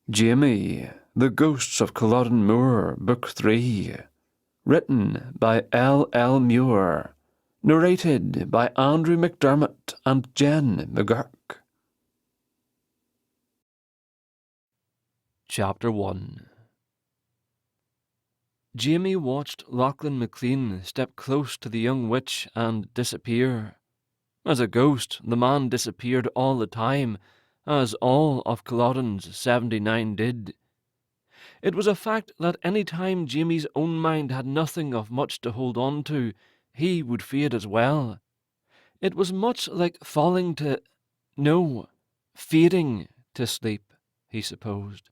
Jamie, The Ghosts of Culloden Moor, Book 3. Written by L. Muir. Narrated by Andrew McDermott and Jen McGurk. Chapter 1. Jamie watched Lachlan McLean step close to the young witch and disappear. As a ghost, the man disappeared all the time, as all of Culloden's 79 did. It was a fact that any time Jamie's own mind had nothing of much to hold on to, he would fade as well. It was much like fading to sleep, he supposed.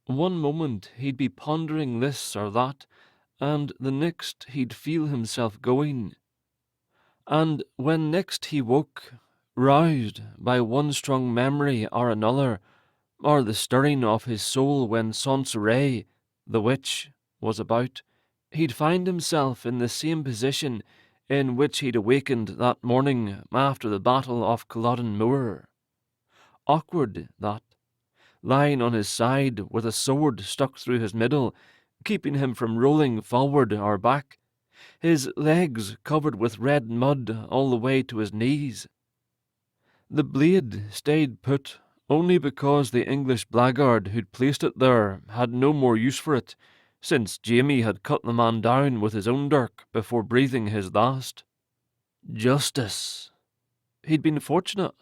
One moment he'd be pondering this or that, and the next he'd feel himself going. And when next he woke, roused by one strong memory or another, or the stirring of his soul when Sansaray, the witch, was about, he'd find himself in the same position in which he'd awakened that morning after the battle of Culloden Moor. Awkward, that, lying on his side with a sword stuck through his middle, keeping him from rolling forward or back, his legs covered with red mud all the way to his knees. The blade stayed put only because the English blackguard who'd placed it there had no more use for it, since Jamie had cut the man down with his own dirk before breathing his last. Justice. He'd been fortunate.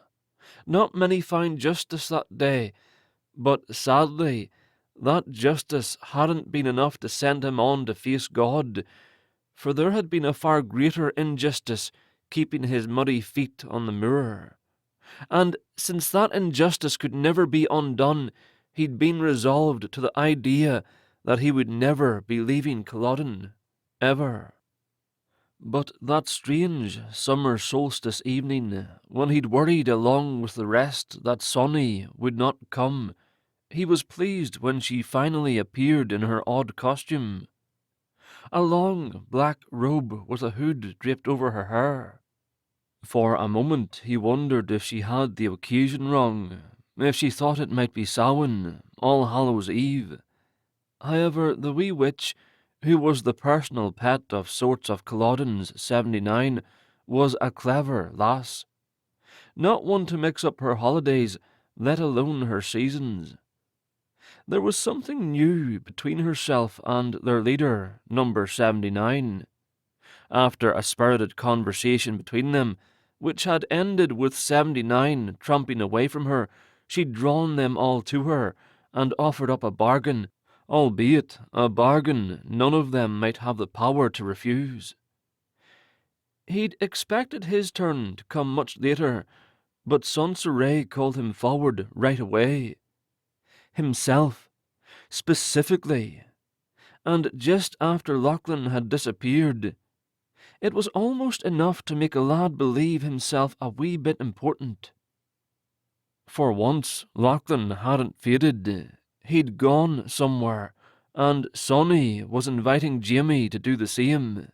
Not many found justice that day, but sadly, that justice hadn't been enough to send him on to face God, for there had been a far greater injustice keeping his muddy feet on the moor. And since that injustice could never be undone, he'd been resolved to the idea that he would never be leaving Culloden, ever. But that strange summer solstice evening, when he'd worried along with the rest that Sonny would not come, he was pleased when she finally appeared in her odd costume. A long black robe with a hood draped over her hair. For a moment he wondered if she had the occasion wrong, if she thought it might be Samhain, All Hallows' Eve. However, the wee witch, who was the personal pet of sorts of Culloden's 79, was a clever lass. Not one to mix up her holidays, let alone her seasons. There was something new between herself and their leader, number 79. After a spirited conversation between them, which had ended with 79 tramping away from her, she'd drawn them all to her and offered up a bargain, albeit a bargain none of them might have the power to refuse. He'd expected his turn to come much later, but Sansaray called him forward right away. Himself, specifically, and just after Lachlan had disappeared. It was almost enough to make a lad believe himself a wee bit important. For once, Lachlan hadn't faded. He'd gone somewhere, and Sonny was inviting Jamie to do the same.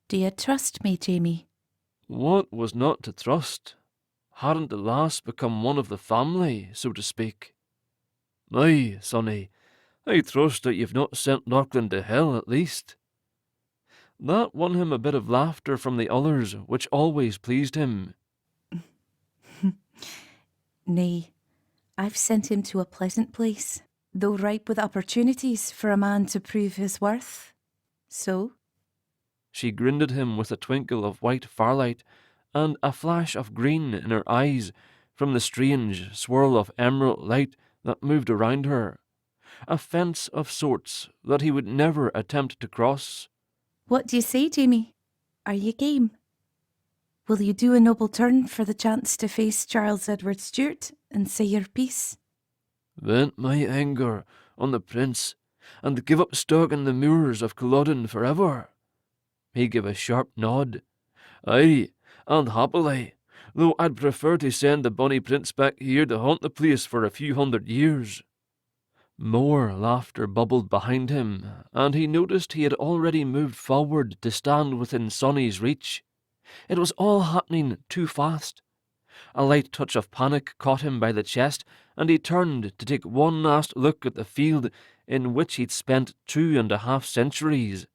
Do you trust me, Jamie? What was not to trust? Hadn't the lass become one of the family, so to speak? Aye, Sonny, I trust that you've not sent Lachlan to hell, at least. That won him a bit of laughter from the others, which always pleased him. Nay, I've sent him to a pleasant place, though ripe with opportunities for a man to prove his worth. So? She grinned at him with a twinkle of white firelight and a flash of green in her eyes from the strange swirl of emerald light that moved around her, a fence of sorts that he would never attempt to cross. What do you say, Jamie? Are you game? Will you do a noble turn for the chance to face Charles Edward Stuart and say your piece? Vent my anger on the prince and give up stalking the moors of Culloden forever. He gave a sharp nod. Aye, and happily, though I'd prefer to send the bonny prince back here to haunt the place for a few 100 years. More laughter bubbled behind him, and he noticed he had already moved forward to stand within Sonny's reach. It was all happening too fast. A light touch of panic caught him by the chest, and he turned to take one last look at the field in which he'd spent 2.5 centuries.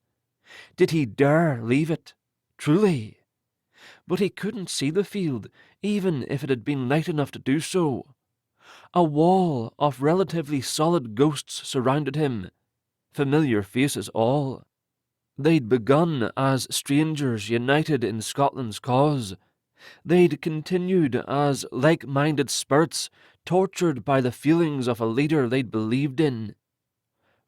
Did he dare leave it? Truly? But he couldn't see the field, even if it had been light enough to do so. A wall of relatively solid ghosts surrounded him, familiar faces all. They'd begun as strangers united in Scotland's cause. They'd continued as like-minded spirits tortured by the feelings of a leader they'd believed in.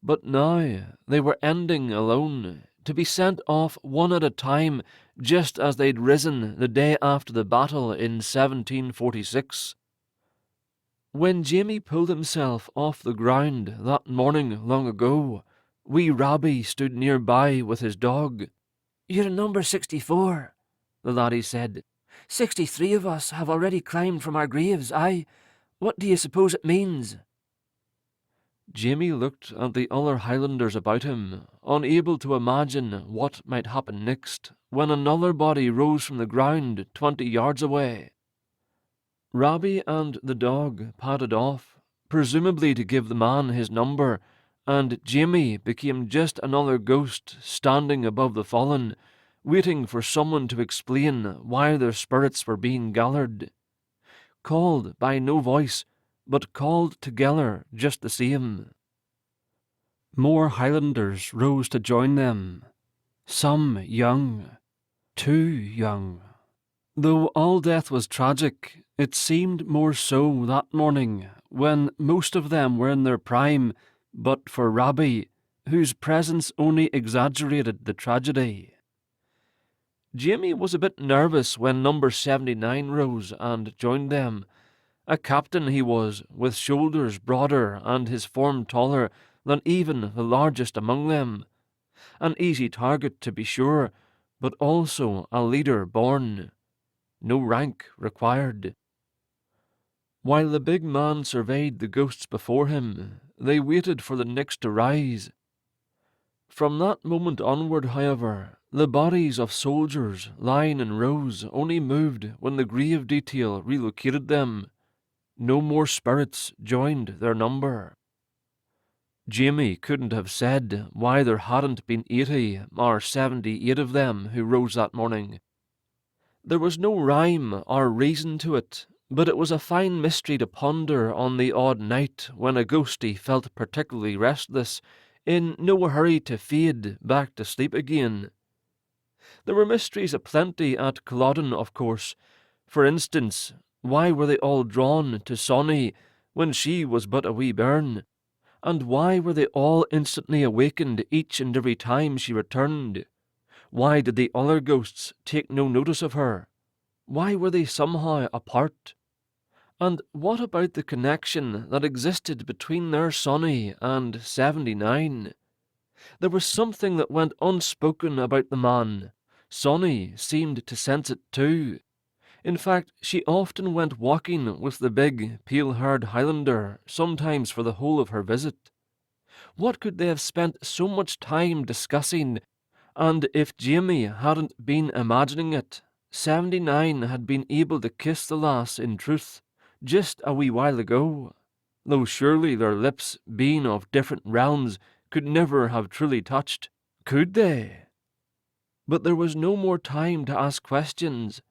But now they were ending alone, to be sent off one at a time, just as they'd risen the day after the battle in 1746. When Jamie pulled himself off the ground that morning long ago, wee Robbie stood nearby with his dog. "You're number 64, the laddie said. 63 of us have already climbed from our graves, aye. What do you suppose it means?" Jamie looked at the other Highlanders about him, unable to imagine what might happen next, when another body rose from the ground 20 yards away. Robbie and the dog padded off, presumably to give the man his number, and Jamie became just another ghost standing above the fallen, waiting for someone to explain why their spirits were being gathered. Called by no voice, but called together just the same. More Highlanders rose to join them, some young, too young. Though all death was tragic, it seemed more so that morning, when most of them were in their prime, but for Robbie, whose presence only exaggerated the tragedy. Jamie was a bit nervous when number 79 rose and joined them. A captain he was, with shoulders broader and his form taller than even the largest among them. An easy target, to be sure, but also a leader born. No rank required. While the big man surveyed the ghosts before him, they waited for the next to rise. From that moment onward, however, the bodies of soldiers lying in rows only moved when the grave detail relocated them. No more spirits joined their number. Jamie couldn't have said why there hadn't been 80 or 78 of them who rose that morning. There was no rhyme or reason to it, but it was a fine mystery to ponder on the odd night when a ghostie felt particularly restless, in no hurry to fade back to sleep again. There were mysteries aplenty at Culloden, of course. For instance, why were they all drawn to Sonny when she was but a wee bairn? And why were they all instantly awakened each and every time she returned? Why did the other ghosts take no notice of her? Why were they somehow apart? And what about the connection that existed between their Sonny and 79? There was something that went unspoken about the man. Sonny seemed to sense it too. In fact, she often went walking with the big, pale-haired Highlander, sometimes for the whole of her visit. What could they have spent so much time discussing? And if Jamie hadn't been imagining it, 79 had been able to kiss the lass in truth, just a wee while ago, though surely their lips, being of different realms, could never have truly touched, could they? But there was no more time to ask questions.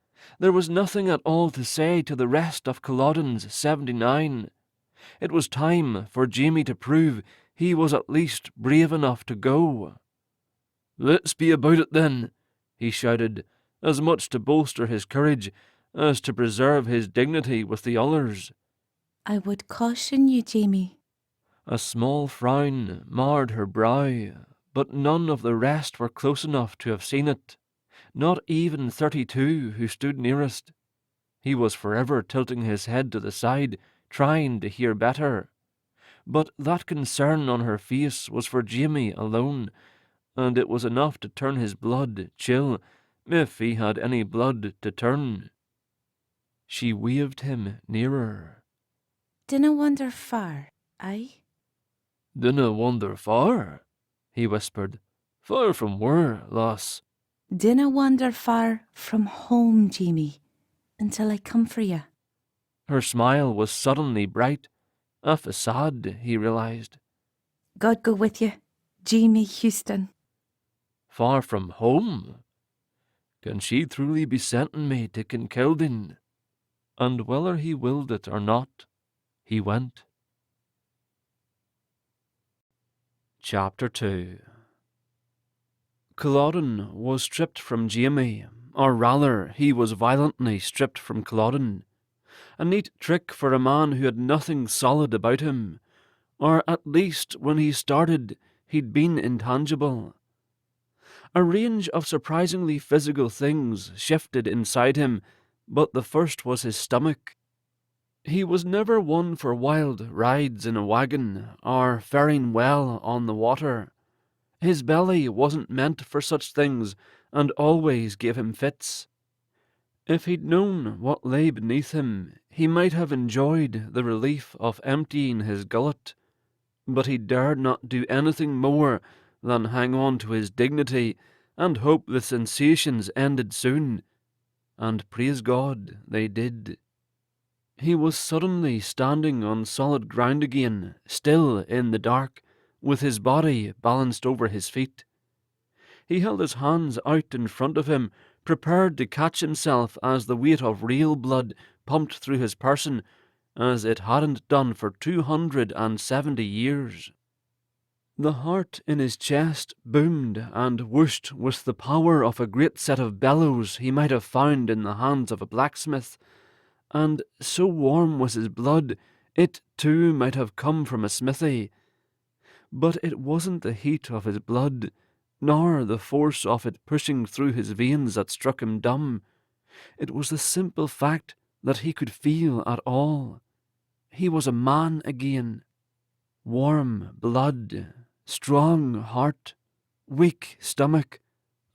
There was nothing at all to say to the rest of Culloden's 79. It was time for Jamie to prove he was at least brave enough to go. "Let's be about it then," he shouted, as much to bolster his courage as to preserve his dignity with the others. "I would caution you, Jamie." A small frown marred her brow, but none of the rest were close enough to have seen it. Not even 32, who stood nearest. He was forever tilting his head to the side, trying to hear better. But that concern on her face was for Jamie alone, and it was enough to turn his blood chill, if he had any blood to turn. She waved him nearer. "Dinna wander far, aye?" "Dinna wander far," he whispered. "Far from where, lass?" "Dinna wander far from home, Jamie, until I come for you." Her smile was suddenly bright, a facade, he realized. God go with you, Jamie Houston. Far from home? Can she truly be sending me to Culloden? And whether he willed it or not, he went. Chapter 2. Culloden was stripped from Jamie, or rather, he was violently stripped from Culloden. A neat trick for a man who had nothing solid about him, or at least when he started, he'd been intangible. A range of surprisingly physical things shifted inside him, but the first was his stomach. He was never one for wild rides in a wagon, or faring well on the water. His belly wasn't meant for such things, and always gave him fits. If he'd known what lay beneath him, he might have enjoyed the relief of emptying his gullet, but he dared not do anything more than hang on to his dignity and hope the sensations ended soon, and praise God they did. He was suddenly standing on solid ground again, still in the dark, with his body balanced over his feet. He held his hands out in front of him, prepared to catch himself as the weight of real blood pumped through his person, as it hadn't done for 270 years. The heart in his chest boomed and whooshed with the power of a great set of bellows he might have found in the hands of a blacksmith, and so warm was his blood, it too might have come from a smithy. But it wasn't the heat of his blood, nor the force of it pushing through his veins that struck him dumb. It was the simple fact that he could feel at all. He was a man again. Warm blood, strong heart, weak stomach,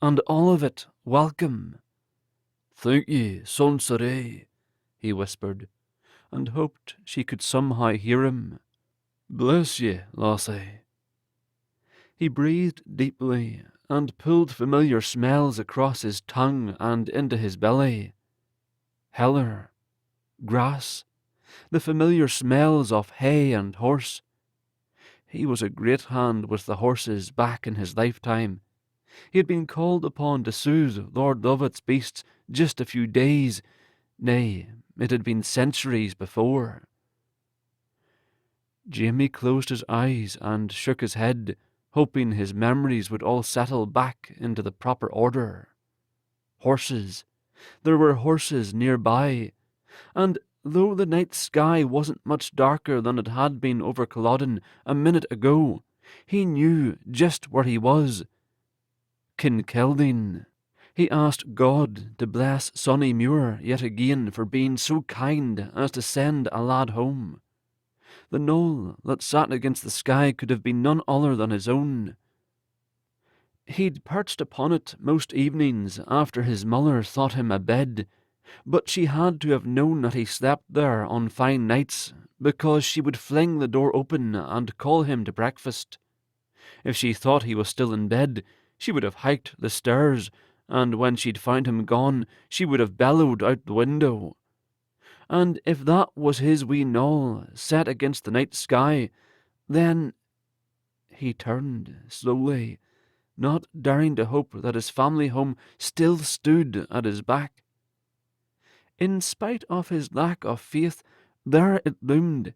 and all of it welcome. "Thank ye, son Saray," he whispered, and hoped she could somehow hear him. "Bless ye, lassie." He breathed deeply and pulled familiar smells across his tongue and into his belly. Heather, grass, the familiar smells of hay and horse. He was a great hand with the horses back in his lifetime. He had been called upon to soothe Lord Lovat's beasts just a few days, nay, it had been centuries before. Jamie closed his eyes and shook his head, hoping his memories would all settle back into the proper order. Horses. There were horses nearby, and though the night sky wasn't much darker than it had been over Culloden a minute ago, he knew just where he was. Culloden. He asked God to bless Sonny Moor yet again for being so kind as to send a lad home. The knoll that sat against the sky could have been none other than his own. He'd perched upon it most evenings after his mother thought him a bed, but she had to have known that he slept there on fine nights, because she would fling the door open and call him to breakfast. If she thought he was still in bed, she would have hiked the stairs, and when she'd found him gone, she would have bellowed out the window. And if that was his wee knoll set against the night sky, then... He turned slowly, not daring to hope that his family home still stood at his back. In spite of his lack of faith, there it loomed,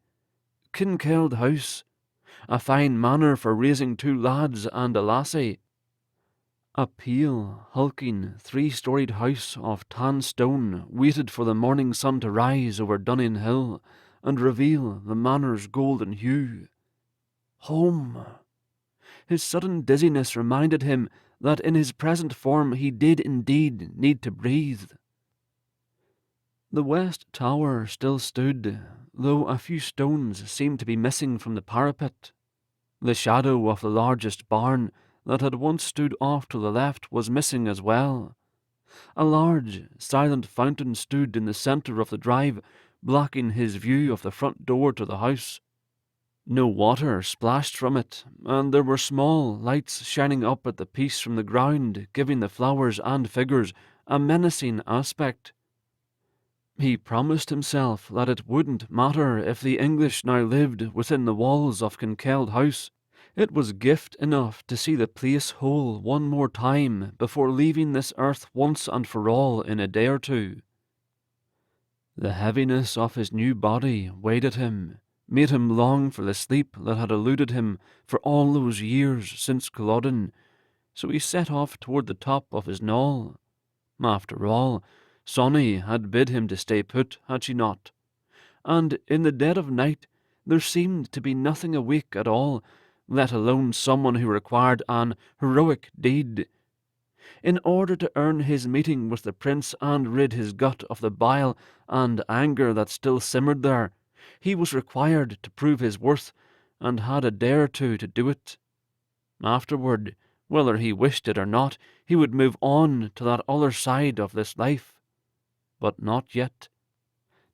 Kincaid House, a fine manor for raising 2 lads and a lassie. A pale, hulking, 3-storied house of tan stone waited for the morning sun to rise over Dunning Hill and reveal the manor's golden hue. Home. His sudden dizziness reminded him that in his present form he did indeed need to breathe. The west tower still stood, though a few stones seemed to be missing from the parapet. The shadow of the largest barn that had once stood off to the left was missing as well. A large, silent fountain stood in the centre of the drive, blocking his view of the front door to the house. No water splashed from it, and there were small lights shining up at the piece from the ground, giving the flowers and figures a menacing aspect. He promised himself that it wouldn't matter if the English now lived within the walls of Kinkeld House. It was gift enough to see the place whole one more time before leaving this earth once and for all in a day or two. The heaviness of his new body weighed at him, made him long for the sleep that had eluded him for all those years since Culloden, so he set off toward the top of his knoll. After all, Sonny had bid him to stay put, had she not? And in the dead of night there seemed to be nothing awake at all, let alone someone who required an heroic deed. In order to earn his meeting with the prince and rid his gut of the bile and anger that still simmered there, he was required to prove his worth, and had a day or two to do it. Afterward, whether he wished it or not, he would move on to that other side of this life. But not yet.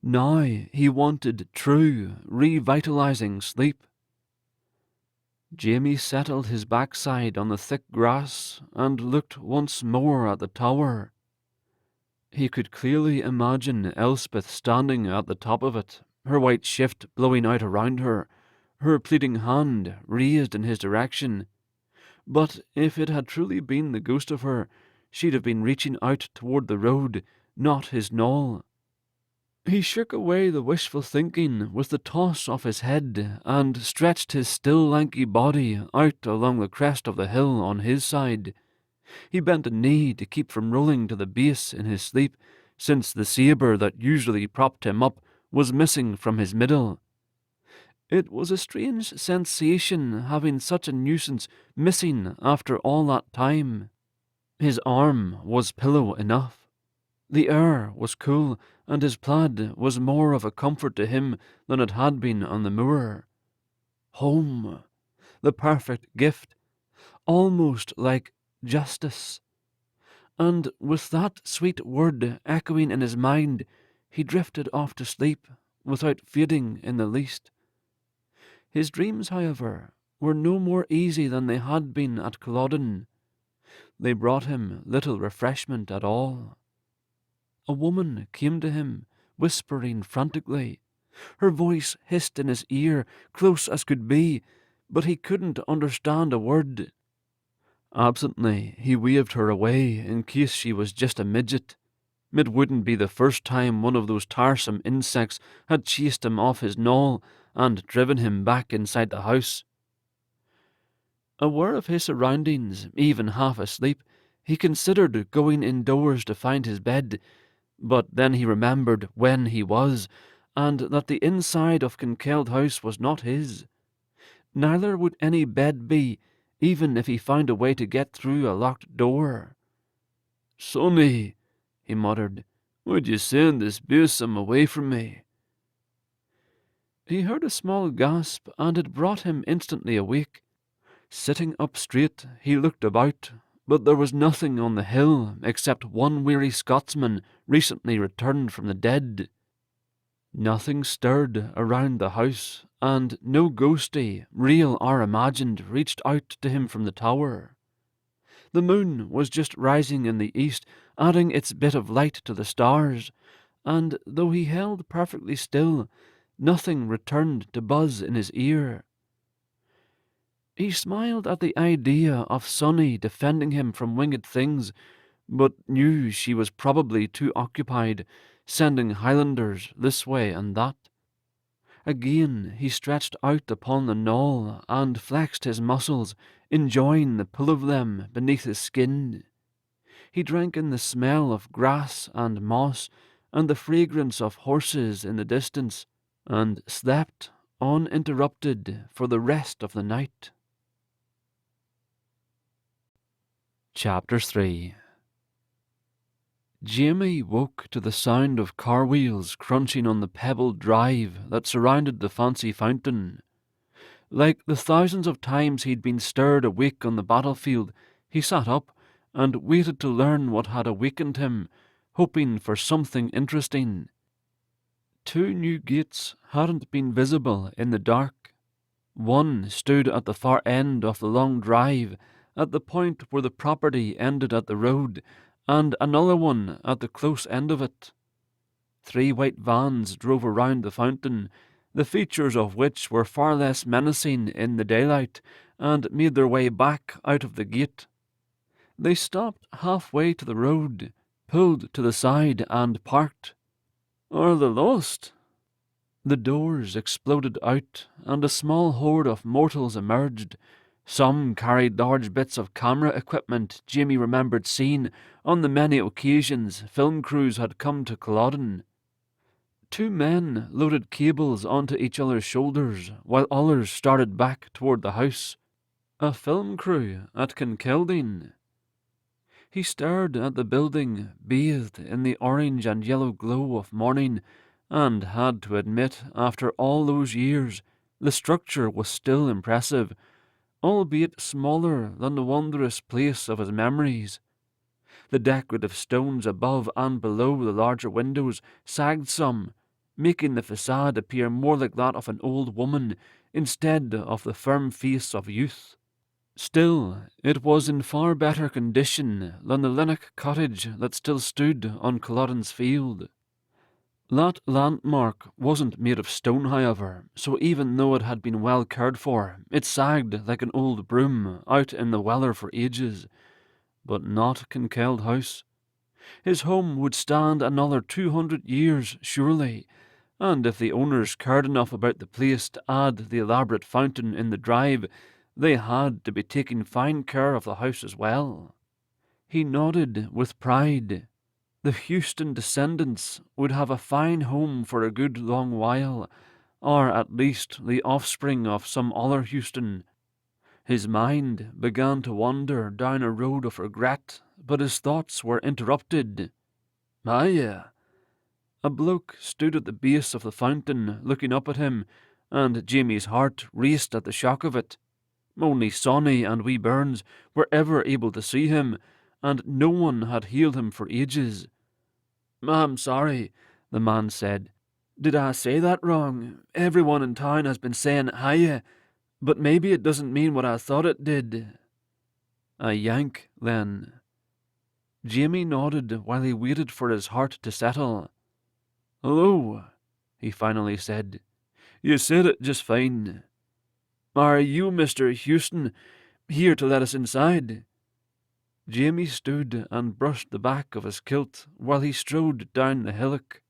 Now he wanted true, revitalizing sleep. Jamie settled his backside on the thick grass and looked once more at the tower. He could clearly imagine Elspeth standing at the top of it, her white shift blowing out around her, her pleading hand raised in his direction. But if it had truly been the ghost of her, she'd have been reaching out toward the road, not his knoll. He shook away the wishful thinking with the toss of his head and stretched his still lanky body out along the crest of the hill on his side. He bent a knee to keep from rolling to the base in his sleep, since the sabre that usually propped him up was missing from his middle. It was a strange sensation having such a nuisance missing after all that time. His arm was pillow enough. The air was cool, and his plaid was more of a comfort to him than it had been on the moor. Home, the perfect gift, almost like justice. And with that sweet word echoing in his mind, he drifted off to sleep without fading in the least. His dreams, however, were no more easy than they had been at Culloden. They brought him little refreshment at all. A woman came to him, whispering frantically. Her voice hissed in his ear, close as could be, but he couldn't understand a word. Absently, he waved her away in case she was just a midget. It wouldn't be the first time one of those tiresome insects had chased him off his knoll and driven him back inside the house. Aware of his surroundings, even half asleep, he considered going indoors to find his bed, but then he remembered when he was, and that the inside of Kinkeld House was not his. Neither would any bed be, even if he found a way to get through a locked door. "Sonny," he muttered, "would you send this besom away from me?" He heard a small gasp, and it brought him instantly awake. Sitting up straight, he looked about, but there was nothing on the hill except one weary Scotsman recently returned from the dead. Nothing stirred around the house, and no ghostie, real or imagined, reached out to him from the tower. The moon was just rising in the east, adding its bit of light to the stars, and though he held perfectly still, nothing returned to buzz in his ear. He smiled at the idea of Sonny defending him from winged things, but knew she was probably too occupied, sending Highlanders this way and that. Again he stretched out upon the knoll and flexed his muscles, enjoying the pull of them beneath his skin. He drank in the smell of grass and moss and the fragrance of horses in the distance, and slept uninterrupted for the rest of the night. Chapter 3. Jamie woke to the sound of car wheels crunching on the pebbled drive that surrounded the fancy fountain. Like the thousands of times he'd been stirred awake on the battlefield, he sat up and waited to learn what had awakened him, hoping for something interesting. 2 new gates hadn't been visible in the dark. One stood at the far end of the long drive, at the point where the property ended at the road, and another one at the close end of it. 3 white vans drove around the fountain, the features of which were far less menacing in the daylight, and made their way back out of the gate. They stopped halfway to the road, pulled to the side, and parked. "Are they lost?" The doors exploded out, and a small horde of mortals emerged. Some carried large bits of camera equipment Jamie remembered seeing on the many occasions film crews had come to Culloden. 2 men loaded cables onto each other's shoulders, while others started back toward the house. A film crew at Culloden. He stared at the building, bathed in the orange and yellow glow of morning, and had to admit, after all those years, the structure was still impressive, albeit smaller than the wondrous place of his memories. The decorative stones above and below the larger windows sagged some, making the facade appear more like that of an old woman instead of the firm face of youth. Still, it was in far better condition than the Linnock cottage that still stood on Culloden's field. That landmark wasn't made of stone, however, so even though it had been well cared for, it sagged like an old broom out in the weather for ages. But not Kincaid House. His home would stand another 200 years, surely, and if the owners cared enough about the place to add the elaborate fountain in the drive, they had to be taking fine care of the house as well. He nodded with pride. The Houston descendants would have a fine home for a good long while, or at least the offspring of some other Houston. His mind began to wander down a road of regret, but his thoughts were interrupted. "Hiya!" A bloke stood at the base of the fountain looking up at him, and Jamie's heart raced at the shock of it. Only Sonny and wee Burns were ever able to see him, and no one had hailed him for ages. "I'm sorry," the man said. "Did I say that wrong? Everyone in town has been saying hiya, but maybe it doesn't mean what I thought it did." "A Yank, then?" Jamie nodded while he waited for his heart to settle. "Hello," he finally said. "You said it just fine. Are you Mr. Houston, here to let us inside?" Jamie stood and brushed the back of his kilt while he strode down the hillock.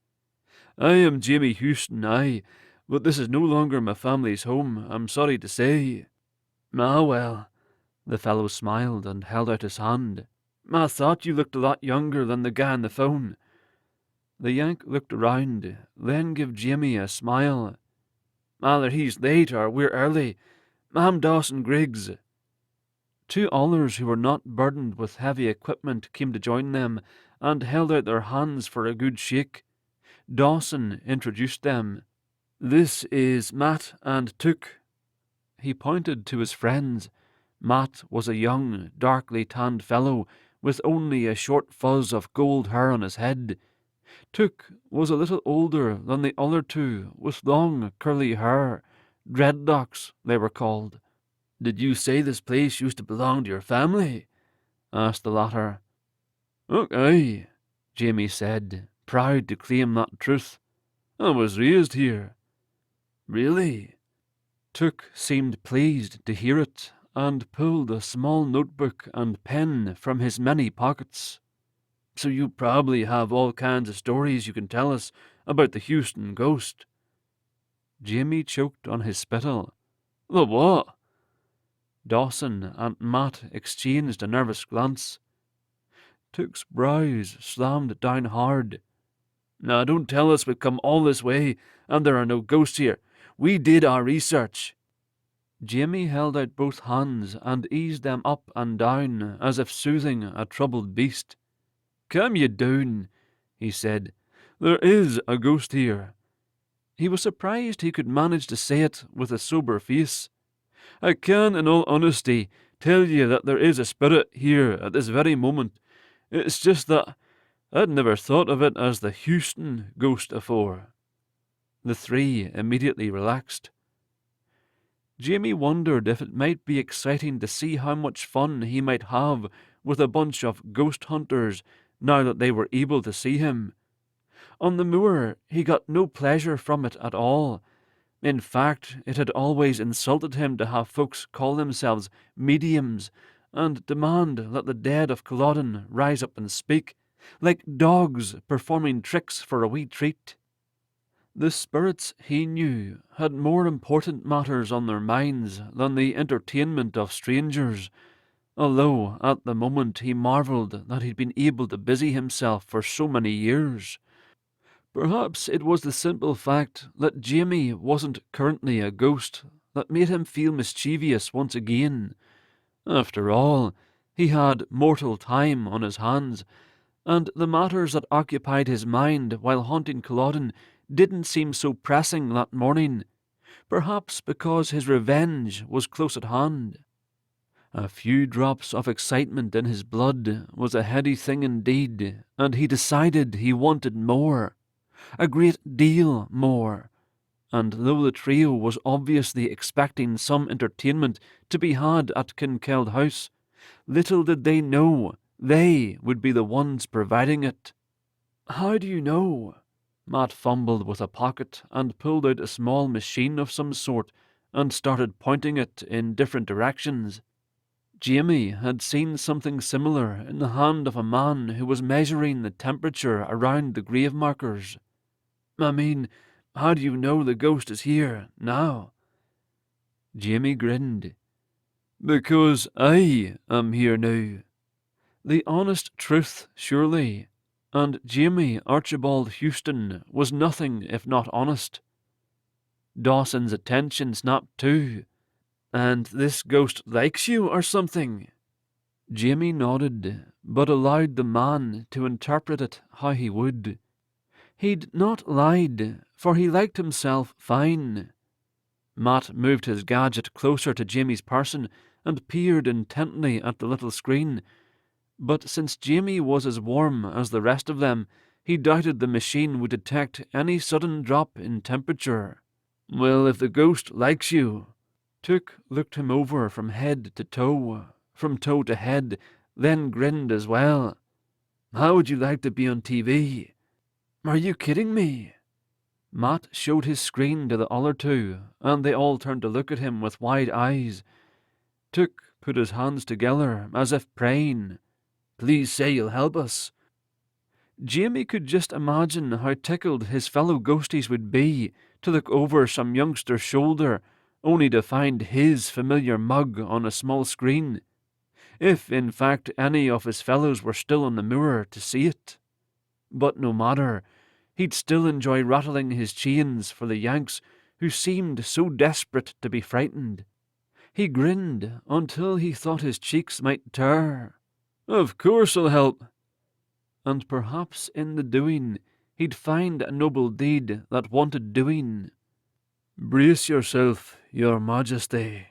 "I am Jamie Houston, aye, but this is no longer my family's home, I'm sorry to say." "Ah, well," the fellow smiled and held out his hand. "I thought you looked a lot younger than the guy on the phone." The Yank looked around, then gave Jamie a smile. "Either he's late or we're early. I'm Dawson Griggs." 2 others who were not burdened with heavy equipment came to join them and held out their hands for a good shake. Dawson introduced them. "This is Matt and Took." He pointed to his friends. Matt was a young, darkly tanned fellow with only a short fuzz of gold hair on his head. Took was a little older than the other 2, with long, curly hair. Dreadlocks, they were called. "Did you say this place used to belong to your family?" asked the latter. "Okay," Jamie said, proud to claim that truth. "I was raised here." "Really?" Took seemed pleased to hear it, and pulled a small notebook and pen from his many pockets. "So you probably have all kinds of stories you can tell us about the Houston ghost." Jamie choked on his spittle. "The what?" Dawson and Matt exchanged a nervous glance. Took's brows slammed down hard. "Now don't tell us we've come all this way and there are no ghosts here. We did our research." Jamie held out both hands and eased them up and down as if soothing a troubled beast. "Calm you down," he said. "There is a ghost here." He was surprised he could manage to say it with a sober face. "I can, in all honesty, tell you that there is a spirit here at this very moment. It's just that I'd never thought of it as the Houston ghost afore." The 3 immediately relaxed. Jamie wondered if it might be exciting to see how much fun he might have with a bunch of ghost hunters now that they were able to see him. On the moor he got no pleasure from it at all. In fact, it had always insulted him to have folks call themselves mediums and demand that the dead of Culloden rise up and speak, like dogs performing tricks for a wee treat. The spirits, he knew, had more important matters on their minds than the entertainment of strangers, although at the moment he marvelled that he'd been able to busy himself for so many years. Perhaps it was the simple fact that Jamie wasn't currently a ghost that made him feel mischievous once again. After all, he had mortal time on his hands, and the matters that occupied his mind while haunting Culloden didn't seem so pressing that morning, perhaps because his revenge was close at hand. A few drops of excitement in his blood was a heady thing indeed, and he decided he wanted more. A great deal more. And though the trio was obviously expecting some entertainment to be had at Kinkeld House, little did they know they would be the ones providing it. "How do you know?" Matt fumbled with a pocket and pulled out a small machine of some sort and started pointing it in different directions. Jamie had seen something similar in the hand of a man who was measuring the temperature around the grave markers. "I mean, how do you know the ghost is here now?" Jamie grinned. "Because I am here now." The honest truth, surely, and Jamie Archibald Houston was nothing if not honest. Dawson's attention snapped too. "And this ghost likes you or something?" Jamie nodded, but allowed the man to interpret it how he would. He'd not lied, for he liked himself fine. Matt moved his gadget closer to Jamie's person and peered intently at the little screen, but since Jamie was as warm as the rest of them, he doubted the machine would detect any sudden drop in temperature. "Well, if the ghost likes you..." Took looked him over from head to toe, from toe to head, then grinned as well. "How would you like to be on TV?" "Are you kidding me?" Matt showed his screen to the other two, and they all turned to look at him with wide eyes. Took put his hands together as if praying. "Please say you'll help us." Jamie could just imagine how tickled his fellow ghosties would be to look over some youngster's shoulder, only to find his familiar mug on a small screen, if in fact any of his fellows were still on the moor to see it. But no matter, he'd still enjoy rattling his chains for the Yanks who seemed so desperate to be frightened. He grinned until he thought his cheeks might tear. "Of course I'll help." And perhaps in the doing he'd find a noble deed that wanted doing. "Brace yourself, your Majesty."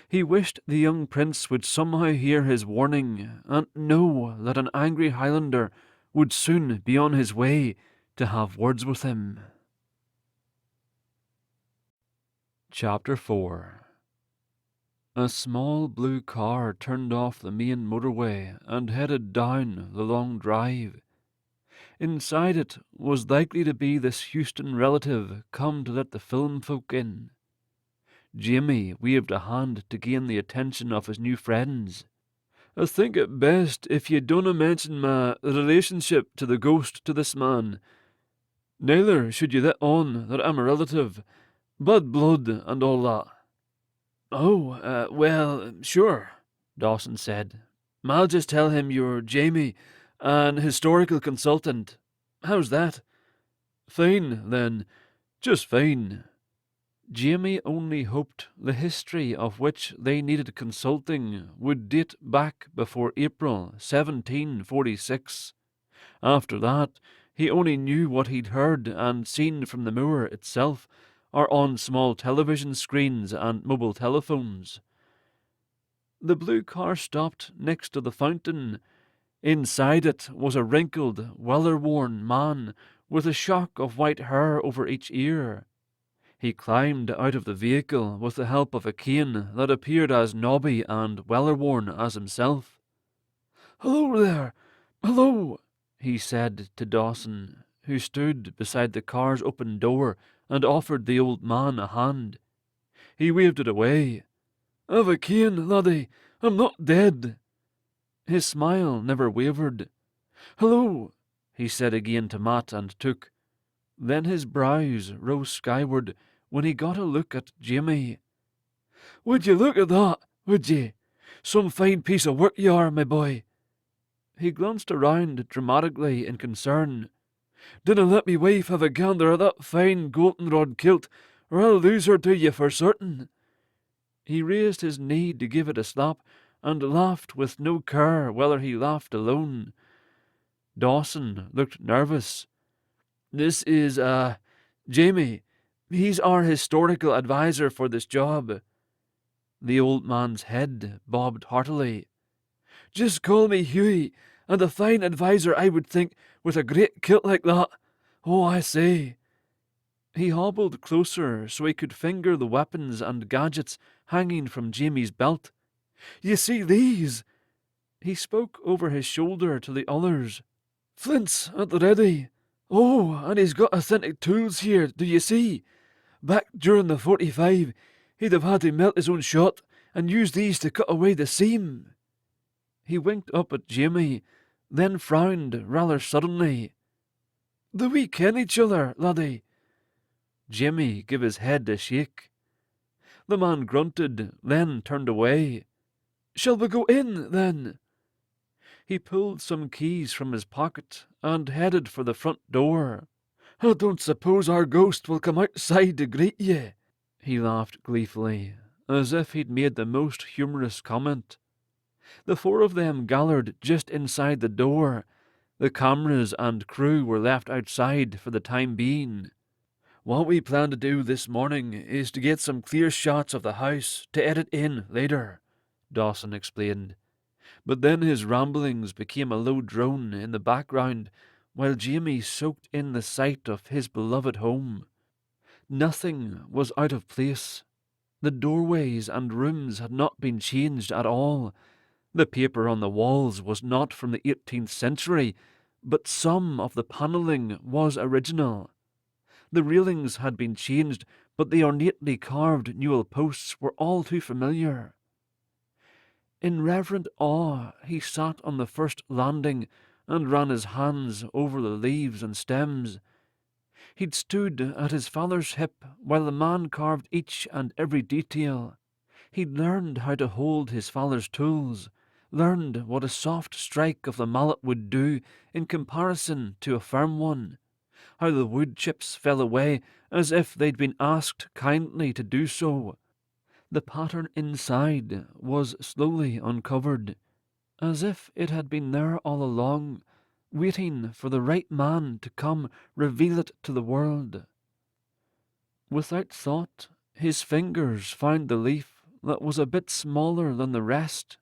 He wished the young prince would somehow hear his warning and know that an angry Highlander would soon be on his way to have words with him. Chapter 4. A small blue car turned off the main motorway and headed down the long drive. Inside it was likely to be this Houston relative come to let the film folk in. Jamie waved a hand to gain the attention of his new friends. "I think it best if you don't mention my relationship to the ghost to this man. Neither should you let on that I'm a relative, bad blood and all that." "Oh, well, sure," Dawson said. "I'll just tell him you're Jamie, an historical consultant. How's that?" "Fine, then. Just fine." Jamie only hoped the history of which they needed consulting would date back before April 1746. After that, he only knew what he'd heard and seen from the moor itself, or on small television screens and mobile telephones. The blue car stopped next to the fountain. Inside it was a wrinkled, weather-worn man with a shock of white hair over each ear. He climbed out of the vehicle with the help of a cane that appeared as knobby and weather-worn as himself. "Hello there! Hello!" he said to Dawson, who stood beside the car's open door and offered the old man a hand. He waved it away. "Have a cane, laddie. I'm not dead." His smile never wavered. "Hello," he said again to Matt and Took. Then his brows rose skyward when he got a look at Jamie. "Would you look at that, would ye? Some fine piece of work you are, my boy." He glanced around dramatically in concern. "Dinna let me wife have a gander at that fine goldenrod kilt, or I'll lose her to you for certain." He raised his knee to give it a slap, and laughed with no care whether he laughed alone. Dawson looked nervous. "This is, Jamie. He's our historical advisor for this job." The old man's head bobbed heartily. "Just call me Hughie, and a fine advisor I would think, with a great kilt like that. Oh, I say." He hobbled closer so he could finger the weapons and gadgets hanging from Jamie's belt. "You see these?" He spoke over his shoulder to the others. "Flints at the ready. Oh, and he's got authentic tools here, do you see? Back during the 45, he'd have had to melt his own shot and use these to cut away the seam." He winked up at Jamie, then frowned rather suddenly. "Do we ken each other, laddie?" Jamie gave his head a shake. The man grunted, then turned away. "Shall we go in, then?" He pulled some keys from his pocket and headed for the front door. "I don't suppose our ghost will come outside to greet ye." He laughed gleefully, as if he'd made the most humorous comment. The four of them gathered just inside the door. The cameras and crew were left outside for the time being. "What we plan to do this morning is to get some clear shots of the house to edit in later," Dawson explained. But then his ramblings became a low drone in the background while Jamie soaked in the sight of his beloved home. Nothing was out of place. The doorways and rooms had not been changed at all. The paper on the walls was not from the 18th century, but some of the panelling was original. The railings had been changed, but the ornately carved newel posts were all too familiar. In reverent awe, he sat on the first landing and ran his hands over the leaves and stems. He'd stood at his father's hip while the man carved each and every detail. He'd learned how to hold his father's tools, learned what a soft strike of the mallet would do in comparison to a firm one, how the wood chips fell away as if they'd been asked kindly to do so. The pattern inside was slowly uncovered, as if it had been there all along, waiting for the right man to come reveal it to the world. Without thought, his fingers found the leaf that was a bit smaller than the rest.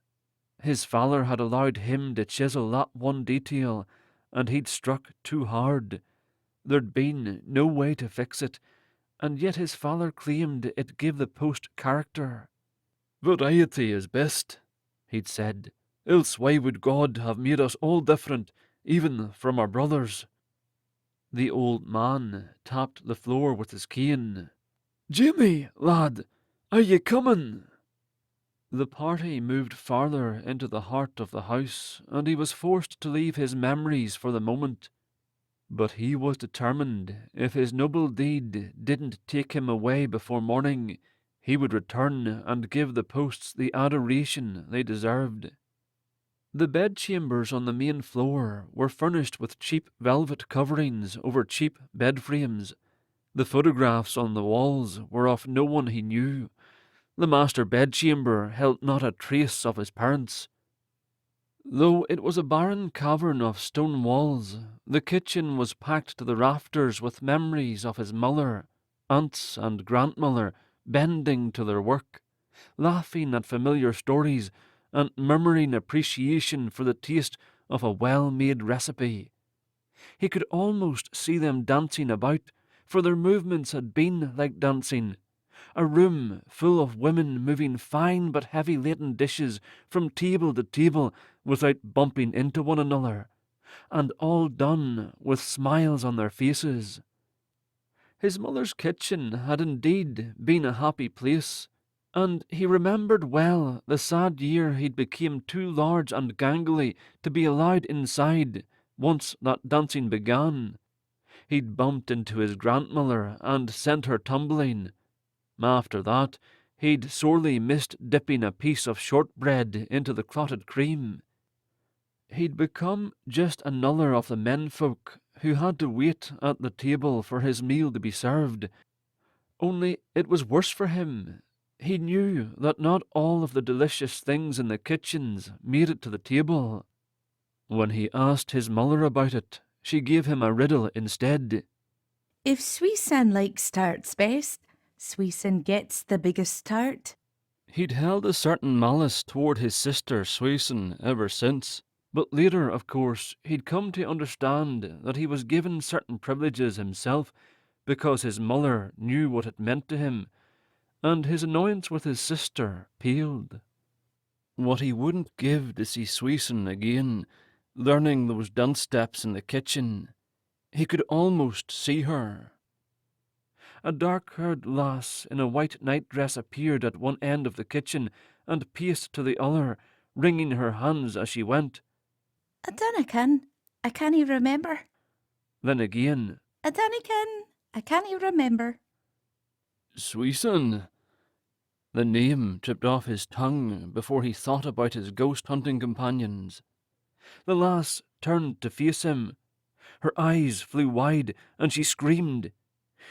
His father had allowed him to chisel that one detail, and he'd struck too hard. There'd been no way to fix it, and yet his father claimed it gave the post character. "Variety is best," he'd said, "else why would God have made us all different, even from our brothers?" The old man tapped the floor with his cane. "Jimmy, lad, are ye coming?" The party moved farther into the heart of the house, and he was forced to leave his memories for the moment. But he was determined, if his noble deed didn't take him away before morning, he would return and give the posts the adoration they deserved. The bedchambers on the main floor were furnished with cheap velvet coverings over cheap bed frames. The photographs on the walls were of no one he knew. The master bedchamber held not a trace of his parents. Though it was a barren cavern of stone walls, the kitchen was packed to the rafters with memories of his mother, aunts and grandmother bending to their work, laughing at familiar stories and murmuring appreciation for the taste of a well-made recipe. He could almost see them dancing about, for their movements had been like dancing. A room full of women moving fine but heavy-laden dishes from table to table without bumping into one another. and all done with smiles on their faces. His mother's kitchen had indeed been a happy place, and he remembered well the sad year he'd became too large and gangly to be allowed inside once that dancing began. He'd bumped into his grandmother and sent her tumbling. After that, he'd sorely missed dipping a piece of shortbread into the clotted cream. He'd become just another of the menfolk who had to wait at the table for his meal to be served. Only it was worse for him. He knew that not all of the delicious things in the kitchens made it to the table. When he asked his mother about it, she gave him a riddle instead. If Sweesan likes tarts best, Sweesan gets the biggest tart. He'd held a certain malice toward his sister Swayson ever since, but later, of course, he'd come to understand that he was given certain privileges himself because his mother knew what it meant to him, and his annoyance with his sister paled. What he wouldn't give to see Swayson again, learning those dance steps in the kitchen. He could almost see her. A dark-haired lass in a white nightdress appeared at one end of the kitchen and paced to the other, wringing her hands as she went. I dinna ken. I cannae remember. Then again, I dinna ken. I cannae remember. Swayson. The name tripped off his tongue before he thought about his ghost-hunting companions. The lass turned to face him. Her eyes flew wide, and she screamed.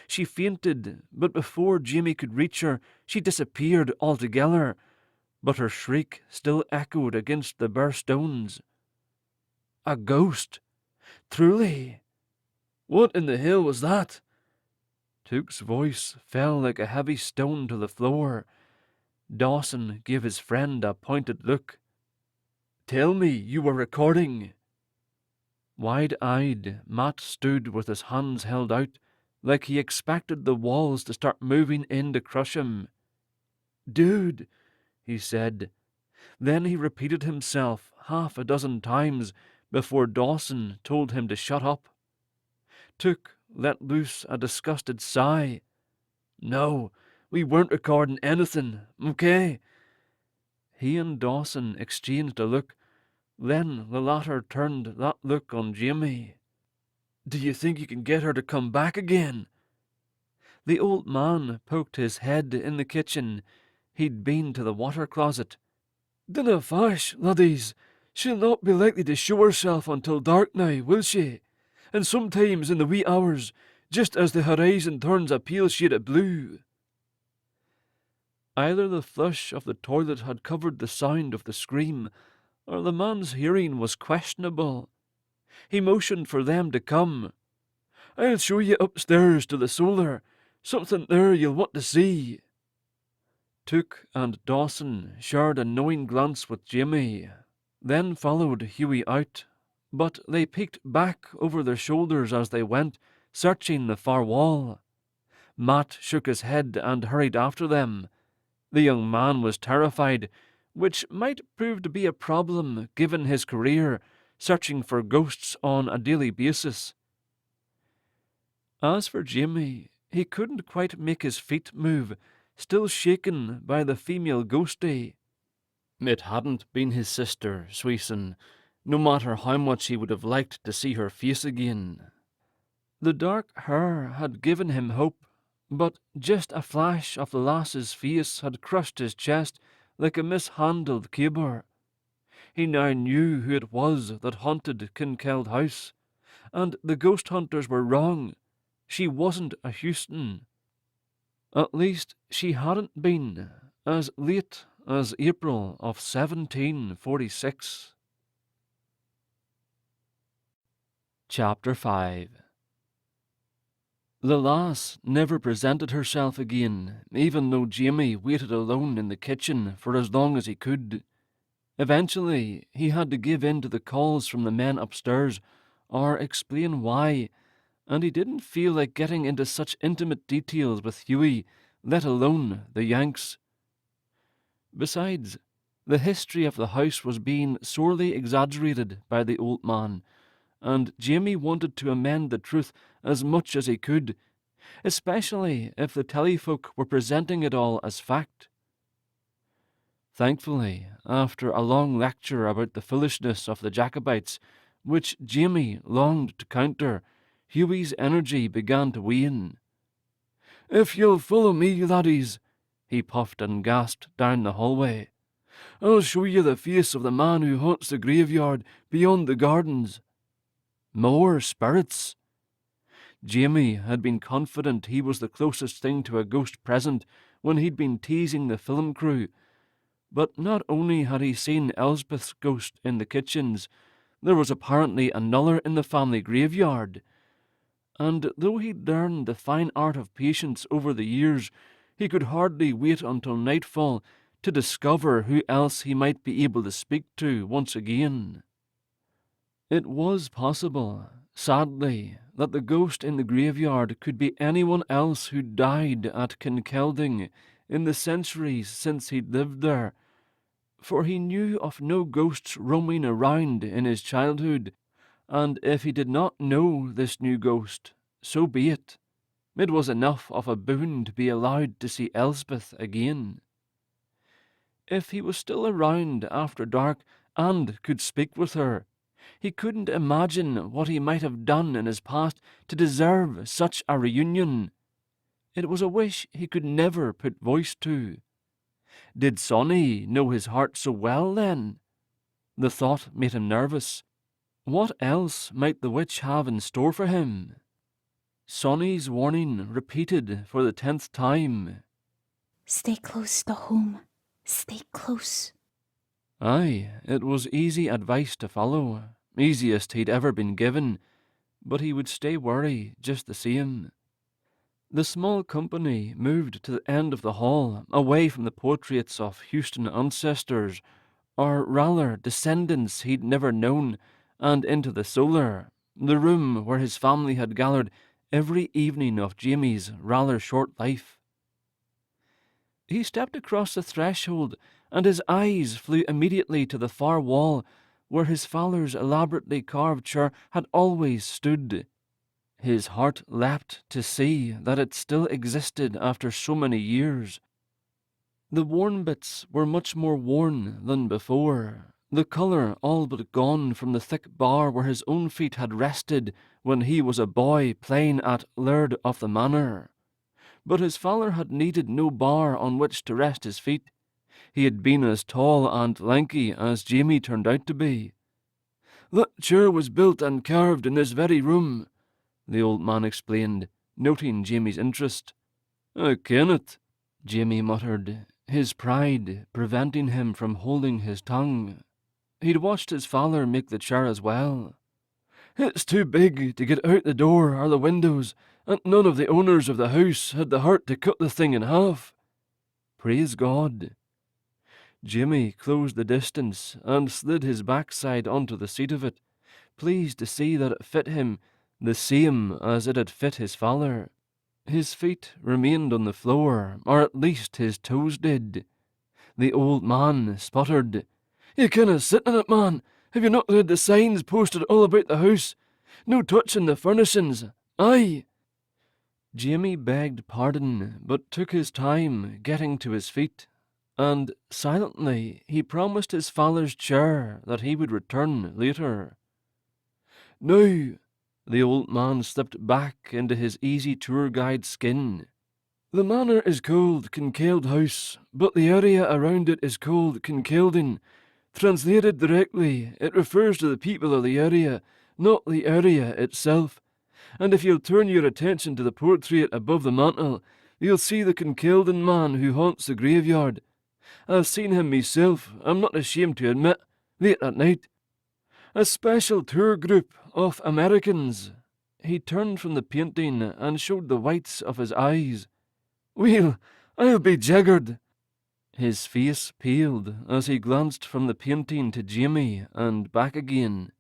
She fainted, but before Jamie could reach her, she disappeared altogether, but her shriek still echoed against the bare stones. A ghost! Truly! What in the hell was that? Took's voice fell like a heavy stone to the floor. Dawson gave his friend a pointed look. Tell me you were recording. Wide-eyed, Matt stood with his hands held out, like he expected the walls to start moving in to crush him. Dude, he said. Then he repeated himself half a dozen times before Dawson told him to shut up. Took let loose a disgusted sigh. No, we weren't recording anything, okay? He and Dawson exchanged a look. Then the latter turned that look on Jamie. Do you think you can get her to come back again? The old man poked his head in the kitchen. He'd been to the water closet. Dinna fash, laddies. She'll not be likely to show herself until dark now, will she? And sometimes in the wee hours, just as the horizon turns a pale shade of blue. Either the flush of the toilet had covered the sound of the scream, or the man's hearing was questionable. He motioned for them to come. I'll show you upstairs to the solar. Something there you'll want to see. Took and Dawson shared a knowing glance with Jamie, then followed Hughie out, but they peeked back over their shoulders as they went, searching the far wall. Matt shook his head and hurried after them. The young man was terrified, which might prove to be a problem given his career, searching for ghosts on a daily basis. As for Jamie, he couldn't quite make his feet move, still shaken by the female ghostie. It hadn't been his sister, Swayson, no matter how much he would have liked to see her face again. The dark hair had given him hope, but just a flash of the lass's face had crushed his chest like a mishandled caber. He now knew who it was that haunted Kinkeld House, and the ghost hunters were wrong. She wasn't a Houston. At least she hadn't been as late as April of 1746. Chapter 5. The lass never presented herself again, even though Jamie waited alone in the kitchen for as long as he could. Eventually, he had to give in to the calls from the men upstairs, or explain why, and he didn't feel like getting into such intimate details with Hughie, let alone the Yanks. Besides, the history of the house was being sorely exaggerated by the old man, and Jamie wanted to amend the truth as much as he could, especially if the telefolk were presenting it all as fact. Thankfully, after a long lecture about the foolishness of the Jacobites, which Jamie longed to counter, Hughie's energy began to wane. "If you'll follow me, laddies," he puffed and gasped down the hallway, "I'll show you the face of the man who haunts the graveyard beyond the gardens." More spirits! Jamie had been confident he was the closest thing to a ghost present when he'd been teasing the film crew, but not only had he seen Elspeth's ghost in the kitchens, there was apparently another in the family graveyard. And though he'd learned the fine art of patience over the years, he could hardly wait until nightfall to discover who else he might be able to speak to once again. It was possible, sadly, that the ghost in the graveyard could be anyone else who died at Culloden in the centuries since he'd lived there, for he knew of no ghosts roaming around in his childhood, and if he did not know this new ghost, so be it. It was enough of a boon to be allowed to see Elspeth again. If he was still around after dark and could speak with her, he couldn't imagine what he might have done in his past to deserve such a reunion. It was a wish he could never put voice to. Did Sonny know his heart so well, then? The thought made him nervous. What else might the witch have in store for him? Sonny's warning repeated for the 10th time. Stay close to home. Stay close. Aye, it was easy advice to follow, easiest he'd ever been given, but he would stay wary just the same. The small company moved to the end of the hall, away from the portraits of Houston ancestors, or rather descendants he'd never known, and into the solar, the room where his family had gathered every evening of Jamie's rather short life. He stepped across the threshold, and his eyes flew immediately to the far wall where his father's elaborately carved chair had always stood. His heart leapt to see that it still existed after so many years. The worn bits were much more worn than before, the colour all but gone from the thick bar where his own feet had rested when he was a boy playing at Laird of the Manor. But his father had needed no bar on which to rest his feet. He had been as tall and lanky as Jamie turned out to be. "That chair was built and carved in this very room," the old man explained, noting Jamie's interest. "I ken it," Jamie muttered, his pride preventing him from holding his tongue. He'd watched his father make the chair as well. "It's too big to get out the door or the windows, and none of the owners of the house had the heart to cut the thing in half." Praise God. Jimmy closed the distance and slid his backside onto the seat of it, pleased to see that it fit him the same as it had fit his father. His feet remained on the floor, or at least his toes did. The old man sputtered, "You canna sit in it, man. Have you not read the signs posted all about the house? No touching the furnishings. Aye." Jamie begged pardon, but took his time getting to his feet, and silently he promised his father's chair that he would return later. "Now," the old man slipped back into his easy tour guide skin. "The manor is called Kincaid House, but the area around it is called Culloden. Translated directly, it refers to the people of the area, not the area itself. And if you'll turn your attention to the portrait above the mantel, you'll see the Culloden man who haunts the graveyard. I've seen him myself, I'm not ashamed to admit, late at night. A special tour group of Americans." He turned from the painting and showed the whites of his eyes. "Well, I'll be jiggered." His face paled as he glanced from the painting to Jamie and back again.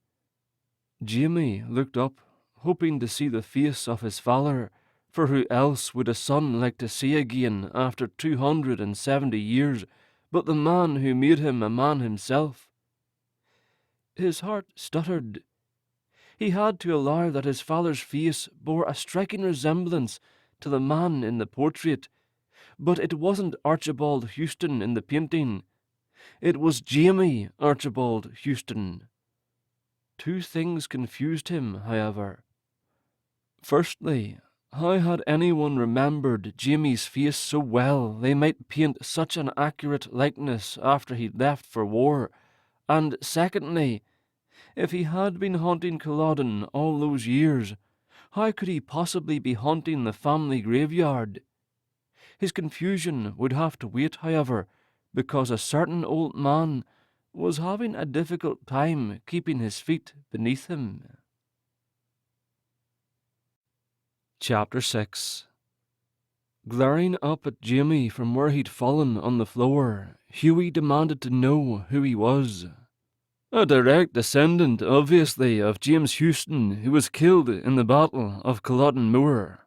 Jamie looked up, hoping to see the face of his father, for who else would a son like to see again after 270 years but the man who made him a man himself? His heart stuttered. He had to allow that his father's face bore a striking resemblance to the man in the portrait, but it wasn't Archibald Houston in the painting. It was Jamie Archibald Houston. Two things confused him, however. Firstly, how had anyone remembered Jamie's face so well they might paint such an accurate likeness after he'd left for war? And secondly, if he had been haunting Culloden all those years, how could he possibly be haunting the family graveyard? His confusion would have to wait, however, because a certain old man was having a difficult time keeping his feet beneath him. Chapter 6. Glaring up at Jamie from where he'd fallen on the floor, Hughie demanded to know who he was. A direct descendant, obviously, of James Houston, who was killed in the Battle of Culloden Moor.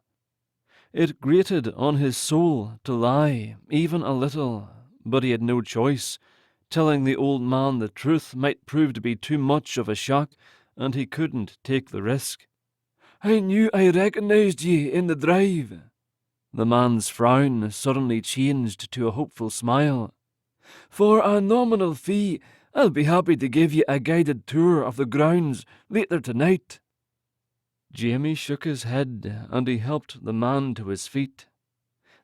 It grated on his soul to lie, even a little, but he had no choice. Telling the old man the truth might prove to be too much of a shock, and he couldn't take the risk. I knew I recognized ye in the drive. The man's frown suddenly changed to a hopeful smile. For a nominal fee, I'll be happy to give you a guided tour of the grounds later tonight. Jamie shook his head, and he helped the man to his feet.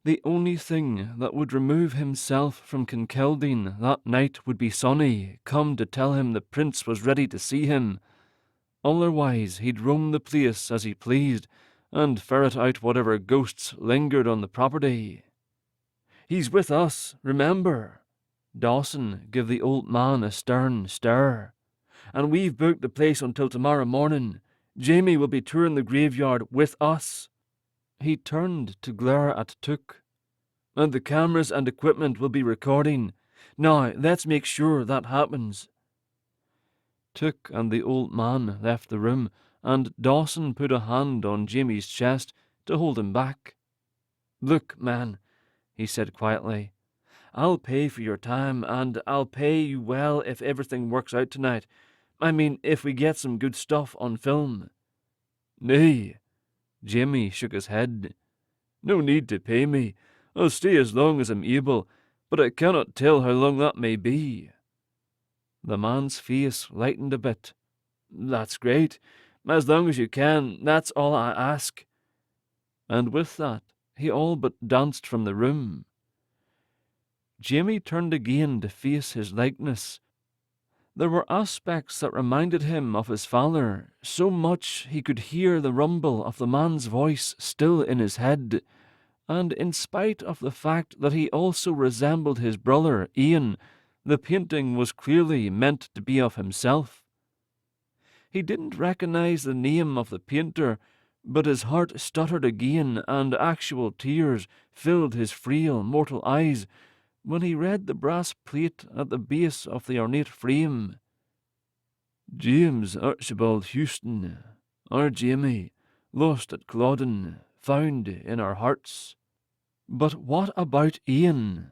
The only thing that would remove himself from Culloden that night would be Sonny, come to tell him the prince was ready to see him. Otherwise he'd roam the place as he pleased, and ferret out whatever ghosts lingered on the property. He's with us, remember. Dawson gave the old man a stern stare. And we've booked the place until tomorrow morning. Jamie will be touring the graveyard with us. He turned to glare at Took. And the cameras and equipment will be recording. Now, let's make sure that happens. Took and the old man left the room, and Dawson put a hand on Jamie's chest to hold him back. Look, man, he said quietly, I'll pay for your time, and I'll pay you well if everything works out tonight. I mean, if we get some good stuff on film. Nay, Jamie shook his head. No need to pay me. I'll stay as long as I'm able, but I cannot tell how long that may be. The man's face lightened a bit. That's great. As long as you can, that's all I ask. And with that, he all but danced from the room. Jamie turned again to face his likeness. There were aspects that reminded him of his father, so much he could hear the rumble of the man's voice still in his head, and in spite of the fact that he also resembled his brother, Ian, the painting was clearly meant to be of himself. He didn't recognize the name of the painter, but his heart stuttered again, and actual tears filled his frail mortal eyes when he read the brass plate at the base of the ornate frame. James Archibald Houston, our Jamie, lost at Culloden, found in our hearts. But what about Ian?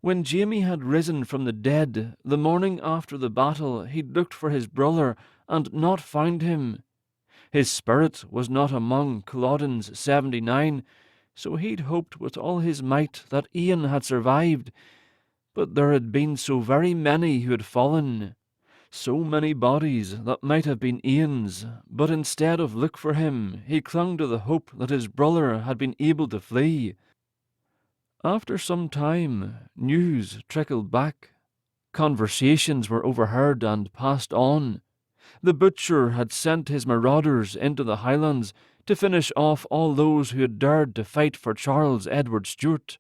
When Jamie had risen from the dead, the morning after the battle, he'd looked for his brother and not found him. His spirit was not among Culloden's 79, so he'd hoped with all his might that Ian had survived. But there had been so very many who had fallen, so many bodies that might have been Ian's, but instead of look for him, he clung to the hope that his brother had been able to flee. After some time, news trickled back. Conversations were overheard and passed on. The butcher had sent his marauders into the Highlands to finish off all those who had dared to fight for Charles Edward Stuart.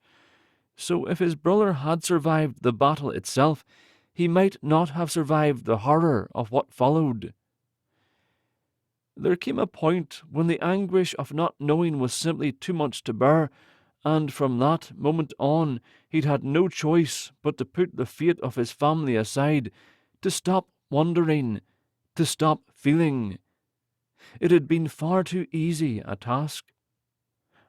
So if his brother had survived the battle itself, he might not have survived the horror of what followed. There came a point when the anguish of not knowing was simply too much to bear, and from that moment on he'd had no choice but to put the fate of his family aside, to stop wondering, to stop feeling. It had been far too easy a task.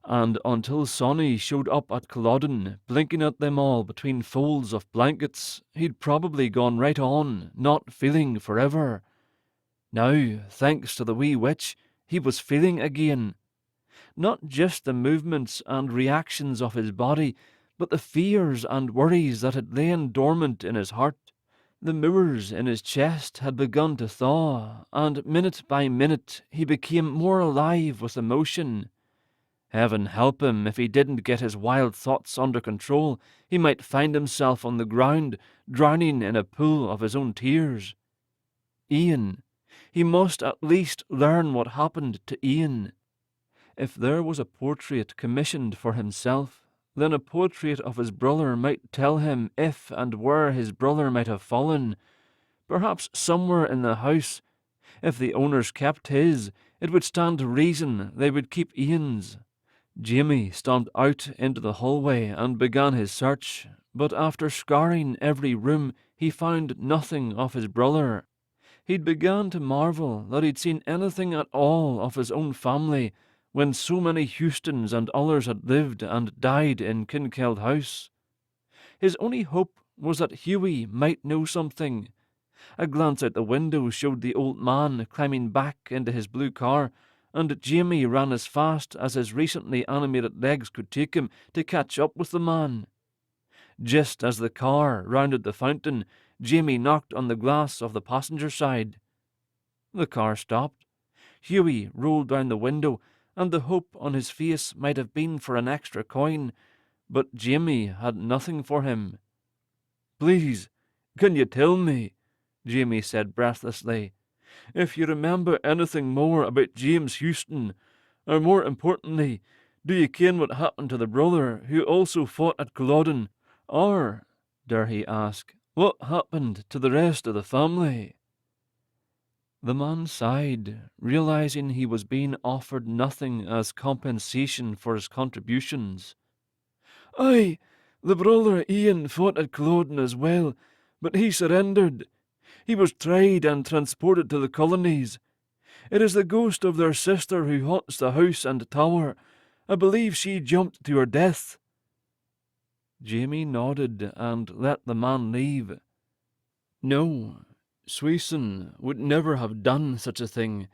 And until Sonny showed up at Culloden, blinking at them all between folds of blankets, he'd probably gone right on, not feeling forever. Now, thanks to the wee witch, he was feeling again. Not just the movements and reactions of his body, but the fears and worries that had lain dormant in his heart. The moors in his chest had begun to thaw, and minute by minute he became more alive with emotion. Heaven help him if he didn't get his wild thoughts under control. He might find himself on the ground, drowning in a pool of his own tears. Ian. He must at least learn what happened to Ian. If there was a portrait commissioned for himself, then a portrait of his brother might tell him if and where his brother might have fallen. Perhaps somewhere in the house. If the owners kept his, it would stand to reason they would keep Ian's. Jamie stomped out into the hallway and began his search, but after scouring every room, he found nothing of his brother. He'd begun to marvel that he'd seen anything at all of his own family, when so many Houstons and others had lived and died in Kinkeld House. His only hope was that Hughie might know something. A glance out the window showed the old man climbing back into his blue car, and Jamie ran as fast as his recently animated legs could take him to catch up with the man. Just as the car rounded the fountain, Jamie knocked on the glass of the passenger side. The car stopped. Hughie rolled down the window, and the hope on his face might have been for an extra coin, but Jamie had nothing for him. "Please, can you tell me," Jamie said breathlessly, "if you remember anything more about James Houston, or more importantly, do you ken what happened to the brother who also fought at Culloden, or, dare he ask, what happened to the rest of the family?" The man sighed, realizing he was being offered nothing as compensation for his contributions. "Aye, the brother Ian fought at Culloden as well, but he surrendered. He was tried and transported to the colonies. It is the ghost of their sister who haunts the house and tower. I believe she jumped to her death." Jamie nodded and let the man leave. No, Suisun would never have done such a thing.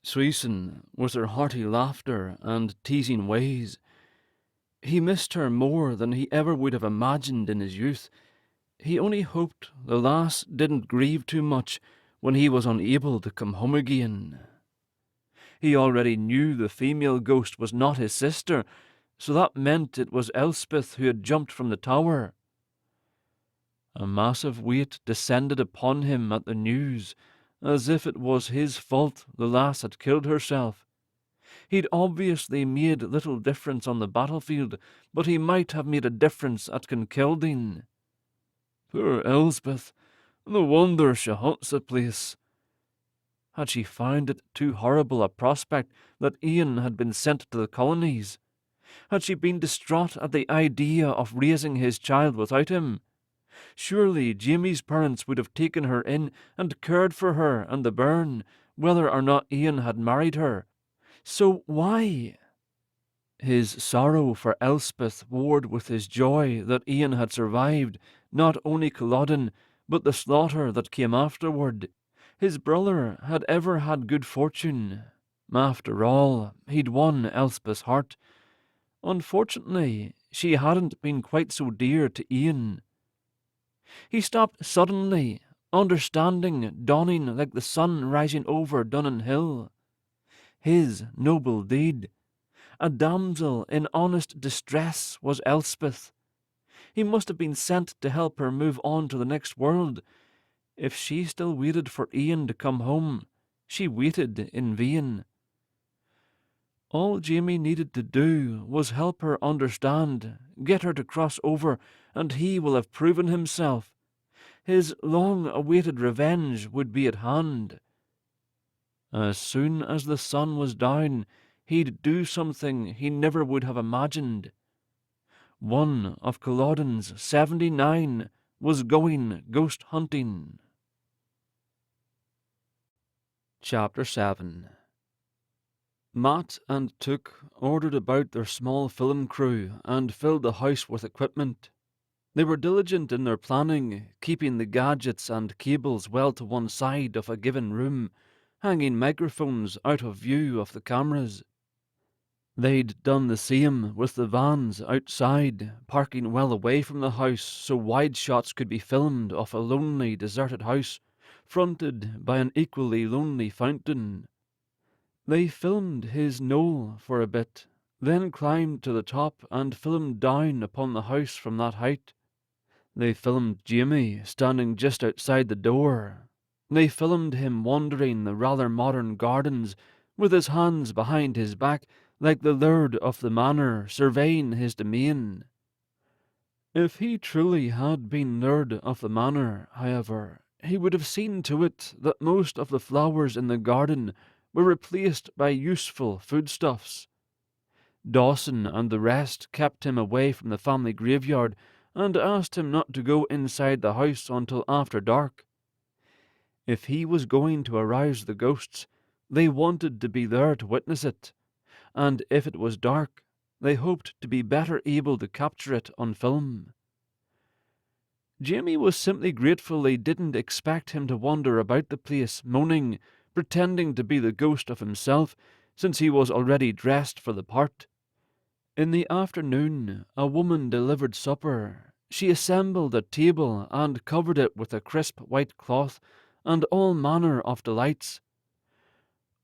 Suisun, with her hearty laughter and teasing ways. He missed her more than he ever would have imagined in his youth. He only hoped the lass didn't grieve too much when he was unable to come home again. He already knew the female ghost was not his sister, so that meant it was Elspeth who had jumped from the tower. A massive weight descended upon him at the news, as if it was his fault the lass had killed herself. He'd obviously made little difference on the battlefield, but he might have made a difference at Culloden. Poor Elspeth, no wonder she haunts the place. Had she found it too horrible a prospect that Ian had been sent to the colonies? Had she been distraught at the idea of raising his child without him? Surely Jamie's parents would have taken her in and cared for her and the bairn, whether or not Ian had married her. So why? His sorrow for Elspeth warred with his joy that Ian had survived not only Culloden, but the slaughter that came afterward. His brother had ever had good fortune. After all, he'd won Elspeth's heart. Unfortunately, she hadn't been quite so dear to Ian. He stopped suddenly, understanding dawning like the sun rising over Dunnan Hill. His noble deed. A damsel in honest distress was Elspeth. He must have been sent to help her move on to the next world. If she still waited for Ian to come home, she waited in vain. All Jamie needed to do was help her understand, get her to cross over, and he will have proven himself. His long-awaited revenge would be at hand. As soon as the sun was down, he'd do something he never would have imagined. One of Culloden's 79 was going ghost hunting. Chapter 7. Matt and Took ordered about their small film crew and filled the house with equipment. They were diligent in their planning, keeping the gadgets and cables well to one side of a given room, hanging microphones out of view of the cameras. They'd done the same with the vans outside, parking well away from the house so wide shots could be filmed of a lonely, deserted house, fronted by an equally lonely fountain. They filmed his knoll for a bit, then climbed to the top and filmed down upon the house from that height. They filmed Jamie standing just outside the door. They filmed him wandering the rather modern gardens, with his hands behind his back, like the lord of the manor surveying his domain. If he truly had been lord of the manor, however, he would have seen to it that most of the flowers in the garden were replaced by useful foodstuffs. Dawson and the rest kept him away from the family graveyard and asked him not to go inside the house until after dark. If he was going to arouse the ghosts, they wanted to be there to witness it, and if it was dark, they hoped to be better able to capture it on film. Jamie was simply grateful they didn't expect him to wander about the place, moaning, pretending to be the ghost of himself, since he was already dressed for the part. In the afternoon, a woman delivered supper. She assembled a table and covered it with a crisp white cloth and all manner of delights.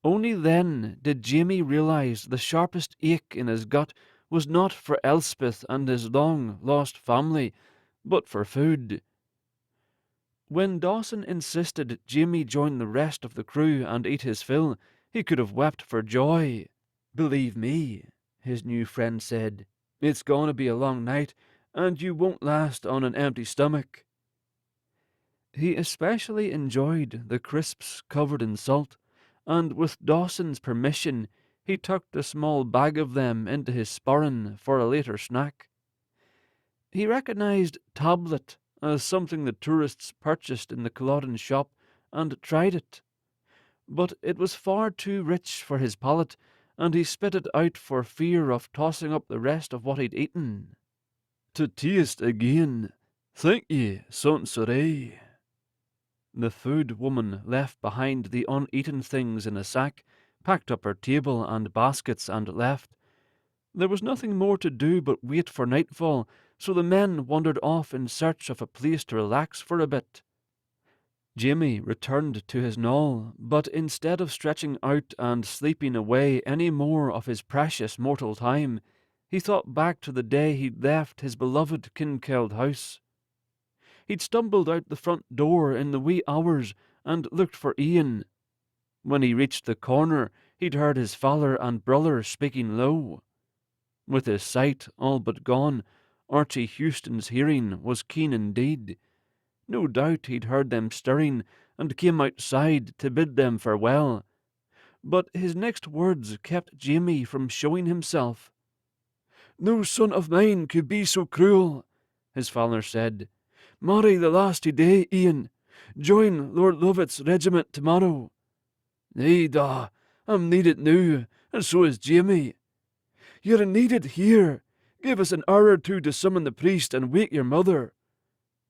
Only then did Jamie realize the sharpest ache in his gut was not for Elspeth and his long-lost family, but for food. When Dawson insisted Jamie join the rest of the crew and eat his fill, he could have wept for joy. "Believe me," his new friend said, "it's going to be a long night, and you won't last on an empty stomach." He especially enjoyed the crisps covered in salt, and with Dawson's permission, he tucked a small bag of them into his sporran for a later snack. He recognized tablet as something the tourists purchased in the Culloden shop and tried it, but it was far too rich for his palate, and he spit it out for fear of tossing up the rest of what he'd eaten. "To taste again. Thank ye, Saint Sorey." The food woman left behind the uneaten things in a sack, packed up her table and baskets, and left. There was nothing more to do but wait for nightfall, so the men wandered off in search of a place to relax for a bit. Jamie returned to his knoll, but instead of stretching out and sleeping away any more of his precious mortal time, he thought back to the day he'd left his beloved Kinkeld house. He'd stumbled out the front door in the wee hours and looked for Ian. When he reached the corner, he'd heard his father and brother speaking low. With his sight all but gone, Archie Houston's hearing was keen indeed. No doubt he'd heard them stirring and came outside to bid them farewell. But his next words kept Jamie from showing himself. "No son of mine could be so cruel," his father said. "Marry the lass today, Ian. Join Lord Lovett's regiment tomorrow." "Nay, da, I'm needed now, and so is Jamie." "You're needed here. Give us an hour or two to summon the priest and wake your mother."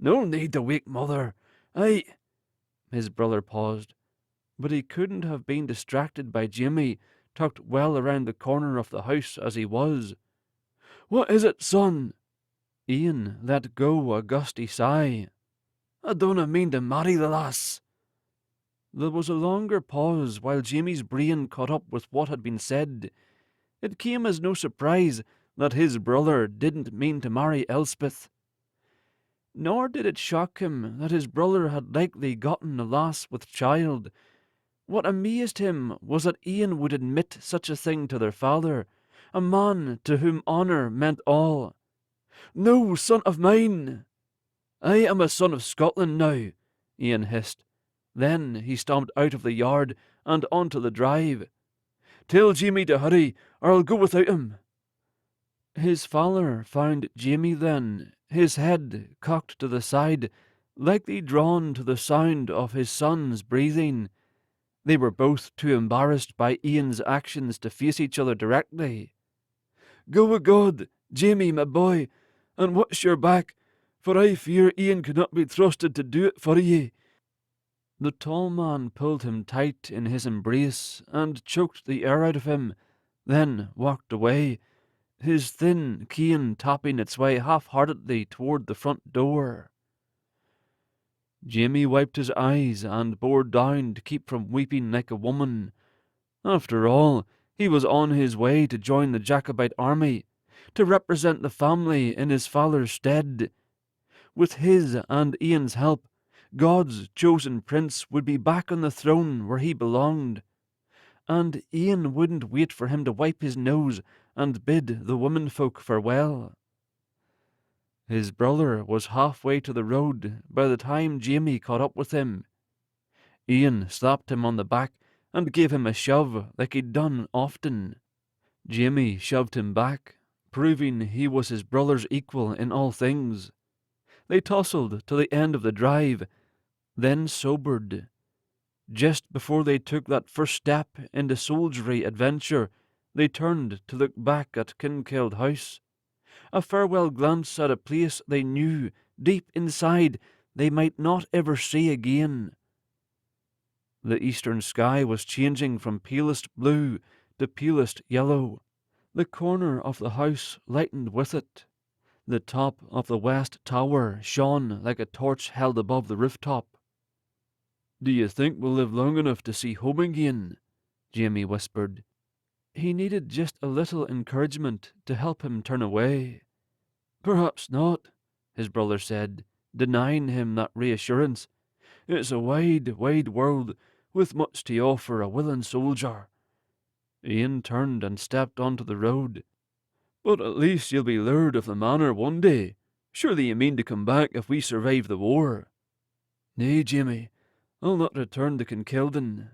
"No need to wake mother. His brother paused, but he couldn't have been distracted by Jamie, tucked well around the corner of the house as he was. "What is it, son?" Ian let go a gusty sigh. "I donna mean to marry the lass." There was a longer pause while Jamie's brain caught up with what had been said. It came as no surprise that his brother didn't mean to marry Elspeth. Nor did it shock him that his brother had likely gotten a lass with child. What amazed him was that Ian would admit such a thing to their father, a man to whom honour meant all. "No, son of mine!" "I am a son of Scotland now," Ian hissed. Then he stomped out of the yard and onto the drive. "Tell Jamie to hurry, or I'll go without him." His father found Jamie then, his head cocked to the side, likely drawn to the sound of his son's breathing. They were both too embarrassed by Ian's actions to face each other directly. "Go with God, Jamie, my boy, and watch your back, for I fear Ian could not be trusted to do it for ye." The tall man pulled him tight in his embrace and choked the air out of him, then walked away, his thin cane tapping its way half-heartedly toward the front door. Jamie wiped his eyes and bore down to keep from weeping like a woman. After all, he was on his way to join the Jacobite army, to represent the family in his father's stead. With his and Ian's help, God's chosen prince would be back on the throne where he belonged, and Ian wouldn't wait for him to wipe his nose and bid the womenfolk farewell. His brother was halfway to the road by the time Jamie caught up with him. Ian slapped him on the back and gave him a shove like he'd done often. Jamie shoved him back, proving he was his brother's equal in all things. They tussled to the end of the drive, then sobered. Just before they took that first step into soldiery adventure, they turned to look back at Kinkeld House. A farewell glance at a place they knew, deep inside, they might not ever see again. The eastern sky was changing from palest blue to palest yellow. The corner of the house lightened with it. The top of the west tower shone like a torch held above the rooftop. "Do you think we'll live long enough to see home again?" Jamie whispered. He needed just a little encouragement to help him turn away. "Perhaps not," his brother said, denying him that reassurance. "It's a wide, wide world, with much to offer a willing soldier." Ian turned and stepped onto the road. "But at least you'll be lord of the manor one day. Surely you mean to come back if we survive the war?" "Nay, Jamie, I'll not return to Culloden."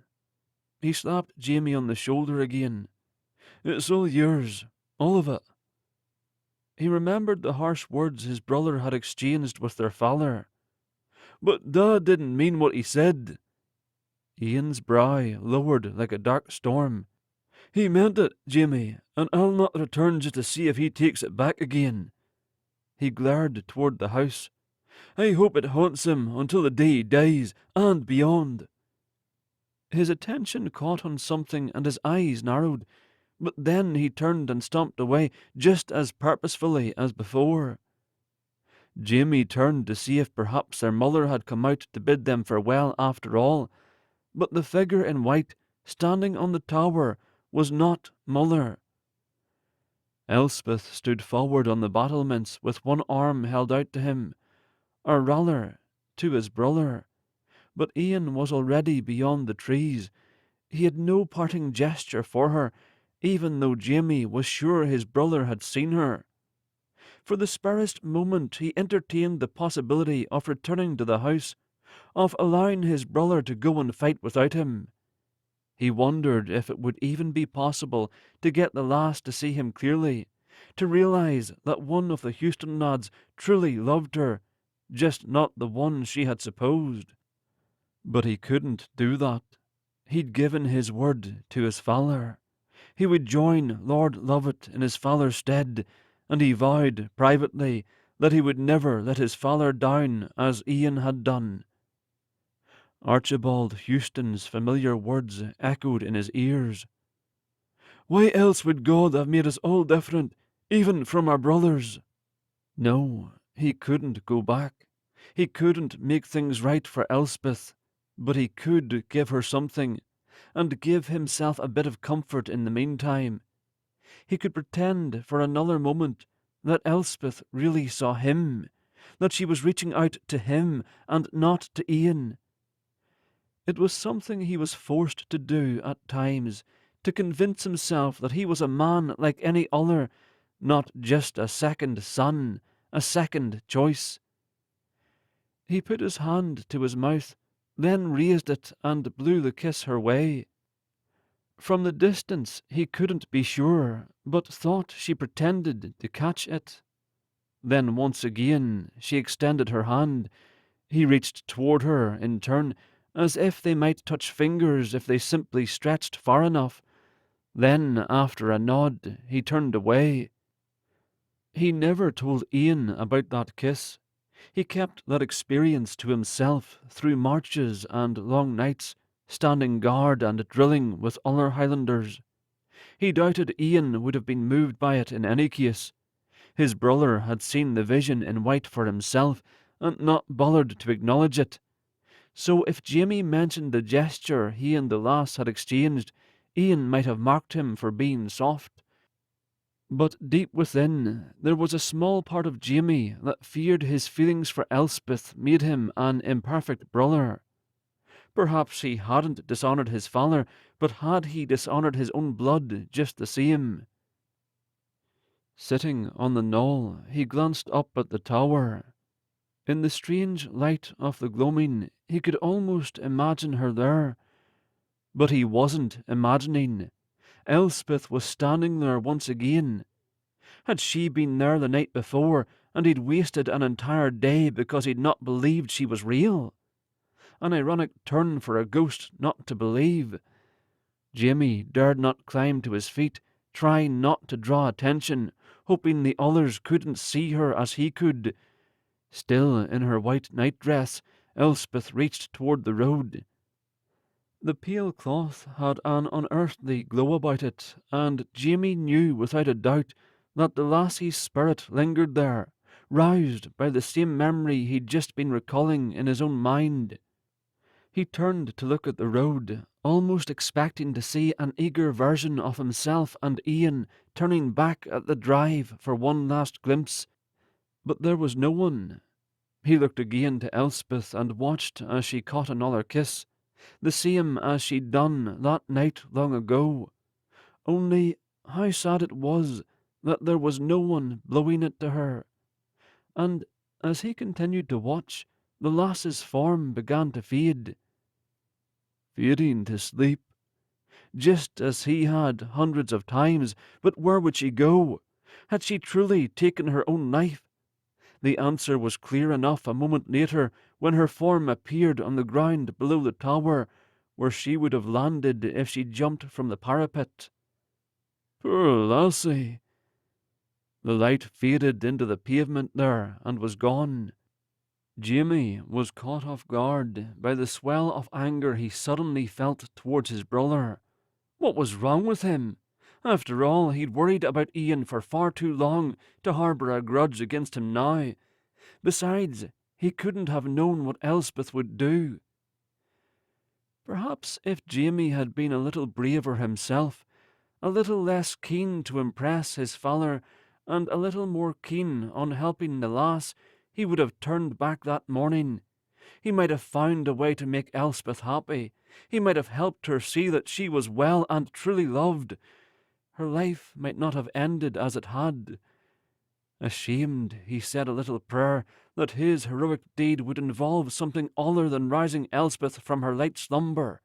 He slapped Jamie on the shoulder again. "It's all yours, all of it." He remembered the harsh words his brother had exchanged with their father. "But Dad didn't mean what he said." Ian's brow lowered like a dark storm. "He meant it, Jamie, and I'll not return just to see if he takes it back again." He glared toward the house. "I hope it haunts him until the day he dies, and beyond." His attention caught on something and his eyes narrowed, but then he turned and stomped away just as purposefully as before. Jamie turned to see if perhaps their mother had come out to bid them farewell after all, but the figure in white standing on the tower was not mother. Elspeth stood forward on the battlements with one arm held out to him, or rather, to his brother. But Ian was already beyond the trees. He had no parting gesture for her, even though Jamie was sure his brother had seen her. For the sparest moment he entertained the possibility of returning to the house, of allowing his brother to go and fight without him. He wondered if it would even be possible to get the lass to see him clearly, to realize that one of the Houston lads truly loved her, just not the one she had supposed. But he couldn't do that. He'd given his word to his father. He would join Lord Lovett in his father's stead, and he vowed privately that he would never let his father down as Ian had done. Archibald Houston's familiar words echoed in his ears. "Why else would God have made us all different, even from our brothers?" No, he couldn't go back. He couldn't make things right for Elspeth, but he could give her something, and give himself a bit of comfort in the meantime. He could pretend for another moment that Elspeth really saw him, that she was reaching out to him and not to Ian. It was something he was forced to do at times, to convince himself that he was a man like any other, not just a second son, a second choice. He put his hand to his mouth, then raised it and blew the kiss her way. From the distance he couldn't be sure, but thought she pretended to catch it. Then once again she extended her hand. He reached toward her in turn, as if they might touch fingers if they simply stretched far enough. Then, after a nod, he turned away. He never told Ian about that kiss. He kept that experience to himself through marches and long nights, standing guard and drilling with other Highlanders. He doubted Ian would have been moved by it in any case. His brother had seen the vision in white for himself and not bothered to acknowledge it. So if Jamie mentioned the gesture he and the lass had exchanged, Ian might have marked him for being soft. But deep within, there was a small part of Jamie that feared his feelings for Elspeth made him an imperfect brother. Perhaps he hadn't dishonoured his father, but had he dishonoured his own blood just the same? Sitting on the knoll, he glanced up at the tower. In the strange light of the gloaming, he could almost imagine her there. But he wasn't imagining. Elspeth was standing there once again. Had she been there the night before, and he'd wasted an entire day because he'd not believed she was real? An ironic turn for a ghost not to believe. Jamie dared not climb to his feet, trying not to draw attention, hoping the others couldn't see her as he could. Still in her white nightdress, Elspeth reached toward the road. The pale cloth had an unearthly glow about it, and Jamie knew without a doubt that the lassie's spirit lingered there, roused by the same memory he'd just been recalling in his own mind. He turned to look at the road, almost expecting to see an eager version of himself and Ian turning back at the drive for one last glimpse. But there was no one. He looked again to Elspeth and watched as she caught another kiss, the same as she'd done that night long ago. Only how sad it was that there was no one blowing it to her. And as he continued to watch, the lass's form began to fade. Fading to sleep, just as he had hundreds of times. But where would she go? Had she truly taken her own life? The answer was clear enough a moment later when her form appeared on the ground below the tower, where she would have landed if she jumped from the parapet. Poor lassie! The light faded into the pavement there and was gone. Jamie was caught off guard by the swell of anger he suddenly felt towards his brother. What was wrong with him? After all, he'd worried about Ian for far too long to harbour a grudge against him now. Besides, he couldn't have known what Elspeth would do. Perhaps if Jamie had been a little braver himself, a little less keen to impress his father, and a little more keen on helping the lass, he would have turned back that morning. He might have found a way to make Elspeth happy. He might have helped her see that she was well and truly loved. Her life might not have ended as it had. Ashamed, he said a little prayer that his heroic deed would involve something other than rousing Elspeth from her light slumber.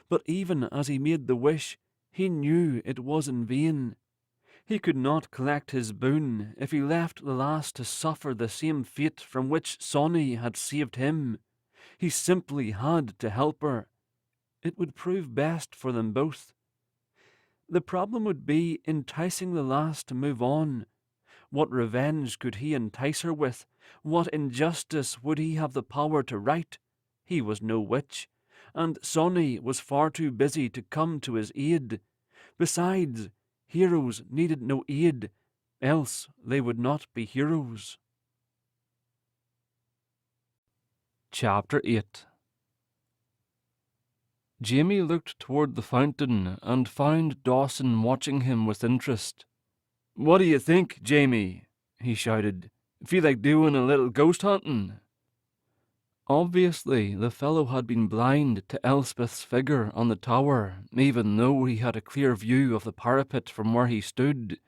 But even as he made the wish, he knew it was in vain. He could not collect his boon if he left the lass to suffer the same fate from which Sonny had saved him. He simply had to help her. It would prove best for them both. The problem would be enticing the lass to move on. What revenge could he entice her with? What injustice would he have the power to right? He was no witch, and Sonny was far too busy to come to his aid. Besides, heroes needed no aid, else they would not be heroes. Chapter 8. Jamie looked toward the fountain and found Dawson watching him with interest. "What do you think, Jamie?" he shouted. "Feel like doing a little ghost hunting?" Obviously, the fellow had been blind to Elspeth's figure on the tower, even though he had a clear view of the parapet from where he stood.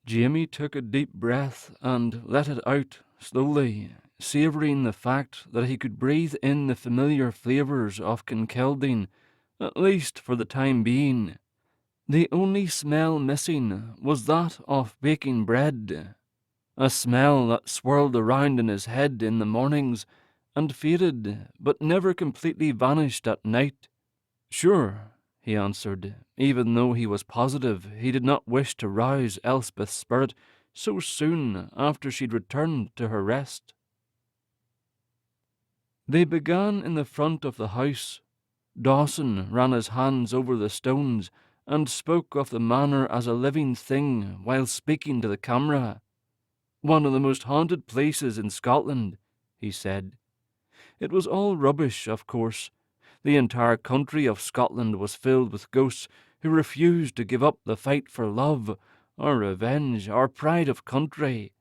Jamie took a deep breath and let it out slowly, savouring the fact that he could breathe in the familiar flavours of Culloden, at least for the time being. The only smell missing was that of baking bread, a smell that swirled around in his head in the mornings and faded, but never completely vanished at night. "Sure," he answered, even though he was positive he did not wish to rouse Elspeth's spirit so soon after she'd returned to her rest. They began in the front of the house. Dawson ran his hands over the stones and spoke of the manor as a living thing while speaking to the camera. "One of the most haunted places in Scotland," he said. It was all rubbish, of course. The entire country of Scotland was filled with ghosts who refused to give up the fight for love, or revenge, or pride of country.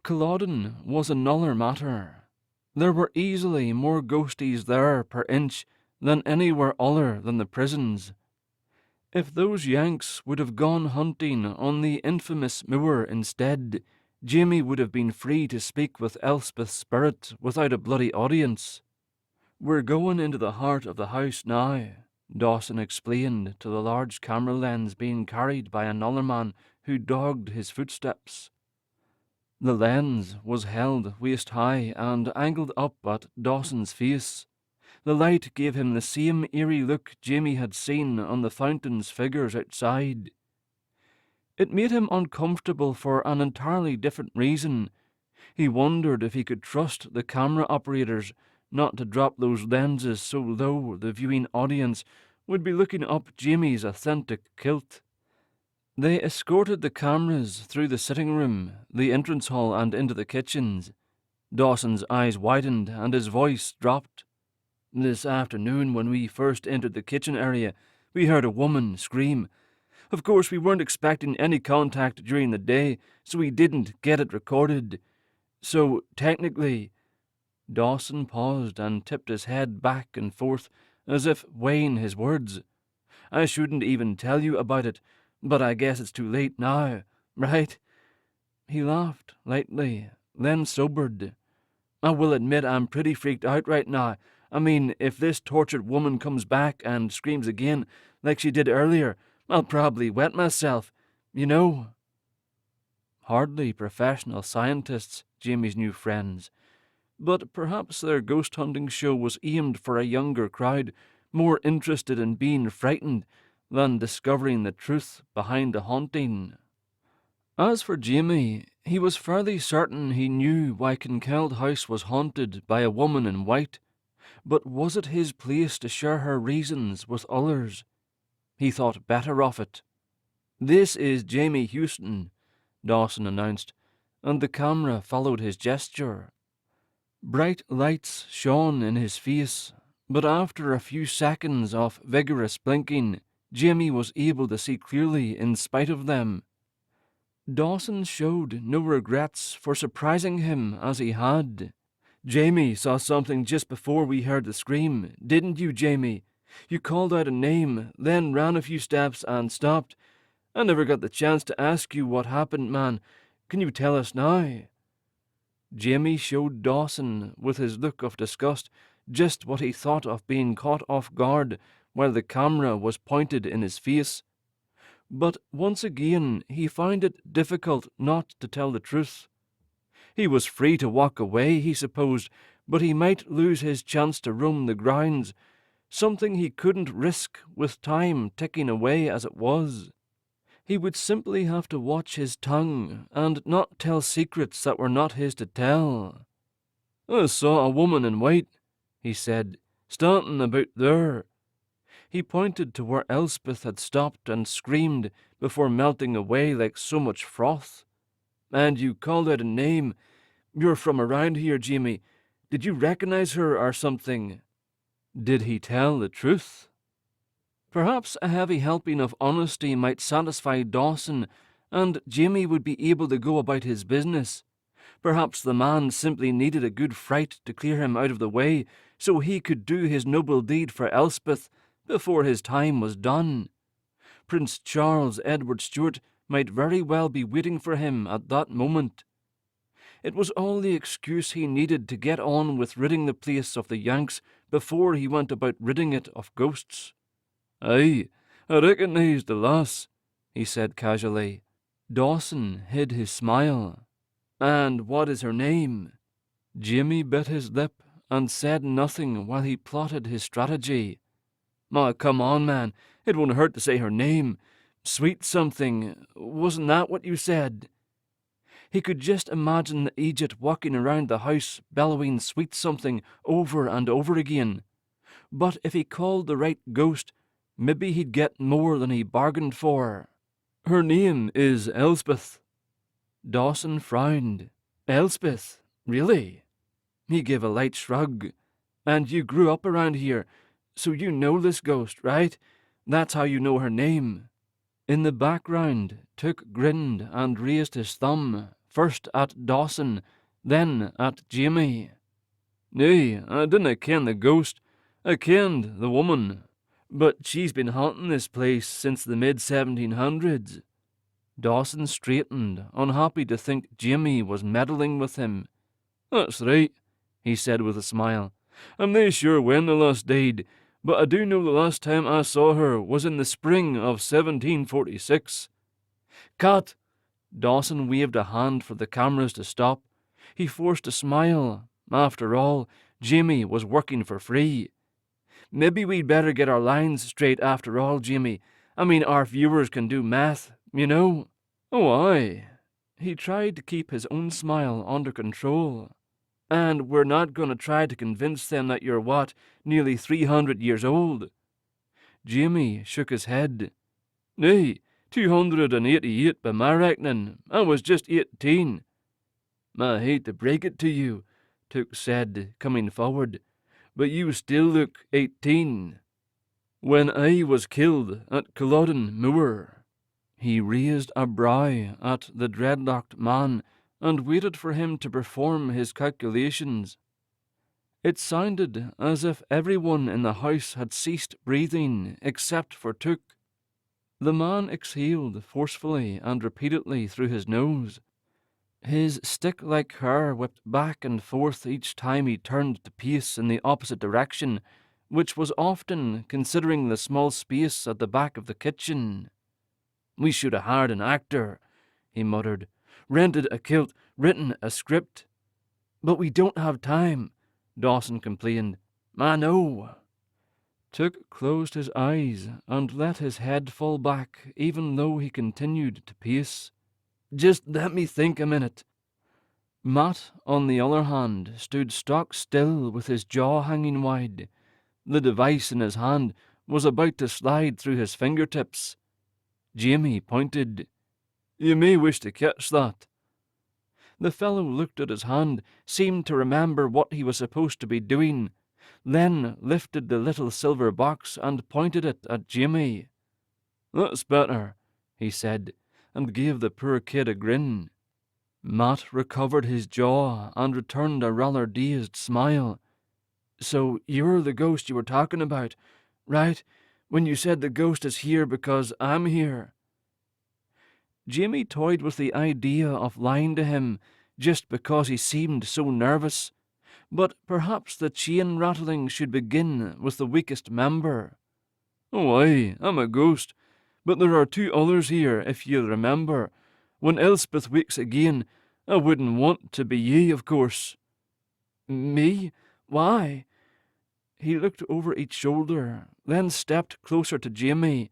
Culloden was another matter. There were easily more ghosties there per inch than anywhere other than the prisons. If those Yanks would have gone hunting on the infamous Moor instead, Jamie would have been free to speak with Elspeth's spirit without a bloody audience. "We're going into the heart of the house now," Dawson explained to the large camera lens being carried by another man who dogged his footsteps. The lens was held waist-high and angled up at Dawson's face. The light gave him the same eerie look Jamie had seen on the fountain's figures outside. It made him uncomfortable for an entirely different reason. He wondered if he could trust the camera operators not to drop those lenses so low the viewing audience would be looking up Jamie's authentic kilt. They escorted the cameras through the sitting room, the entrance hall, and into the kitchens. Dawson's eyes widened and his voice dropped. "This afternoon, when we first entered the kitchen area, we heard a woman scream. Of course, we weren't expecting any contact during the day, so we didn't get it recorded. So, technically—" Dawson paused and tipped his head back and forth as if weighing his words. "I shouldn't even tell you about it, but I guess it's too late now, right?" He laughed lightly, then sobered. "I will admit I'm pretty freaked out right now. I mean, if this tortured woman comes back and screams again, like she did earlier, I'll probably wet myself, you know." Hardly professional scientists, Jamie's new friends. But perhaps their ghost hunting show was aimed for a younger crowd, more interested in being frightened than discovering the truth behind the haunting. As for Jamie, he was fairly certain he knew why Kinkeld House was haunted by a woman in white, but was it his place to share her reasons with others? He thought better of it. "This is Jamie Houston," Dawson announced, and the camera followed his gesture. Bright lights shone in his face, but after a few seconds of vigorous blinking, Jamie was able to see clearly in spite of them. Dawson showed no regrets for surprising him as he had. "Jamie saw something just before we heard the scream, didn't you, Jamie? You called out a name, then ran a few steps and stopped. I never got the chance to ask you what happened, man. Can you tell us now?" Jamie showed Dawson, with his look of disgust, just what he thought of being caught off guard while the camera was pointed in his face. But once again he found it difficult not to tell the truth. He was free to walk away, he supposed, but he might lose his chance to roam the grounds, something he couldn't risk with time ticking away as it was. He would simply have to watch his tongue and not tell secrets that were not his to tell. "I saw a woman in white," he said, "standing about there." He pointed to where Elspeth had stopped and screamed before melting away like so much froth. "And you called out a name. You're from around here, Jamie. Did you recognize her or something?" Did he tell the truth? Perhaps a heavy helping of honesty might satisfy Dawson, and Jamie would be able to go about his business. Perhaps the man simply needed a good fright to clear him out of the way, so he could do his noble deed for Elspeth before his time was done. Prince Charles Edward Stuart might very well be waiting for him at that moment. It was all the excuse he needed to get on with ridding the place of the Yanks before he went about ridding it of ghosts. "Aye, I recognized the lass," he said casually. Dawson hid his smile. "And what is her name?" Jamie bit his lip and said nothing while he plotted his strategy. "Oh, come on, man. It won't hurt to say her name. Sweet something. Wasn't that what you said?" He could just imagine the Egypt walking around the house bellowing sweet something over and over again. But if he called the right ghost, maybe he'd get more than he bargained for. Her name is Elspeth. Dawson frowned. Elspeth? Really? He gave a light shrug. And you grew up around here, so you know this ghost, right? That's how you know her name. In the background, Took grinned and raised his thumb, first at Dawson, then at Jamie. Nay, I didna ken the ghost. I kenned the woman. But she's been haunting this place since the mid-1700s. Dawson straightened, unhappy to think Jamie was meddling with him. That's right, he said with a smile. I'm nae sure when the lass died, but I do know the last time I saw her was in the spring of 1746. Cut! Dawson waved a hand for the cameras to stop. He forced a smile. After all, Jamie was working for free. Maybe we'd better get our lines straight after all, Jamie. I mean, our viewers can do math, you know. Oh, aye. He tried to keep his own smile under control. And we're not going to try to convince them that you're, nearly 300 years old? Jamie shook his head. Nay, 288 by my reckoning. I was just 18. I hate to break it to you, Took said, coming forward, but you still look 18. When I was killed at Culloden, Moor. He raised a brow at the dreadlocked man and waited for him to perform his calculations. It sounded as if everyone in the house had ceased breathing except for Took. The man exhaled forcefully and repeatedly through his nose. His stick-like hair whipped back and forth each time he turned to pace in the opposite direction, which was often, considering the small space at the back of the kitchen. We should have hired an actor, he muttered. Rented a kilt, written a script. But we don't have time, Dawson complained. I know. Took closed his eyes and let his head fall back, even though he continued to pace. Just let me think a minute. Matt, on the other hand, stood stock still with his jaw hanging wide. The device in his hand was about to slide through his fingertips. Jamie pointed. You may wish to catch that. The fellow looked at his hand, seemed to remember what he was supposed to be doing, then lifted the little silver box and pointed it at Jamie. That's better, he said, and gave the poor kid a grin. Matt recovered his jaw and returned a rather dazed smile. So you're the ghost you were talking about, right? When you said the ghost is here because I'm here. Jamie toyed with the idea of lying to him just because he seemed so nervous, but perhaps the chain rattling should begin with the weakest member. Oh, aye, I'm a ghost, but there are two others here, if you'll remember. When Elspeth wakes again, I wouldn't want to be ye, of course. Me? Why? He looked over each shoulder, then stepped closer to Jamie,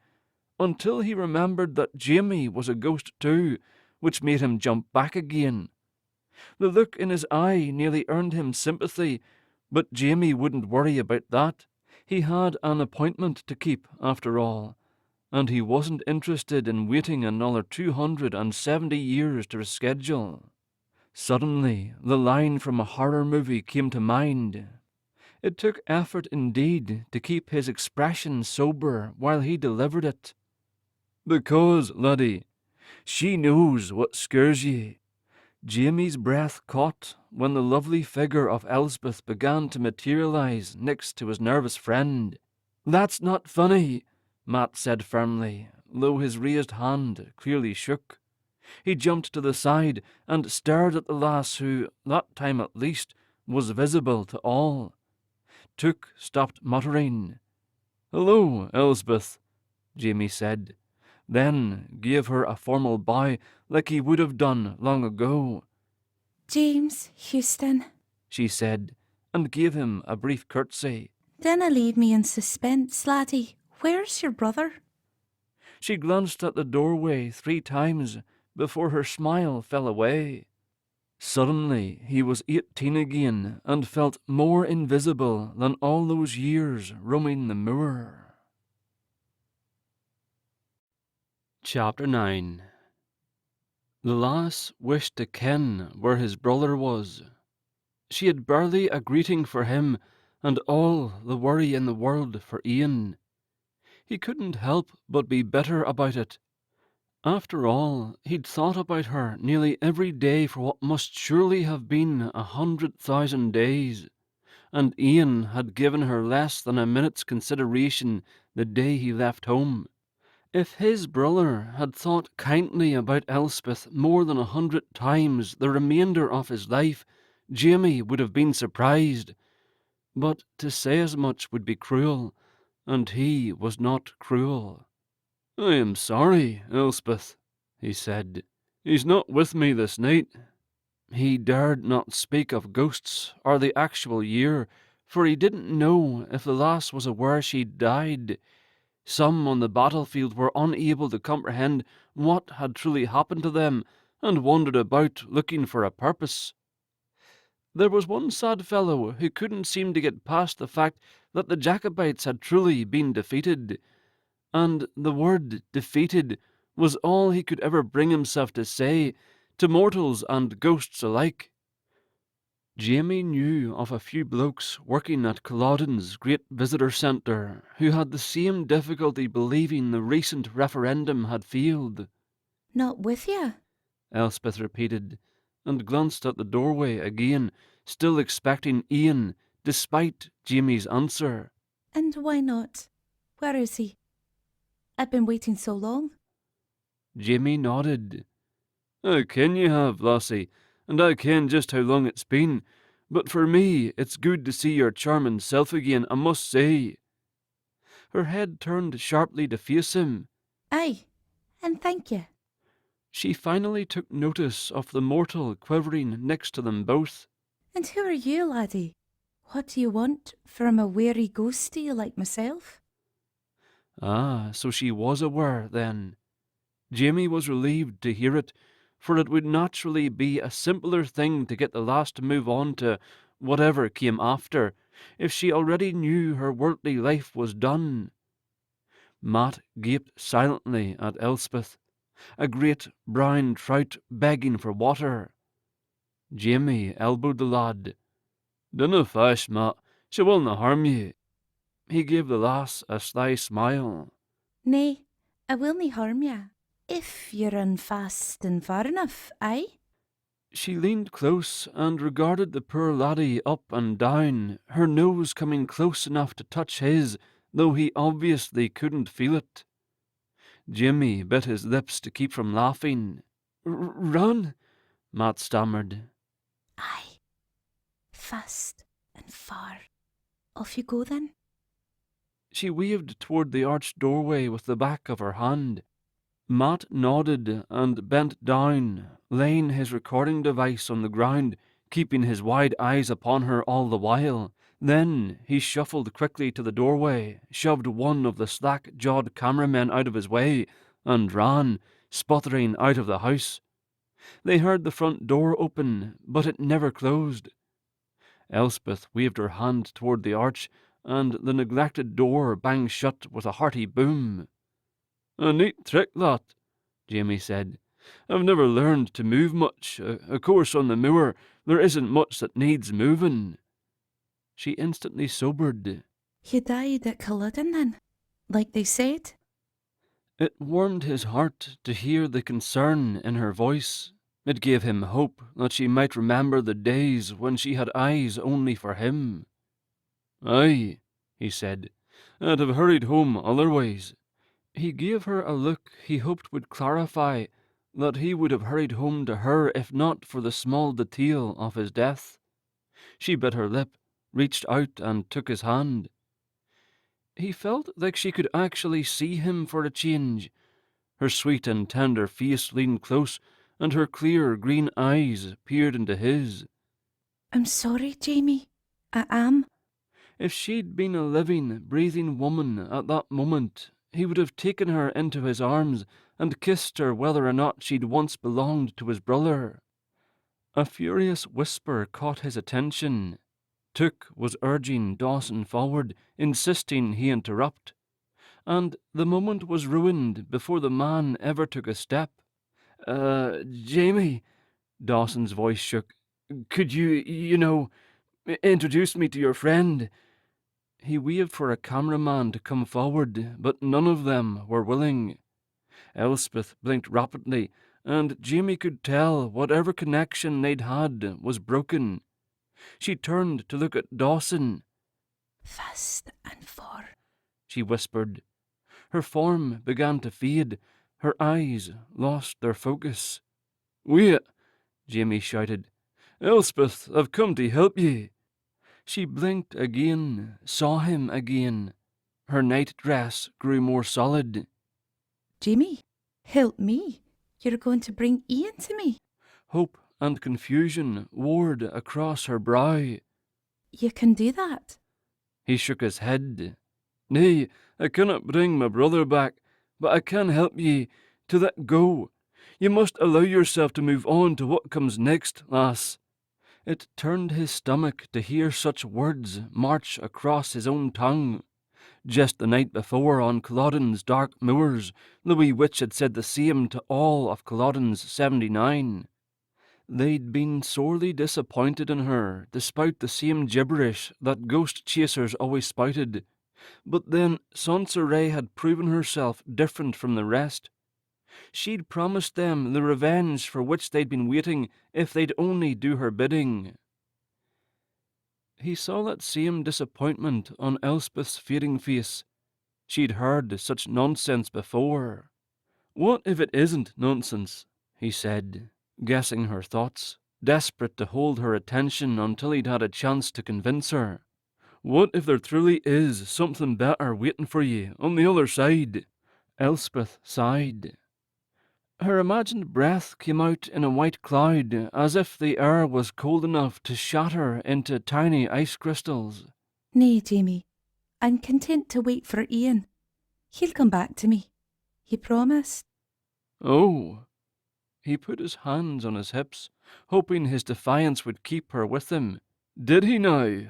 until he remembered that Jamie was a ghost too, which made him jump back again. The look in his eye nearly earned him sympathy, but Jamie wouldn't worry about that. He had an appointment to keep, after all, and he wasn't interested in waiting another 270 years to reschedule. Suddenly, the line from a horror movie came to mind. It took effort indeed to keep his expression sober while he delivered it. Because, laddie, she knows what scares ye. Jamie's breath caught when the lovely figure of Elspeth began to materialize next to his nervous friend. That's not funny, Matt said firmly, though his raised hand clearly shook. He jumped to the side and stared at the lass who, that time at least, was visible to all. Took stopped muttering. Hello, Elspeth, Jamie said, then gave her a formal bow like he would have done long ago. James Houston, she said, and gave him a brief curtsy. Dinna leave me in suspense, laddie. Where's your brother? She glanced at the doorway 3 times before her smile fell away. Suddenly he was 18 again and felt more invisible than all those years roaming the moor. Chapter 9. The lass wished to ken where his brother was. She had barely a greeting for him, and all the worry in the world for Ian. He couldn't help but be bitter about it. After all, he'd thought about her nearly every day for what must surely have been 100,000 days, and Ian had given her less than a minute's consideration the day he left home. If his brother had thought kindly about Elspeth more than 100 times the remainder of his life, Jamie would have been surprised. But to say as much would be cruel, and he was not cruel. "I am sorry, Elspeth," he said. "He's not with me this night." He dared not speak of ghosts or the actual year, for he didn't know if the lass was aware she'd died. Some on the battlefield were unable to comprehend what had truly happened to them, and wandered about looking for a purpose. There was one sad fellow who couldn't seem to get past the fact that the Jacobites had truly been defeated, and the word defeated was all he could ever bring himself to say to mortals and ghosts alike. Jamie knew of a few blokes working at Culloden's great visitor centre who had the same difficulty believing the recent referendum had failed. Not with you? Elspeth repeated, and glanced at the doorway again, still expecting Ian, despite Jamie's answer. And why not? Where is he? I've been waiting so long. Jamie nodded. "I ken you have, lassie, and I ken just how long it's been, but for me it's good to see your charming self again, I must say." Her head turned sharply to face him. Aye, and thank you. She finally took notice of the mortal quivering next to them both. And who are you, laddie? What do you want from a weary ghostie like myself? Ah, so she was aware, then. Jamie was relieved to hear it, for it would naturally be a simpler thing to get the lass to move on to whatever came after, if she already knew her worldly life was done. Matt gaped silently at Elspeth, a great brown trout begging for water. Jamie elbowed the lad. "Dinna fash, Matt, she willna harm ye." He gave the lass a sly smile. Nay, I will nae harm ya, if you run fast and far enough, aye? She leaned close and regarded the poor laddie up and down, her nose coming close enough to touch his, though he obviously couldn't feel it. Jimmy bit his lips to keep from laughing. "Run," Matt stammered. Aye, fast and far. Off you go then. She waved toward the arched doorway with the back of her hand. Matt nodded and bent down, laying his recording device on the ground, keeping his wide eyes upon her all the while. Then he shuffled quickly to the doorway, shoved one of the slack-jawed cameramen out of his way, and ran, sputtering out of the house. They heard the front door open, but it never closed. Elspeth waved her hand toward the arch, and the neglected door banged shut with a hearty boom. "A neat trick, that," Jamie said. "I've never learned to move much. Of course, on the moor, there isn't much that needs moving." She instantly sobered. You died at Culloden then, like they said? It warmed his heart to hear the concern in her voice. It gave him hope that she might remember the days when she had eyes only for him. "Aye," he said, "I'd have hurried home otherwise." He gave her a look he hoped would clarify that he would have hurried home to her if not for the small detail of his death. She bit her lip, reached out and took his hand. He felt like she could actually see him for a change. Her sweet and tender face leaned close, and her clear green eyes peered into his. I'm sorry, Jamie. I am. If she'd been a living, breathing woman at that moment, he would have taken her into his arms and kissed her whether or not she'd once belonged to his brother. A furious whisper caught his attention. Took was urging Dawson forward, insisting he interrupt, and the moment was ruined before the man ever took a step. Jamie, Dawson's voice shook. Could you introduce me to your friend? He waved for a cameraman to come forward, but none of them were willing. Elspeth blinked rapidly, and Jamie could tell whatever connection they'd had was broken. She turned to look at Dawson. Fast and far, she whispered. Her form began to fade. Her eyes lost their focus. Wait, Jamie shouted. Elspeth, I've come to help ye. She blinked again, saw him again. Her night dress grew more solid. Jamie, help me. You're going to bring Ian to me. Hope and confusion warred across her brow. You can do that. He shook his head. Nay, I cannot bring my brother back, but I can help ye to let go. You must allow yourself to move on to what comes next, lass. It turned his stomach to hear such words march across his own tongue. Just the night before, on Culloden's dark moors, the wee witch had said the same to all of Culloden's 79. They'd been sorely disappointed in her, despite the same gibberish that ghost chasers always spouted. But then Sansaray had proven herself different from the rest. She'd promised them the revenge for which they'd been waiting if they'd only do her bidding. He saw that same disappointment on Elspeth's fading face. She'd heard such nonsense before. What if it isn't nonsense? He said, guessing her thoughts, desperate to hold her attention until he'd had a chance to convince her. What if there truly is something better waiting for you on the other side? Elspeth sighed. Her imagined breath came out in a white cloud, as if the air was cold enough to shatter into tiny ice crystals. Nay, Jamie, I'm content to wait for Ian. He'll come back to me. He promised. Oh. He put his hands on his hips, hoping his defiance would keep her with him. Did he now?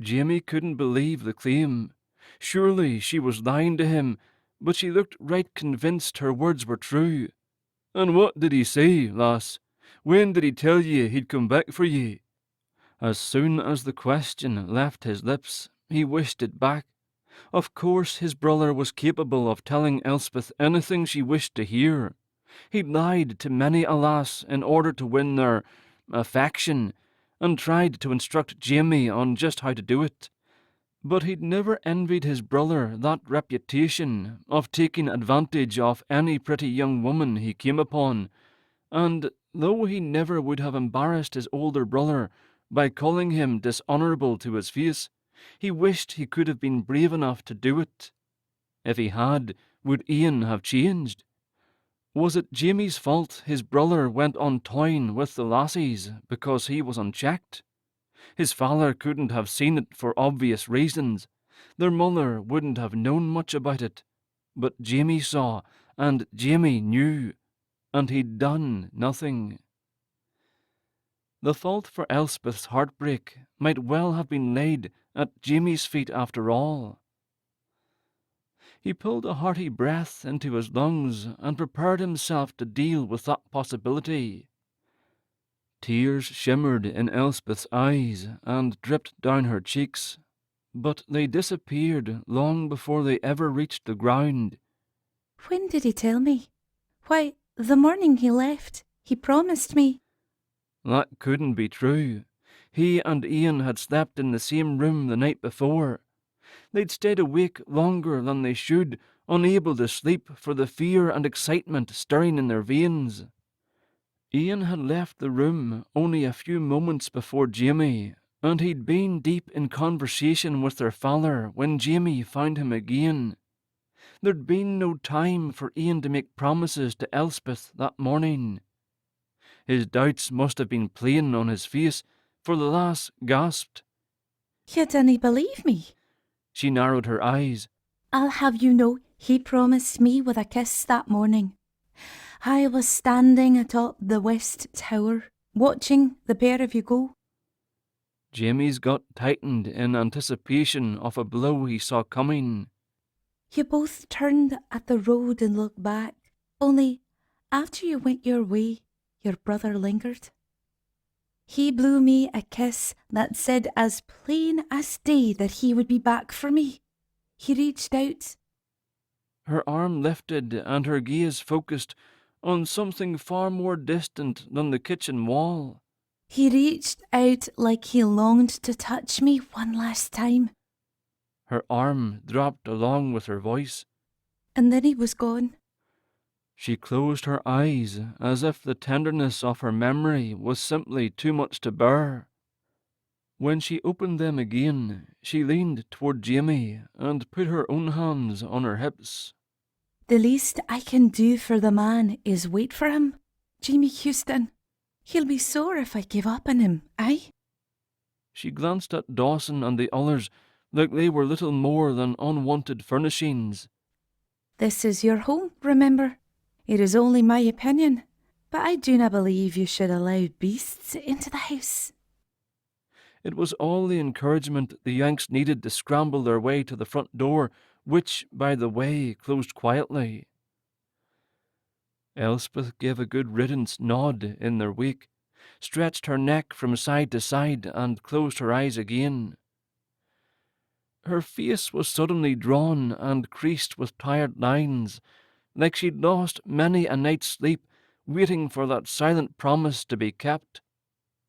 Jamie couldn't believe the claim. Surely she was lying to him, but she looked right convinced her words were true. And what did he say, lass? When did he tell ye he'd come back for ye? As soon as the question left his lips, he wished it back. Of course his brother was capable of telling Elspeth anything she wished to hear. He'd lied to many a lass in order to win their affection, and tried to instruct Jamie on just how to do it. But he'd never envied his brother that reputation of taking advantage of any pretty young woman he came upon, and though he never would have embarrassed his older brother by calling him dishonourable to his face, he wished he could have been brave enough to do it. If he had, would Ian have changed? Was it Jamie's fault his brother went on toying with the lassies because he was unchecked? His father couldn't have seen it for obvious reasons. Their mother wouldn't have known much about it. But Jamie saw, and Jamie knew, and he'd done nothing. The fault for Elspeth's heartbreak might well have been laid at Jamie's feet after all. He pulled a hearty breath into his lungs and prepared himself to deal with that possibility. Tears shimmered in Elspeth's eyes and dripped down her cheeks, but they disappeared long before they ever reached the ground. When did he tell me? Why, the morning he left. He promised me. That couldn't be true. He and Ian had slept in the same room the night before. They'd stayed awake longer than they should, unable to sleep for the fear and excitement stirring in their veins. Ian had left the room only a few moments before Jamie, and he'd been deep in conversation with their father when Jamie found him again. There'd been no time for Ian to make promises to Elspeth that morning. His doubts must have been plain on his face, for the lass gasped. You didn't believe me. She narrowed her eyes. I'll have you know, he promised me with a kiss that morning. I was standing atop the west tower, watching the pair of you go. Jamie's gut tightened in anticipation of a blow he saw coming. You both turned at the road and looked back. Only, after you went your way, your brother lingered. He blew me a kiss that said as plain as day that he would be back for me. He reached out. Her arm lifted and her gaze focused on something far more distant than the kitchen wall. He reached out like he longed to touch me one last time. Her arm dropped along with her voice. And then he was gone. She closed her eyes as if the tenderness of her memory was simply too much to bear. When she opened them again, she leaned toward Jamie and put her own hands on her hips. The least I can do for the man is wait for him, Jamie Houston. He'll be sore if I give up on him, aye? She glanced at Dawson and the others like they were little more than unwanted furnishings. This is your home, remember? It is only my opinion, but I do not believe you should allow beasts into the house. It was all the encouragement the Yanks needed to scramble their way to the front door, which, by the way, closed quietly. Elspeth gave a good riddance nod in their wake, stretched her neck from side to side, and closed her eyes again. Her face was suddenly drawn and creased with tired lines, like she'd lost many a night's sleep waiting for that silent promise to be kept.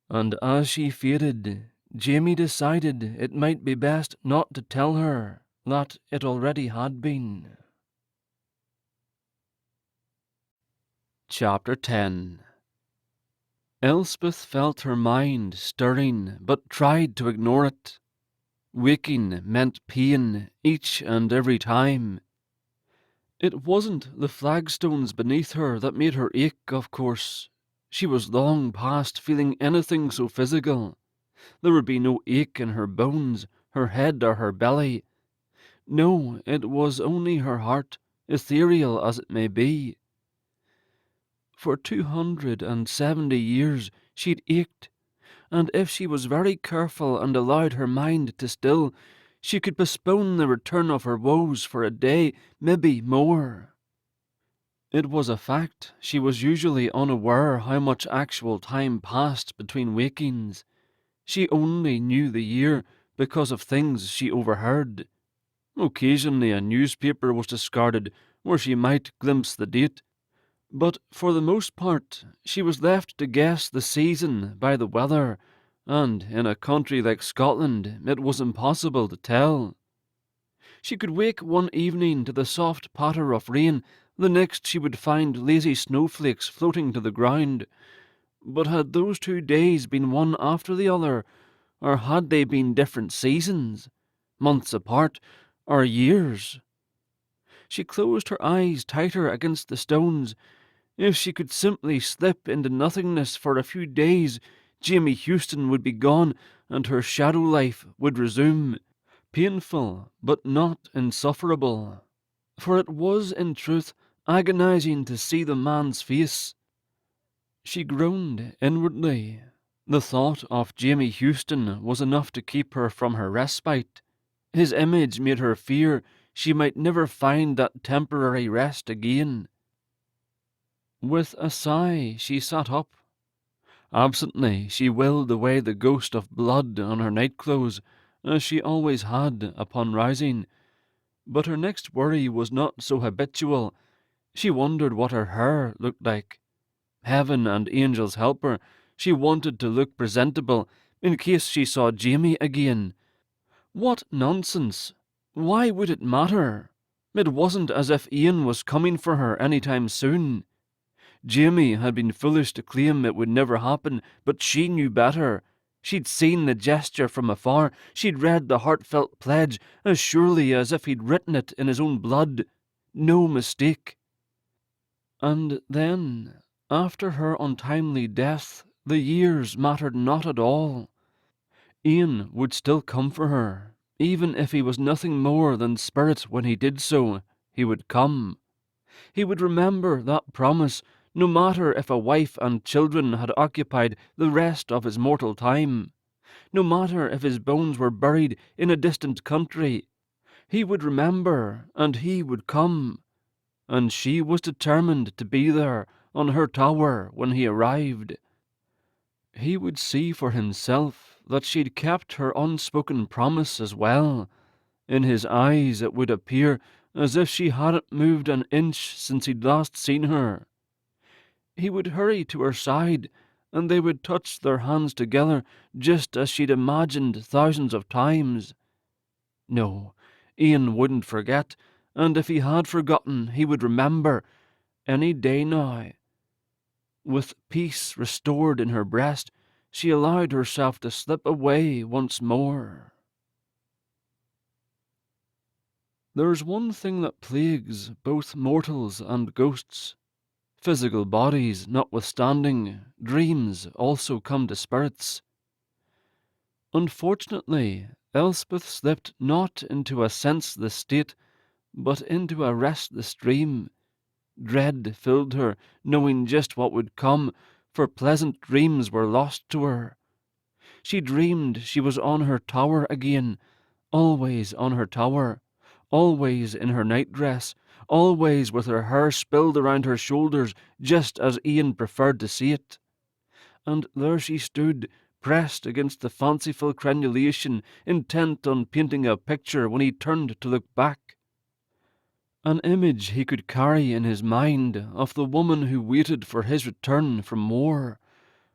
And as she faded, Jamie decided it might be best not to tell her that it already had been. Chapter 10. Elspeth felt her mind stirring, but tried to ignore it. Waking meant pain each and every time. It wasn't the flagstones beneath her that made her ache, of course. She was long past feeling anything so physical. There would be no ache in her bones, her head or her belly. No, it was only her heart, ethereal as it may be. For 270 years she'd ached, and if she was very careful and allowed her mind to still, she could postpone the return of her woes for a day, maybe more. It was a fact she was usually unaware how much actual time passed between wakings. She only knew the year because of things she overheard. Occasionally a newspaper was discarded where she might glimpse the date, but for the most part she was left to guess the season by the weather, and in a country like Scotland it was impossible to tell. She could wake one evening to the soft patter of rain, the next she would find lazy snowflakes floating to the ground. But had those 2 days been one after the other, or had they been different seasons, months apart, or years? She closed her eyes tighter against the stones. If she could simply slip into nothingness for a few days, Jamie Houston would be gone, and her shadow life would resume. Painful, but not insufferable. For it was, in truth, agonizing to see the man's face. She groaned inwardly. The thought of Jamie Houston was enough to keep her from her respite. His image made her fear she might never find that temporary rest again. With a sigh, she sat up. Absently, she willed away the ghost of blood on her nightclothes, as she always had upon rising. But her next worry was not so habitual. She wondered what her hair looked like. Heaven and angels help her, she wanted to look presentable in case she saw Jamie again. What nonsense! Why would it matter? It wasn't as if Ian was coming for her any time soon. Jamie had been foolish to claim it would never happen, but she knew better. She'd seen the gesture from afar. She'd read the heartfelt pledge as surely as if he'd written it in his own blood. No mistake. And then, after her untimely death, the years mattered not at all. Ian would still come for her. Even if he was nothing more than spirit when he did so, he would come. He would remember that promise, no matter if a wife and children had occupied the rest of his mortal time, no matter if his bones were buried in a distant country, he would remember and he would come, and she was determined to be there on her tower when he arrived. He would see for himself that she'd kept her unspoken promise as well. In his eyes it would appear as if she hadn't moved an inch since he'd last seen her. He would hurry to her side, and they would touch their hands together just as she'd imagined thousands of times. No, Ian wouldn't forget, and if he had forgotten, he would remember any day now. With peace restored in her breast, she allowed herself to slip away once more. There's one thing that plagues both mortals and ghosts. Physical bodies notwithstanding, dreams also come to spirits. Unfortunately, Elspeth slipped not into a senseless state, but into a restless dream. Dread filled her, knowing just what would come, for pleasant dreams were lost to her. She dreamed she was on her tower again, always on her tower, always in her nightdress, always with her hair spilled around her shoulders, just as Ian preferred to see it. And there she stood, pressed against the fanciful crenulation, intent on painting a picture when he turned to look back. An image he could carry in his mind of the woman who waited for his return from Moor,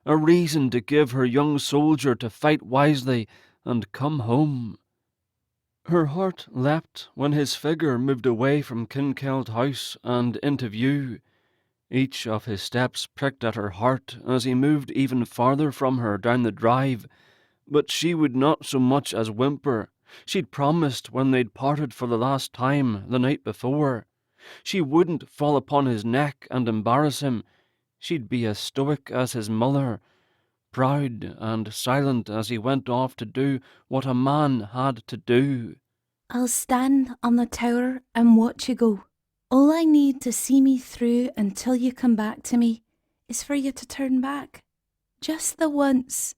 a reason to give her young soldier to fight wisely and come home. Her heart leapt when his figure moved away from Kinkeld House and into view. Each of his steps pricked at her heart as he moved even farther from her down the drive, but she would not so much as whimper. She'd promised when they'd parted for the last time the night before. She wouldn't fall upon his neck and embarrass him. She'd be as stoic as his mother, proud and silent as he went off to do what a man had to do. I'll stand on the tower and watch you go. All I need to see me through until you come back to me is for you to turn back. Just the once.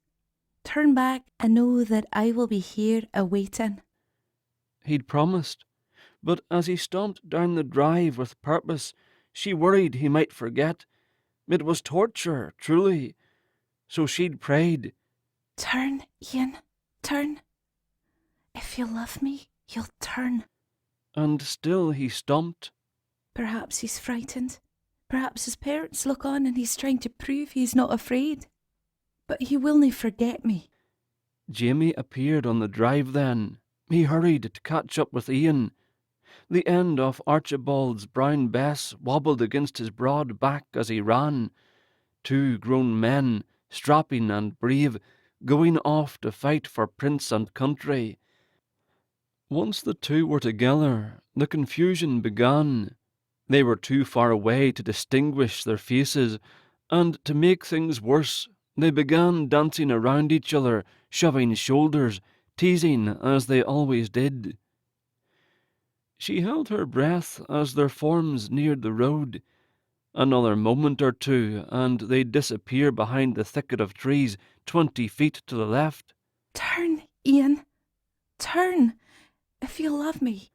Turn back and know that I will be here awaiting. He'd promised, but as he stomped down the drive with purpose, she worried he might forget. It was torture, truly. So she'd prayed, Turn, Ian, turn. If you love me, you'll turn. And still he stomped. Perhaps he's frightened. Perhaps his parents look on and he's trying to prove he's not afraid. But he will not forget me. Jamie appeared on the drive then. He hurried to catch up with Ian. The end of Archibald's brown bess wobbled against his broad back as he ran. Two grown men, strapping and brave, going off to fight for prince and country. Once the two were together, the confusion began. They were too far away to distinguish their faces, and to make things worse, they began dancing around each other, shoving shoulders, teasing as they always did. She held her breath as their forms neared the road. Another moment or two, and they'd disappear behind the thicket of trees 20 feet to the left. Turn, Ian. Turn, if you love me.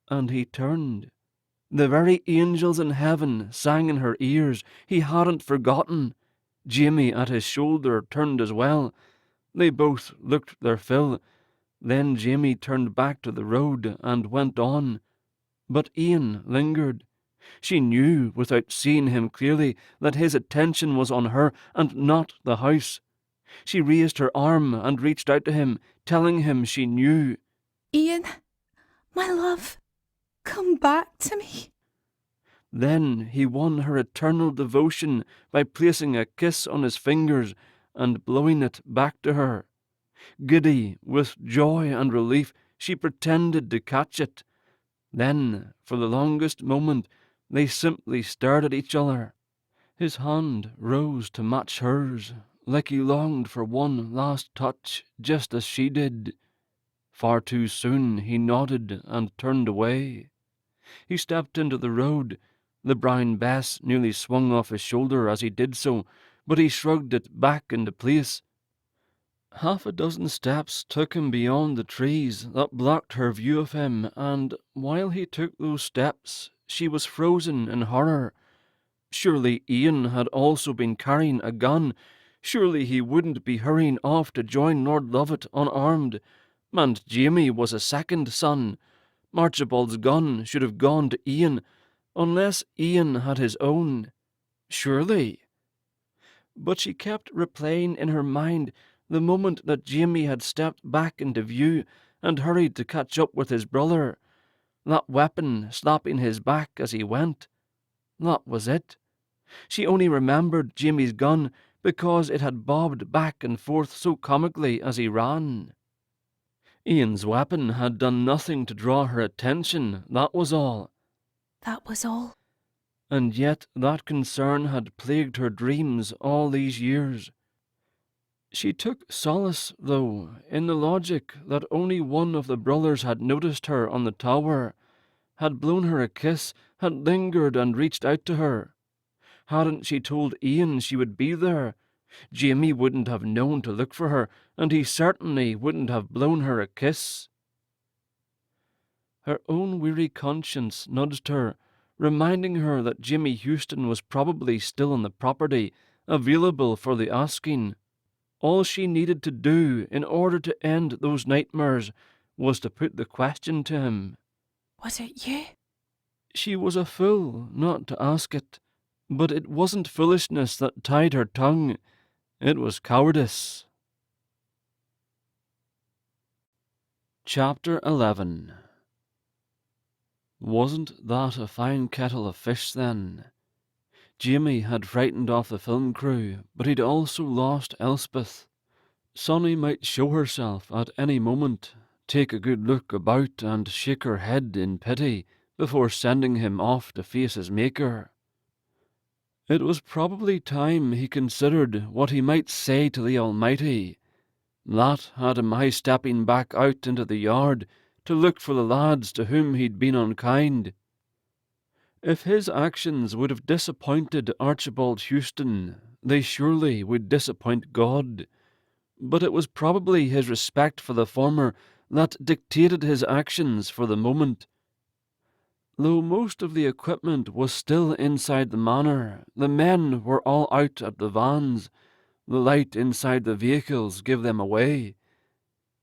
And he turned. The very angels in heaven sang in her ears. He hadn't forgotten. Jamie at his shoulder turned as well. They both looked their fill. Then Jamie turned back to the road and went on. But Ian lingered. She knew, without seeing him clearly, that his attention was on her and not the house. She raised her arm and reached out to him, telling him she knew. Ian, my love, come back to me. Then he won her eternal devotion by placing a kiss on his fingers and blowing it back to her. Giddy with joy and relief, she pretended to catch it. Then, for the longest moment, they simply stared at each other. His hand rose to match hers, like he longed for one last touch, just as she did. Far too soon he nodded and turned away. He stepped into the road, The brown bess nearly swung off his shoulder as he did so, but he shrugged it back into place. Half a dozen steps took him beyond the trees that blocked her view of him, and while he took those steps, she was frozen in horror. Surely Ian had also been carrying a gun. Surely he wouldn't be hurrying off to join Lord Lovett unarmed. And Jamie was a second son. Archibald's gun should have gone to Ian, unless Ian had his own. Surely. But she kept replaying in her mind the moment that Jamie had stepped back into view and hurried to catch up with his brother. That weapon slapping his back as he went. That was it. She only remembered Jamie's gun because it had bobbed back and forth so comically as he ran. Ian's weapon had done nothing to draw her attention, that was all. That was all. And yet that concern had plagued her dreams all these years. She took solace, though, in the logic that only one of the brothers had noticed her on the tower, had blown her a kiss, had lingered and reached out to her. Hadn't she told Ian she would be there? Jamie wouldn't have known to look for her, and he certainly wouldn't have blown her a kiss. Her own weary conscience nudged her, reminding her that Jimmy Houston was probably still on the property, available for the asking. All she needed to do in order to end those nightmares was to put the question to him. Was it you? She was a fool not to ask it, but it wasn't foolishness that tied her tongue, it was cowardice. Chapter 11. Wasn't that a fine kettle of fish, then? Jamie had frightened off the film crew, but he'd also lost Elspeth. Sonny might show herself at any moment, take a good look about and shake her head in pity before sending him off to face his maker. It was probably time he considered what he might say to the Almighty. That had him high-stepping back out into the yard to look for the lads to whom he'd been unkind. If his actions would have disappointed Archibald Houston, they surely would disappoint God. But it was probably his respect for the former that dictated his actions for the moment. Though most of the equipment was still inside the manor, the men were all out at the vans. The light inside the vehicles gave them away.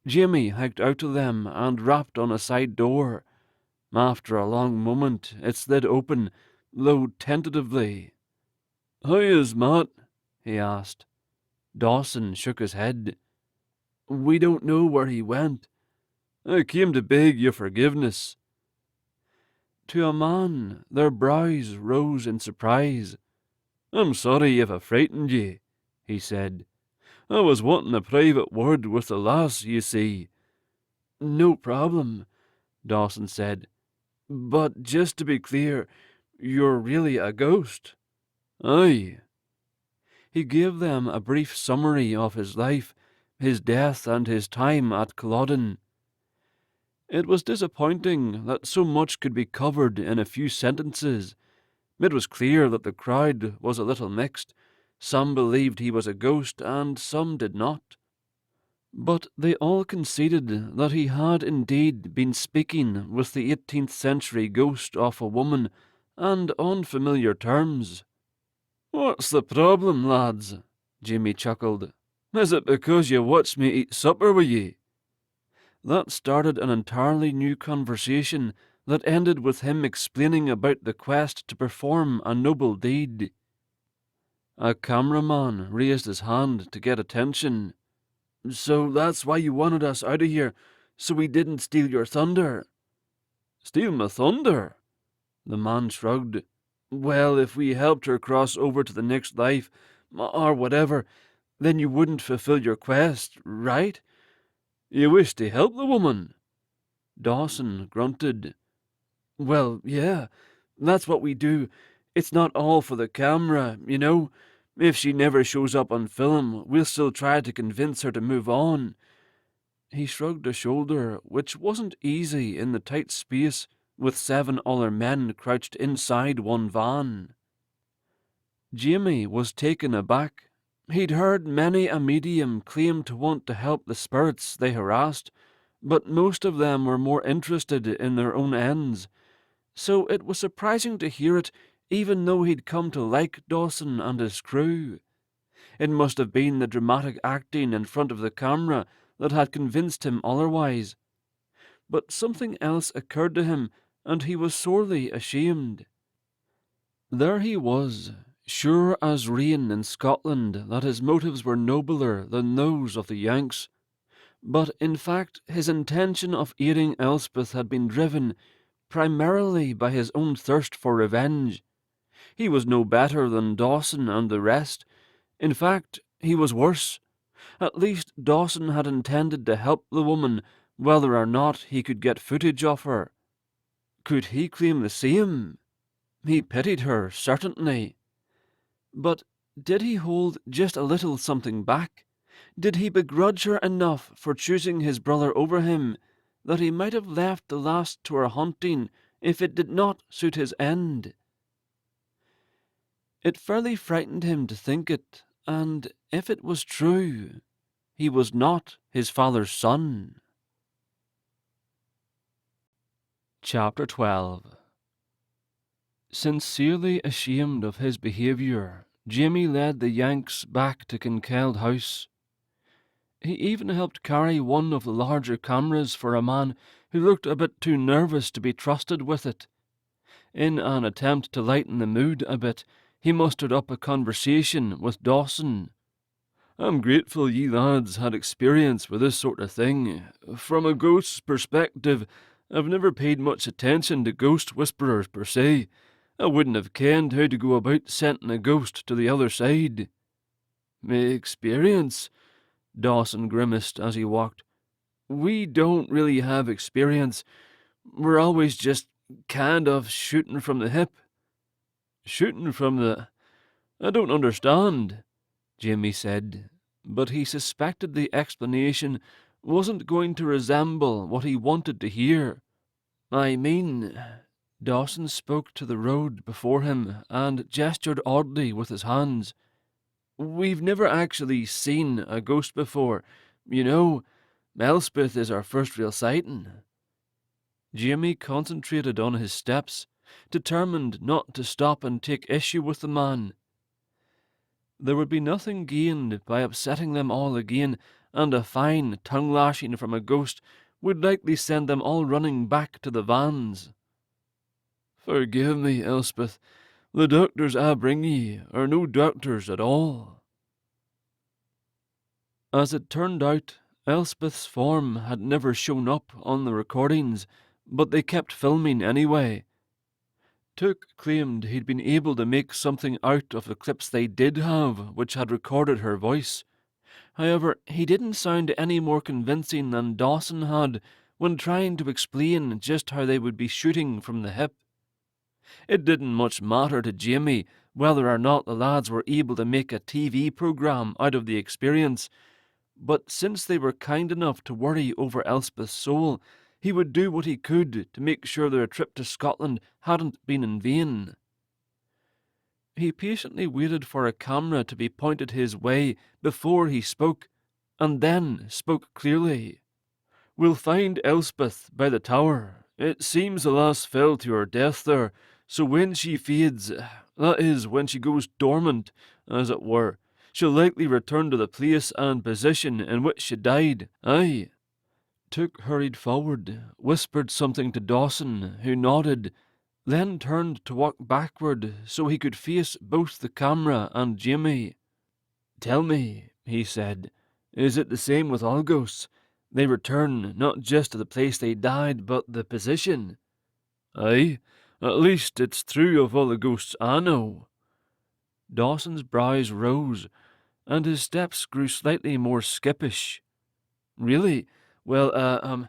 Jamie hiked out to them and rapped on a side door. After a long moment, it slid open, though tentatively. "How is Matt?" he asked. Dawson shook his head. "We don't know where he went. I came to beg your forgiveness." To a man, their brows rose in surprise. "I'm sorry if I frightened ye," he said. "I was wanting a private word with the lass, you see." "No problem," Dawson said. "But just to be clear, you're really a ghost." "Aye." He gave them a brief summary of his life, his death and his time at Culloden. It was disappointing that so much could be covered in a few sentences. It was clear that the crowd was a little mixed. Some believed he was a ghost, and some did not. But they all conceded that he had indeed been speaking with the 18th century ghost of a woman, and on familiar terms. "What's the problem, lads?" Jimmy chuckled. "Is it because you watched me eat supper with ye?" That started an entirely new conversation that ended with him explaining about the quest to perform a noble deed. A cameraman raised his hand to get attention. "So that's why you wanted us out of here, so we didn't steal your thunder?" "Steal my thunder?" The man shrugged. "Well, if we helped her cross over to the next life, or whatever, then you wouldn't fulfill your quest, right? You wish to help the woman?" Dawson grunted. "Well, yeah, that's what we do. It's not all for the camera, you know. If she never shows up on film, we'll still try to convince her to move on." He shrugged a shoulder, which wasn't easy in the tight space with 7 other men crouched inside one van. Jamie was taken aback. He'd heard many a medium claim to want to help the spirits they harassed, but most of them were more interested in their own ends, so it was surprising to hear it, even though he'd come to like Dawson and his crew. It must have been the dramatic acting in front of the camera that had convinced him otherwise. But something else occurred to him, and he was sorely ashamed. There he was, sure as rain in Scotland that his motives were nobler than those of the Yanks. But in fact his intention of aiding Elspeth had been driven primarily by his own thirst for revenge. He was no better than Dawson and the rest. In fact, he was worse. At least Dawson had intended to help the woman, whether or not he could get footage of her. Could he claim the same? He pitied her, certainly. But did he hold just a little something back? Did he begrudge her enough for choosing his brother over him, that he might have left the last to her hunting if it did not suit his end? It fairly frightened him to think it, and if it was true, he was not his father's son. Chapter 12. Sincerely ashamed of his behaviour, Jamie led the Yanks back to Kinkeld House. He even helped carry one of the larger cameras for a man who looked a bit too nervous to be trusted with it. In an attempt to lighten the mood a bit, he mustered up a conversation with Dawson. "I'm grateful ye lads had experience with this sort of thing. From a ghost's perspective, I've never paid much attention to ghost whisperers per se. I wouldn't have kenned how to go about sending a ghost to the other side." "Experience?" Dawson grimaced as he walked. "We don't really have experience. We're always just kind of shooting from the hip." "Shooting from the... I don't understand," Jamie said, but he suspected the explanation wasn't going to resemble what he wanted to hear. "I mean..." Dawson spoke to the road before him and gestured oddly with his hands. "We've never actually seen a ghost before. You know, Elspeth is our first real sighting." Jamie concentrated on his steps, determined not to stop and take issue with the man. There would be nothing gained by upsetting them all again, and a fine tongue-lashing from a ghost would likely send them all running back to the vans. "Forgive me, Elspeth. The doctors I bring ye are no doctors at all." As it turned out, Elspeth's form had never shown up on the recordings, but they kept filming anyway. Took claimed he'd been able to make something out of the clips they did have, which had recorded her voice. However, he didn't sound any more convincing than Dawson had when trying to explain just how they would be shooting from the hip. It didn't much matter to Jamie whether or not the lads were able to make a TV programme out of the experience, but since they were kind enough to worry over Elspeth's soul, he would do what he could to make sure their trip to Scotland hadn't been in vain. He patiently waited for a camera to be pointed his way before he spoke, and then spoke clearly. "We'll find Elspeth by the tower. It seems the lass fell to her death there, so when she fades, that is, when she goes dormant, as it were, she'll likely return to the place and position in which she died, aye." Took hurried forward, whispered something to Dawson, who nodded, then turned to walk backward so he could face both the camera and Jamie. "Tell me," he said, "is it the same with all ghosts? They return not just to the place they died, but the position?" "Aye, at least it's true of all the ghosts I know." Dawson's brows rose, and his steps grew slightly more skippish. "Really? Well,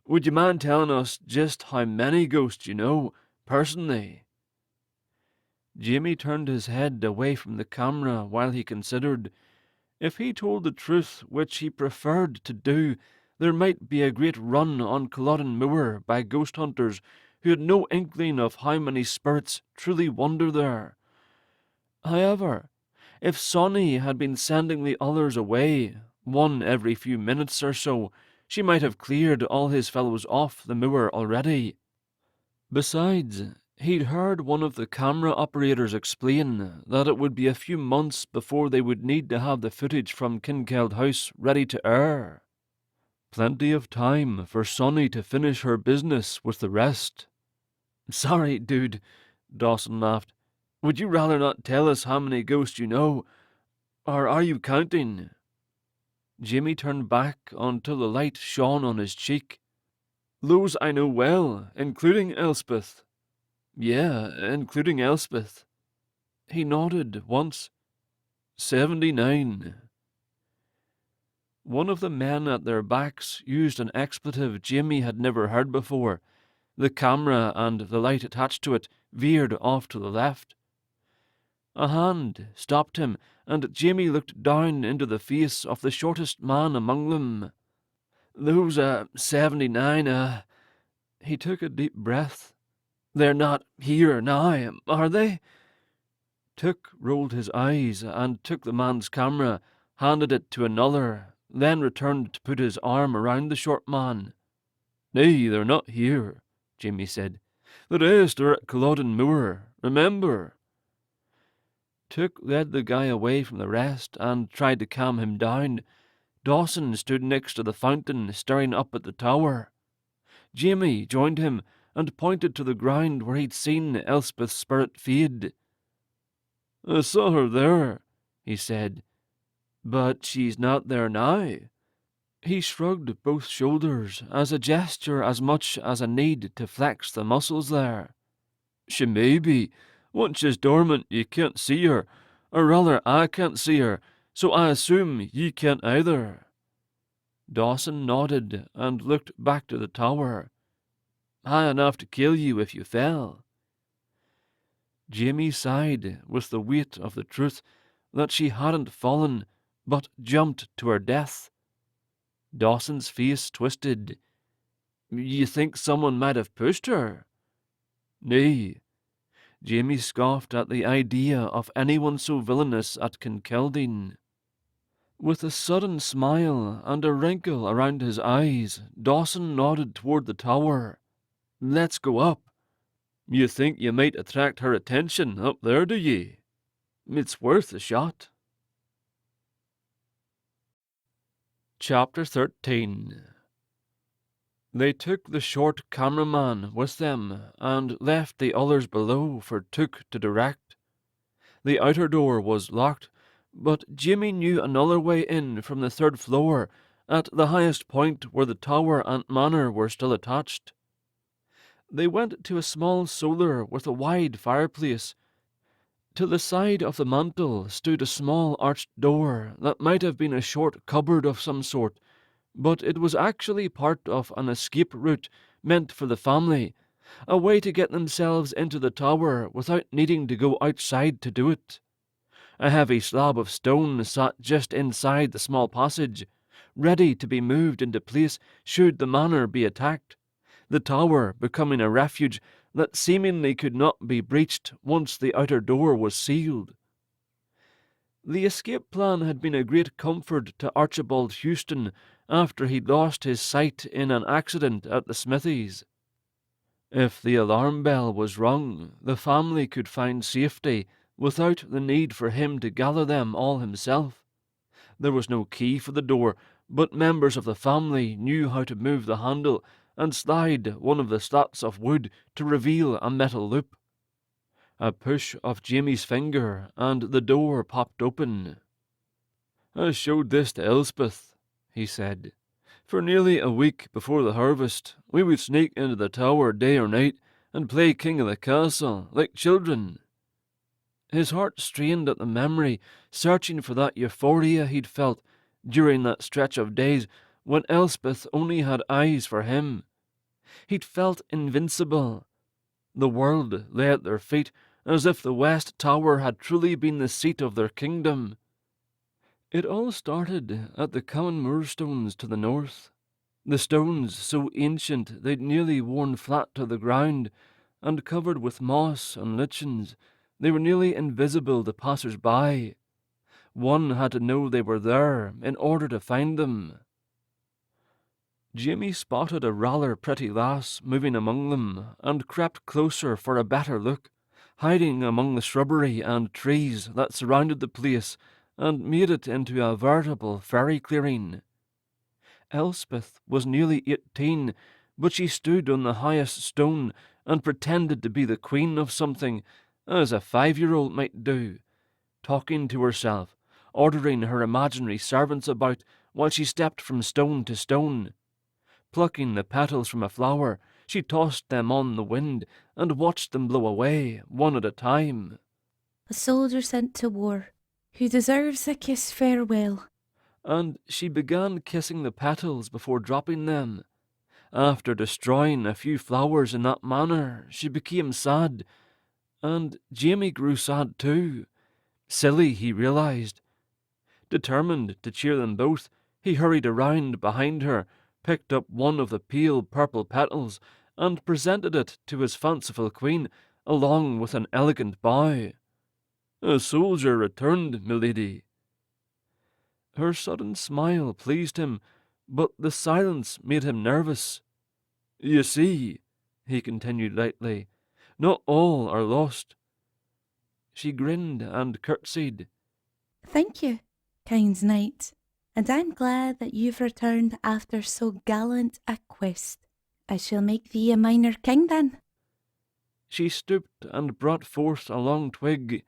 would you mind telling us just how many ghosts you know, personally?" Jamie turned his head away from the camera while he considered. If he told the truth, which he preferred to do, there might be a great run on Culloden Moor by ghost hunters who had no inkling of how many spirits truly wander there. However, if Sonny had been sending the others away, one every few minutes or so, she might have cleared all his fellows off the moor already. Besides, he'd heard one of the camera operators explain that it would be a few months before they would need to have the footage from Kinkeld House ready to air. Plenty of time for Sonny to finish her business with the rest. Sorry, dude, Dawson laughed. Would you rather not tell us how many ghosts you know, or are you counting? Jimmy turned back until the light shone on his cheek. Those I know well, including Elspeth. Yeah, including Elspeth. He nodded once. 79. One of the men at their backs used an expletive Jimmy had never heard before. The camera and the light attached to it veered off to the left. A hand stopped him, and Jimmy looked down into the face of the shortest man among them. Those, 79, He took a deep breath. They're not here now, are they? Took rolled his eyes and took the man's camera, handed it to another, then returned to put his arm around the short man. Nay, they're not here, Jimmy said. The rest are at Culloden Moor, remember. Took led the guy away from the rest and tried to calm him down. Dawson stood next to the fountain, staring up at the tower. Jimmy joined him and pointed to the ground where he'd seen Elspeth's spirit fade. I saw her there, he said, but she's not there now. He shrugged both shoulders as a gesture as much as a need to flex the muscles there. She may be. Once she's dormant, you can't see her, or rather I can't see her, so I assume ye can't either. Dawson nodded and looked back to the tower. High enough to kill you if you fell. Jimmy sighed with the weight of the truth that she hadn't fallen, but jumped to her death. Dawson's face twisted. You think someone might have pushed her? Nay. Jamie scoffed at the idea of anyone so villainous at Kinkeldine. With a sudden smile and a wrinkle around his eyes, Dawson nodded toward the tower. Let's go up. You think you might attract her attention up there, do ye? It's worth a shot. Chapter 13. They took the short cameraman with them and left the others below for Took to direct. The outer door was locked, but Jimmy knew another way in from the third floor at the highest point where the tower and manor were still attached. They went to a small solar with a wide fireplace. To the side of the mantel stood a small arched door that might have been a short cupboard of some sort, but it was actually part of an escape route meant for the family, a way to get themselves into the tower without needing to go outside to do it. A heavy slab of stone sat just inside the small passage, ready to be moved into place should the manor be attacked, the tower becoming a refuge that seemingly could not be breached once the outer door was sealed. The escape plan had been a great comfort to Archibald Houston after he'd lost his sight in an accident at the smithies. If the alarm bell was rung, the family could find safety without the need for him to gather them all himself. There was no key for the door, but members of the family knew how to move the handle and slide one of the slats of wood to reveal a metal loop. A push of Jamie's finger, and the door popped open. I showed this to Elspeth, he said. For nearly a week before the harvest, we would sneak into the tower day or night and play king of the castle, like children. His heart strained at the memory, searching for that euphoria he'd felt during that stretch of days when Elspeth only had eyes for him. He'd felt invincible. The world lay at their feet as if the West Tower had truly been the seat of their kingdom. It all started at the common moorstones to the north. The stones, so ancient they'd nearly worn flat to the ground, and covered with moss and lichens, they were nearly invisible to passers-by. One had to know they were there in order to find them. Jamie spotted a rather pretty lass moving among them, and crept closer for a better look, hiding among the shrubbery and trees that surrounded the place and made it into a veritable fairy clearing. Elspeth was nearly 18, but she stood on the highest stone and pretended to be the queen of something, as a 5-year-old might do, talking to herself, ordering her imaginary servants about while she stepped from stone to stone. Plucking the petals from a flower, she tossed them on the wind and watched them blow away, one at a time. A soldier sent to war, who deserves a kiss farewell. And she began kissing the petals before dropping them. After destroying a few flowers in that manner, she became sad, and Jamie grew sad too. Silly, he realized. Determined to cheer them both, he hurried around behind her, picked up one of the pale purple petals, and presented it to his fanciful queen, along with an elegant bow. "A soldier returned, milady." Her sudden smile pleased him, but the silence made him nervous. "You see," he continued lightly, "not all are lost." She grinned and curtsied. Thank you, kind knight, and I'm glad that you've returned after so gallant a quest. I shall make thee a minor king then. She stooped and brought forth a long twig.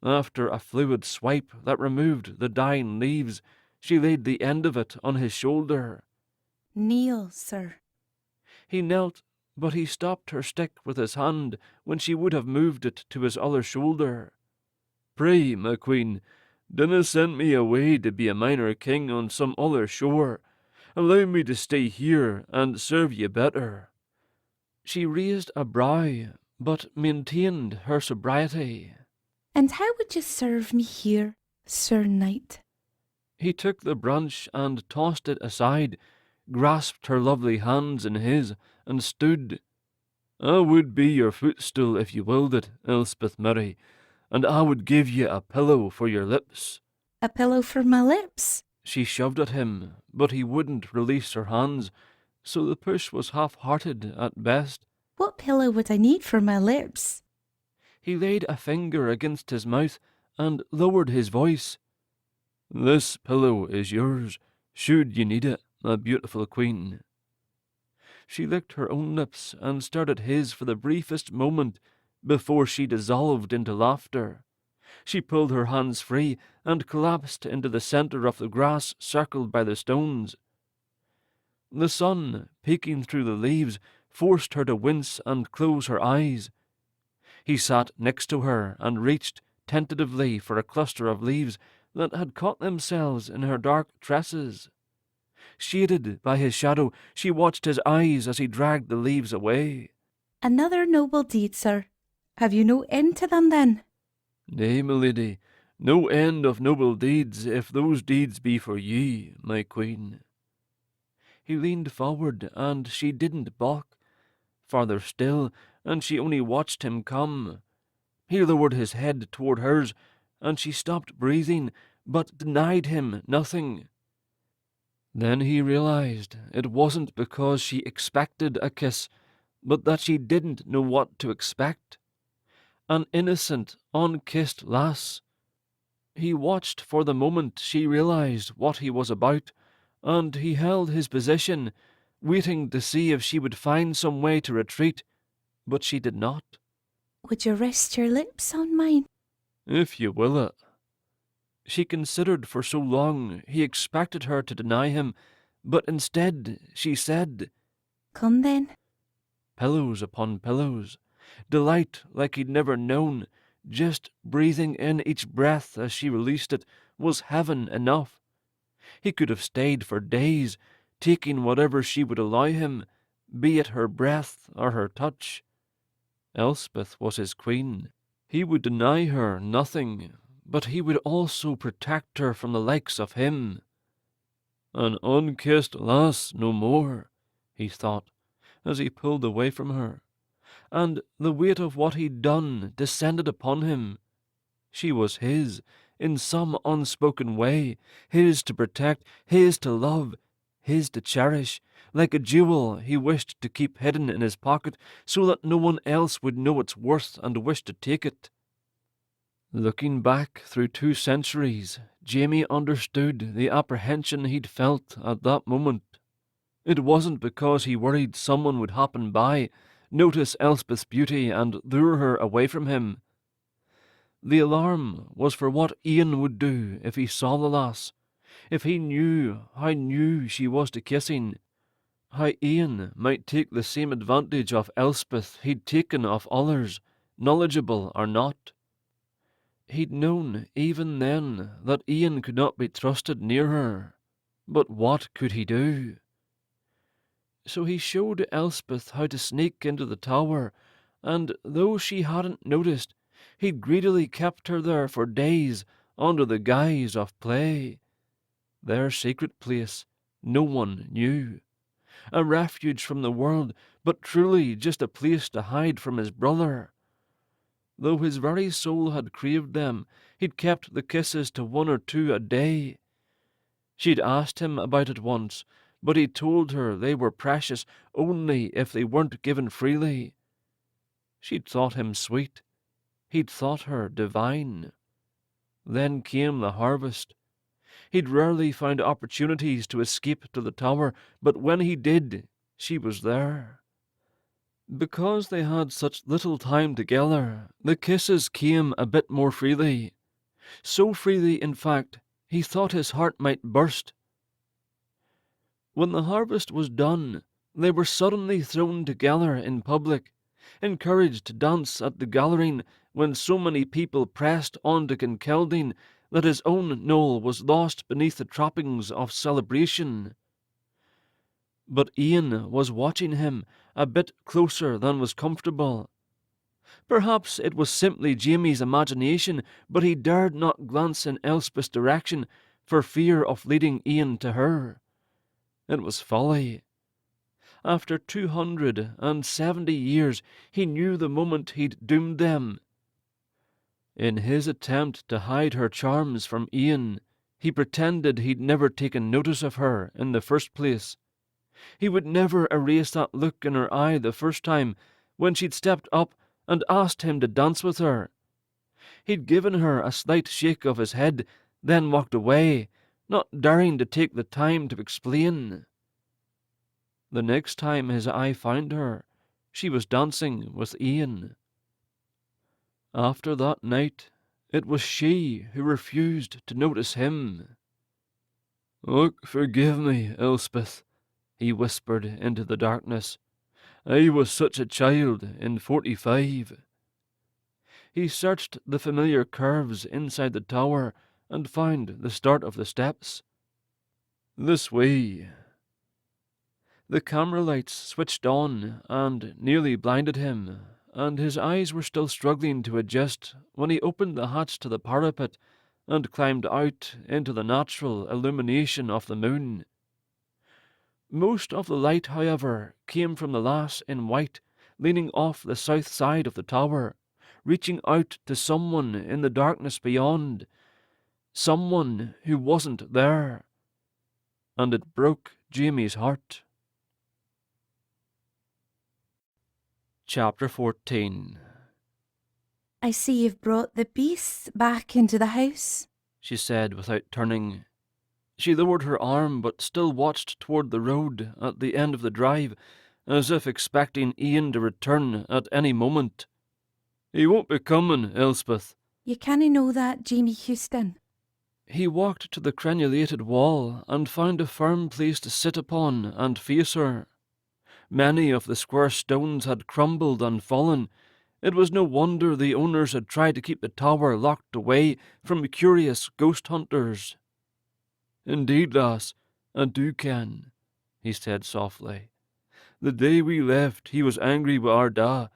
After a fluid swipe that removed the dying leaves, she laid the end of it on his shoulder. Kneel, sir. He knelt, but he stopped her stick with his hand when she would have moved it to his other shoulder. "Pray, my queen, dinna send me away to be a minor king on some other shore. Allow me to stay here and serve ye better." She raised a brow, but maintained her sobriety. And how would you serve me here, sir knight? He took the branch and tossed it aside, grasped her lovely hands in his, and stood. "I would be your footstool if you willed it, Elspeth Murray, and I would give ye a pillow for your lips." A pillow for my lips? She shoved at him, but he wouldn't release her hands, so the push was half-hearted at best. What pillow would I need for my lips? He laid a finger against his mouth and lowered his voice. "This pillow is yours, should ye need it, my beautiful queen." She licked her own lips and stared at his for the briefest moment before she dissolved into laughter. She pulled her hands free and collapsed into the centre of the grass circled by the stones. The sun, peeking through the leaves, forced her to wince and close her eyes. He sat next to her and reached tentatively for a cluster of leaves that had caught themselves in her dark tresses. Shaded by his shadow, she watched his eyes as he dragged the leaves away. Another noble deed, sir. Have you no end to them, then? "Nay, milady, no end of noble deeds, if those deeds be for ye, my queen." He leaned forward, and she didn't balk. Farther still, and she only watched him come. He lowered his head toward hers, and she stopped breathing, but denied him nothing. Then he realized it wasn't because she expected a kiss, but that she didn't know what to expect. An innocent, unkissed lass. He watched for the moment she realized what he was about, and he held his position, waiting to see if she would find some way to retreat, but she did not. Would you rest your lips on mine? "If you will it." She considered for so long he expected her to deny him, but instead she said, Come then. Pillows upon pillows, delight like he'd never known, just breathing in each breath as she released it, was heaven enough. He could have stayed for days, taking whatever she would allow him, be it her breath or her touch. Elspeth was his queen. He would deny her nothing, but he would also protect her from the likes of him. An unkissed lass no more, he thought, as he pulled away from her, and the weight of what he'd done descended upon him. She was his, in some unspoken way, his to protect, his to love, his to cherish, like a jewel he wished to keep hidden in his pocket so that no one else would know its worth and wish to take it. Looking back through 2 centuries, Jamie understood the apprehension he'd felt at that moment. It wasn't because he worried someone would happen by, notice Elspeth's beauty and lure her away from him. The alarm was for what Ian would do if he saw the lass, if he knew how new she was to kissing, how Ian might take the same advantage of Elspeth he'd taken of others, knowledgeable or not. He'd known even then that Ian could not be trusted near her, but what could he do? So he showed Elspeth how to sneak into the tower, and though she hadn't noticed, he'd greedily kept her there for days under the guise of play. Their secret place no one knew. A refuge from the world, but truly just a place to hide from his brother. Though his very soul had craved them, he'd kept the kisses to 1 or 2 a day. She'd asked him about it once, but he told her they were precious only if they weren't given freely. She'd thought him sweet. He'd thought her divine. Then came the harvest. He'd rarely found opportunities to escape to the tower, but when he did, she was there. Because they had such little time together, the kisses came a bit more freely. So freely, in fact, he thought his heart might burst. When the harvest was done, they were suddenly thrown together in public, encouraged to dance at the gathering when so many people pressed on to Culloden that his own knoll was lost beneath the trappings of celebration. But Ian was watching him a bit closer than was comfortable. Perhaps it was simply Jamie's imagination, but he dared not glance in Elspeth's direction for fear of leading Ian to her. It was folly. After 270 years, he knew the moment he'd doomed them. In his attempt to hide her charms from Ian, he pretended he'd never taken notice of her in the first place. He would never erase that look in her eye the first time when she'd stepped up and asked him to dance with her. He'd given her a slight shake of his head, then walked away, not daring to take the time to explain. The next time his eye found her, she was dancing with Ian. After that night, it was she who refused to notice him. "Look, forgive me, Elspeth," he whispered into the darkness. "I was such a child in 45. He searched the familiar curves inside the tower and found the start of the steps. "This way." The camera lights switched on and nearly blinded him, and his eyes were still struggling to adjust when he opened the hatch to the parapet and climbed out into the natural illumination of the moon. Most of the light, however, came from the lass in white, leaning off the south side of the tower, reaching out to someone in the darkness beyond, someone who wasn't there. And it broke Jamie's heart. Chapter 14. I see you've brought the beasts back into the house, she said without turning. She lowered her arm but still watched toward the road at the end of the drive, as if expecting Ian to return at any moment. "He won't be coming, Elspeth." You canna know that, Jamie Houston. He walked to the crenulated wall and found a firm place to sit upon and face her. Many of the square stones had crumbled and fallen. It was no wonder the owners had tried to keep the tower locked away from curious ghost hunters. "Indeed, lass, I do ken," he said softly. "The day we left, he was angry with our da.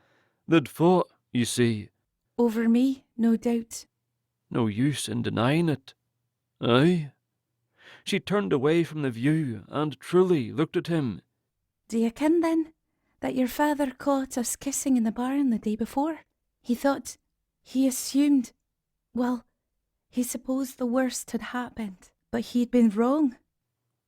They'd fought, you see." Over me, no doubt. No use in denying it. Aye. She turned away from the view and truly looked at him. Do you ken then that your father caught us kissing in the barn the day before? He assumed, well, he supposed the worst had happened, but he'd been wrong.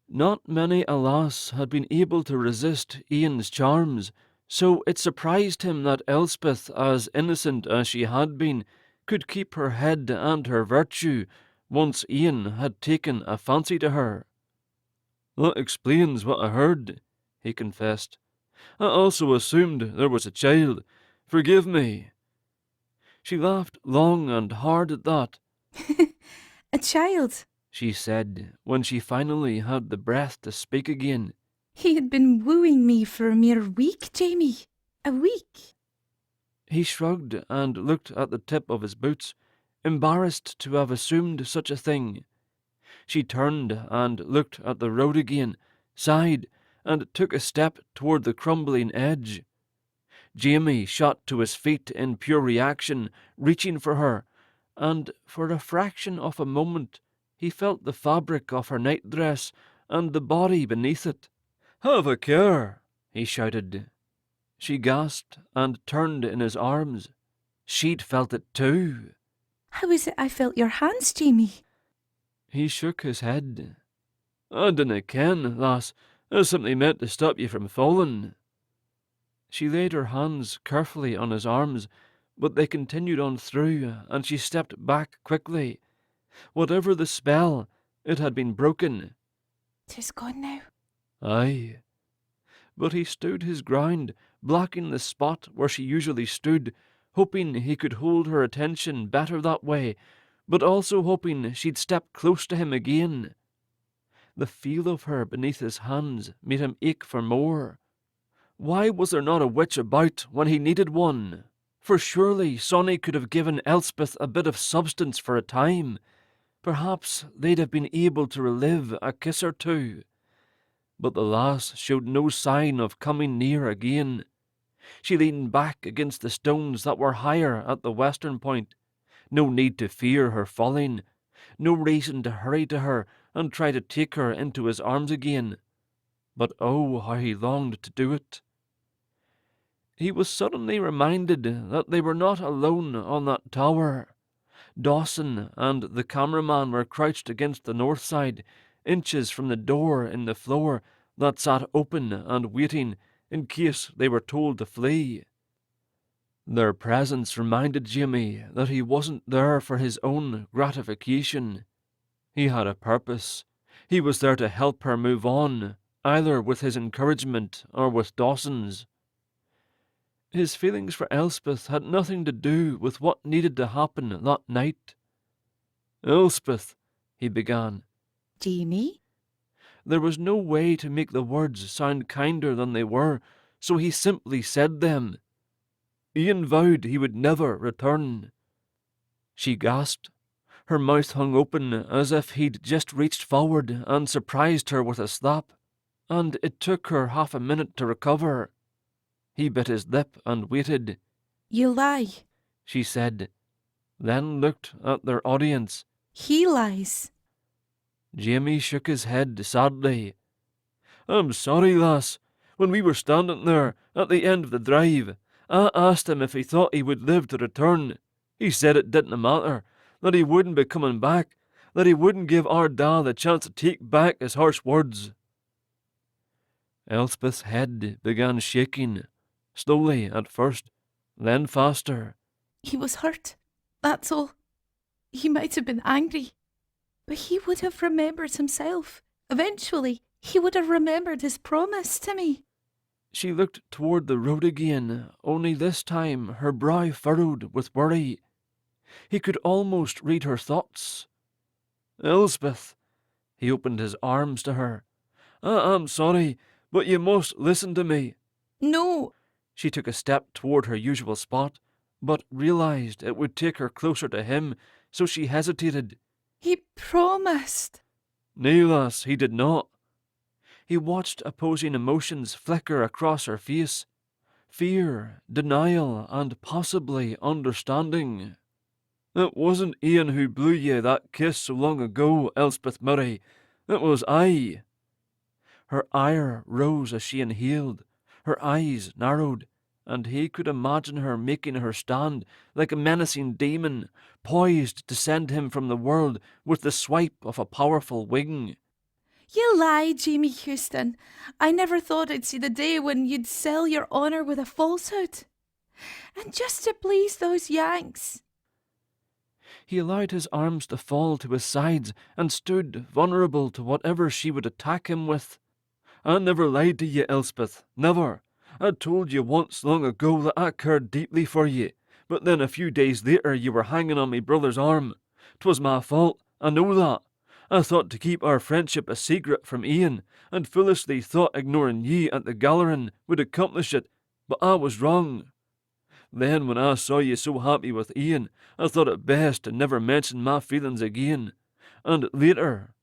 Not many, alas, had been able to resist Ian's charms, so it surprised him that Elspeth, as innocent as she had been, could keep her head and her virtue, once Ian had taken a fancy to her. "That explains what I heard," he confessed. "I also assumed there was a child. Forgive me." She laughed long and hard at that. A child? She said, when she finally had the breath to speak again. He had been wooing me for a mere week, Jamie. A week. He shrugged and looked at the tip of his boots, embarrassed to have assumed such a thing. She turned and looked at the road again, sighed, and took a step toward the crumbling edge. Jamie shot to his feet in pure reaction, reaching for her, and for a fraction of a moment he felt the fabric of her nightdress and the body beneath it. "Have a care," he shouted. She gasped and turned in his arms. She'd felt it too. How is it I felt your hands, Jamie? He shook his head. "I dinna ken, lass. There's something meant to stop you from falling." She laid her hands carefully on his arms, but they continued on through, and she stepped back quickly. Whatever the spell, it had been broken. "'Tis gone now." Aye. But he stood his ground, blocking the spot where she usually stood, hoping he could hold her attention better that way, but also hoping she'd step close to him again. The feel of her beneath his hands made him ache for more. Why was there not a witch about when he needed one? For surely Sonny could have given Elspeth a bit of substance for a time. Perhaps they'd have been able to relive a kiss or two. But the lass showed no sign of coming near again. She leaned back against the stones that were higher at the western point. No need to fear her falling. No reason to hurry to her and try to take her into his arms again. But oh, how he longed to do it. He was suddenly reminded that they were not alone on that tower. Dawson and the cameraman were crouched against the north side, inches from the door in the floor that sat open and waiting in case they were told to flee. Their presence reminded Jimmy that he wasn't there for his own gratification. He had a purpose. He was there to help her move on, either with his encouragement or with Dawson's. His feelings for Elspeth had nothing to do with what needed to happen that night. "Elspeth," he began. "Jamie?" There was no way to make the words sound kinder than they were, so he simply said them. Ian vowed he would never return. She gasped. Her mouth hung open as if he'd just reached forward and surprised her with a slap, and it took her half a minute to recover. He bit his lip and waited. "You lie," she said, then looked at their audience. "He lies." Jamie shook his head sadly. "I'm sorry, lass. When we were standing there at the end of the drive, I asked him if he thought he would live to return. He said it didn't matter, that he wouldn't be coming back, that he wouldn't give our da the chance to take back his harsh words." Elspeth's head began shaking, slowly at first, then faster. "He was hurt, that's all. He might have been angry, but he would have remembered himself. Eventually, he would have remembered his promise to me." She looked toward the road again, only this time her brow furrowed with worry. He could almost read her thoughts. "Elspeth," he opened his arms to her. "I'm sorry, but you must listen to me." "No." She took a step toward her usual spot, but realized it would take her closer to him, so she hesitated. "He promised." "Nay, lass, he did not." He watched opposing emotions flicker across her face. Fear, denial, and possibly understanding. "It wasn't Ian who blew ye that kiss so long ago, Elspeth Murray. It was I. Her ire rose as she inhaled, her eyes narrowed, and he could imagine her making her stand like a menacing demon, poised to send him from the world with the swipe of a powerful wing. You lie, Jamie Houston. I never thought I'd see the day when you'd sell your honour with a falsehood. And just to please those Yanks. He allowed his arms to fall to his sides and stood vulnerable to whatever she would attack him with. I never lied to you, Elspeth, never. I told you once long ago that I cared deeply for you, but then a few days later you were hanging on me brother's arm. 'Twas my fault, I know that. I thought to keep our friendship a secret from Ian, and foolishly thought ignoring ye at the Gallerin would accomplish it, but I was wrong. Then when I saw you so happy with Ian, I thought it best to never mention my feelings again, and later.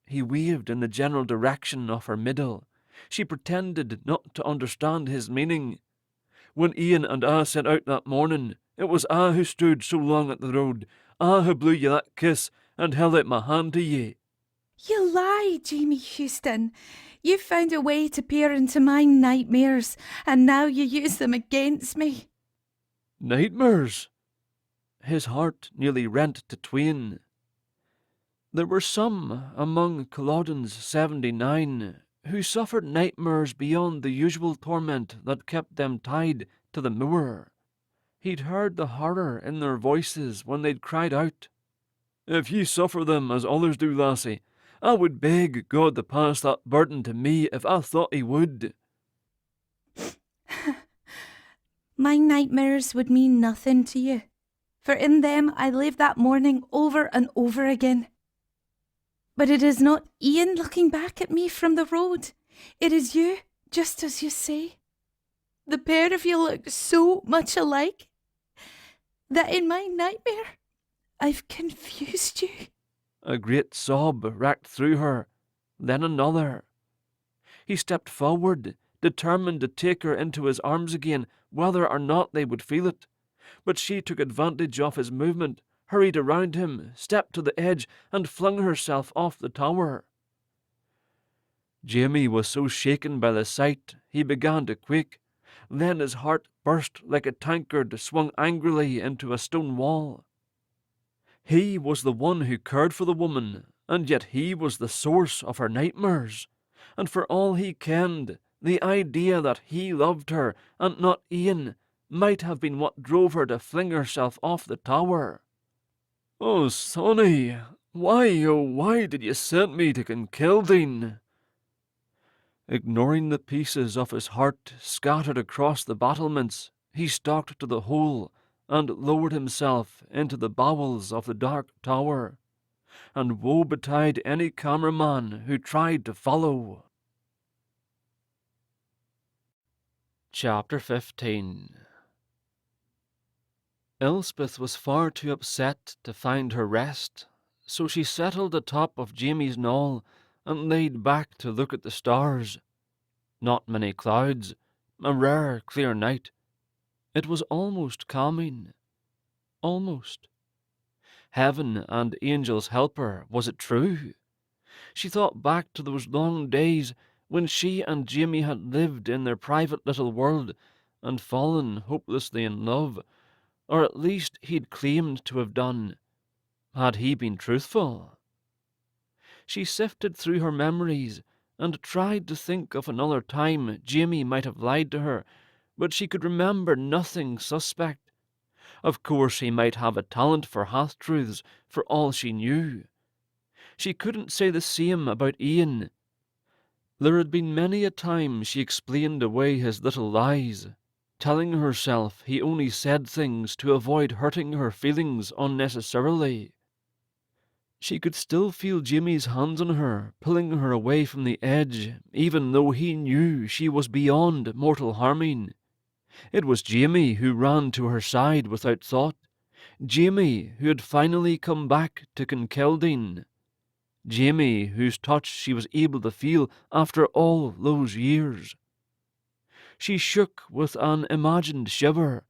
He waved in the general direction of her middle. She pretended not to understand his meaning. When Ian and I set out that morning, it was I who stood so long at the road, I who blew you that kiss and held out my hand to ye. You lie, Jamie Houston. You found a way to peer into my nightmares, and now you use them against me. Nightmares? His heart nearly rent to twain. There were some among Culloden's 79 who suffered nightmares beyond the usual torment that kept them tied to the moor. He'd heard the horror in their voices when they'd cried out, "If ye suffer them as others do, lassie, I would beg God to pass that burden to me if I thought he would." My nightmares would mean nothing to you, for in them I lived that morning over and over again. But it is not Ian looking back at me from the road. It is you, just as you say. The pair of you look so much alike that in my nightmare I've confused you. A great sob racked through her, then another. He stepped forward, determined to take her into his arms again, whether or not they would feel it. But she took advantage of his movement, hurried around him, stepped to the edge, and flung herself off the tower. Jamie was so shaken by the sight, he began to quake. Then his heart burst like a tankard swung angrily into a stone wall. He was the one who cared for the woman, and yet he was the source of her nightmares. And for all he kenned, the idea that he loved her, and not Ian, might have been what drove her to fling herself off the tower. "Oh, sonny, why, oh, why did you send me to Culloden?" Ignoring the pieces of his heart scattered across the battlements, he stalked to the hole and lowered himself into the bowels of the dark tower. And woe betide any cameraman who tried to follow. Chapter 15. Elspeth was far too upset to find her rest, so she settled atop of Jamie's knoll and laid back to look at the stars. Not many clouds, a rare, clear night. It was almost calming. Almost. Heaven and angels help her, was it true? She thought back to those long days when she and Jamie had lived in their private little world and fallen hopelessly in love, or at least he'd claimed to have done. Had he been truthful? She sifted through her memories and tried to think of another time Jamie might have lied to her, but she could remember nothing suspect. Of course he might have a talent for half-truths, for all she knew. She couldn't say the same about Ian. There had been many a time she explained away his little lies, telling herself he only said things to avoid hurting her feelings unnecessarily. She could still feel Jamie's hands on her, pulling her away from the edge, even though he knew she was beyond mortal harming. It was Jamie who ran to her side without thought. Jamie who had finally come back to Culloden. Jamie whose touch she was able to feel after all those years. She shook with an imagined shiver.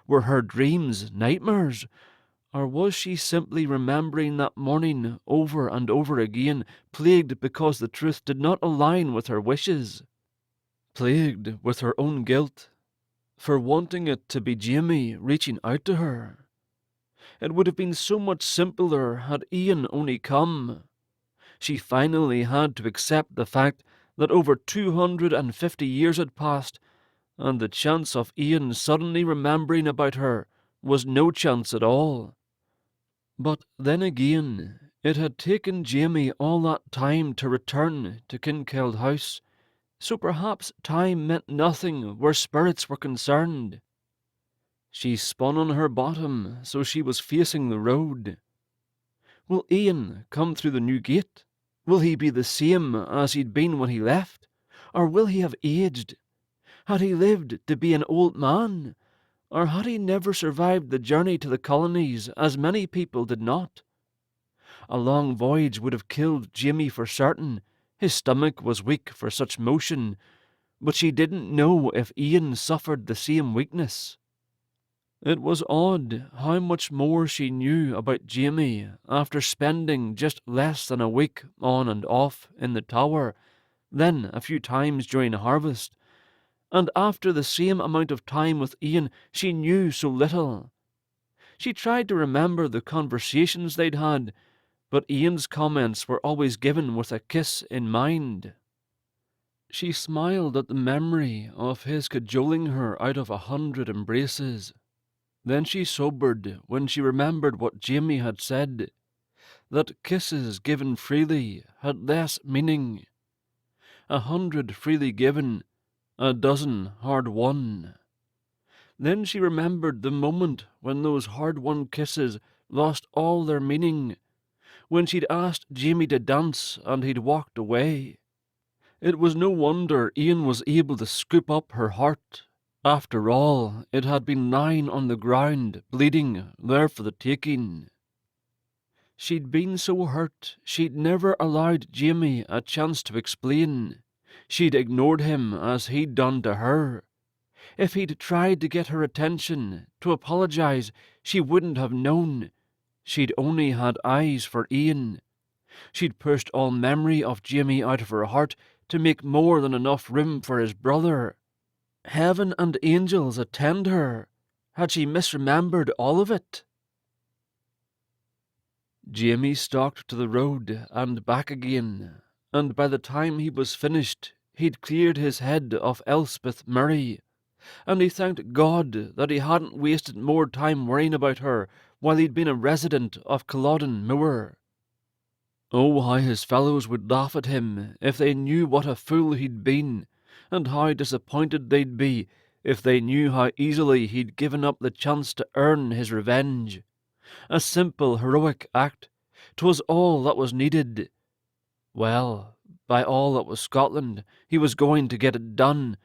Were her dreams nightmares? Or was she simply remembering that morning over and over again, plagued because the truth did not align with her wishes? Plagued with her own guilt for wanting it to be Jamie reaching out to her. It would have been so much simpler had Ian only come. She finally had to accept the fact that over 250 years had passed, and the chance of Ian suddenly remembering about her was no chance at all. But then again, it had taken Jamie all that time to return to Kinkeld House, so perhaps time meant nothing where spirits were concerned. She spun on her bottom so she was facing the road. Will Ian come through the new gate? Will he be the same as he'd been when he left? Or will he have aged? Had he lived to be an old man? Or had he never survived the journey to the colonies, as many people did not? A long voyage would have killed Jamie for certain. His stomach was weak for such motion, but she didn't know if Ian suffered the same weakness. It was odd how much more she knew about Jamie after spending just less than a week on and off in the tower, then a few times during harvest, and after the same amount of time with Ian she knew so little. She tried to remember the conversations they'd had, but Ian's comments were always given with a kiss in mind. She smiled at the memory of his cajoling her out of 100 embraces. Then she sobered when she remembered what Jamie had said, that kisses given freely had less meaning. 100 freely given, a dozen hard won. Then she remembered the moment when those hard-won kisses lost all their meaning, when she'd asked Jamie to dance and he'd walked away. It was no wonder Ian was able to scoop up her heart. After all, it had been lying on the ground, bleeding, there for the taking. She'd been so hurt, she'd never allowed Jamie a chance to explain. She'd ignored him as he'd done to her. If he'd tried to get her attention, to apologize, she wouldn't have known. She'd only had eyes for Ian. She'd pushed all memory of Jamie out of her heart to make more than enough room for his brother. Heaven and angels attend her. Had she misremembered all of it? Jamie stalked to the road and back again, and by the time he was finished, he'd cleared his head of Elspeth Murray, and he thanked God that he hadn't wasted more time worrying about her while he'd been a resident of Culloden, Moor. Oh, how his fellows would laugh at him if they knew what a fool he'd been, and how disappointed they'd be if they knew how easily he'd given up the chance to earn his revenge. A simple, heroic act. 'Twas all that was needed. Well, by all that was Scotland, he was going to get it done,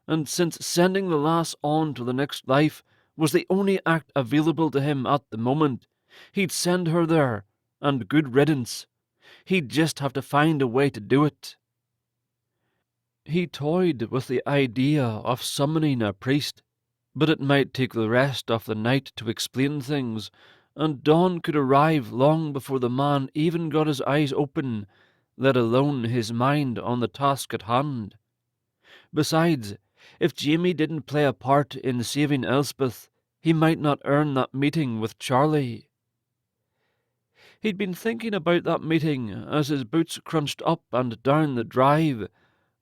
and since sending the lass on to the next life was the only act available to him at the moment, he'd send her there, and good riddance. He'd just have to find a way to do it. He toyed with the idea of summoning a priest, but it might take the rest of the night to explain things, and dawn could arrive long before the man even got his eyes open, let alone his mind on the task at hand. Besides, if Jamie didn't play a part in saving Elspeth, he might not earn that meeting with Charlie. He'd been thinking about that meeting as his boots crunched up and down the drive,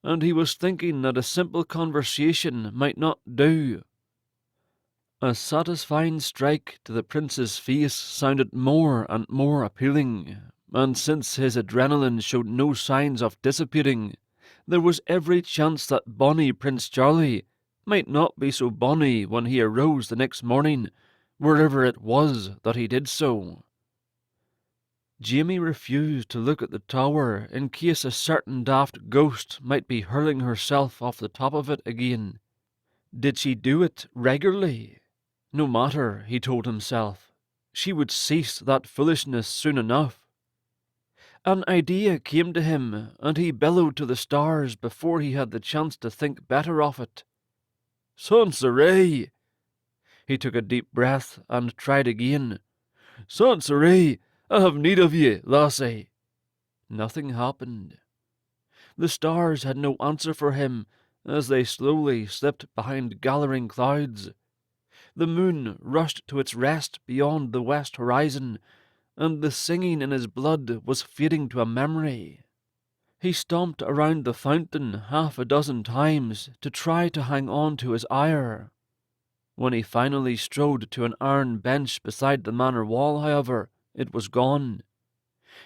and he was thinking that a simple conversation might not do. A satisfying strike to the prince's face sounded more and more appealing, and since his adrenaline showed no signs of dissipating, there was every chance that bonny Prince Charlie might not be so bonny when he arose the next morning, wherever it was that he did so. Jamie refused to look at the tower in case a certain daft ghost might be hurling herself off the top of it again. Did she do it regularly? No matter, he told himself. She would cease that foolishness soon enough. An idea came to him, and he bellowed to the stars before he had the chance to think better of it. Sanseret! He took a deep breath and tried again. Sansary, I have need of ye, lassie." Nothing happened. The stars had no answer for him as they slowly slipped behind gathering clouds. The moon rushed to its rest beyond the west horizon, and the singing in his blood was fading to a memory. He stomped around the fountain half a dozen times to try to hang on to his ire. When he finally strode to an iron bench beside the manor wall, however, it was gone.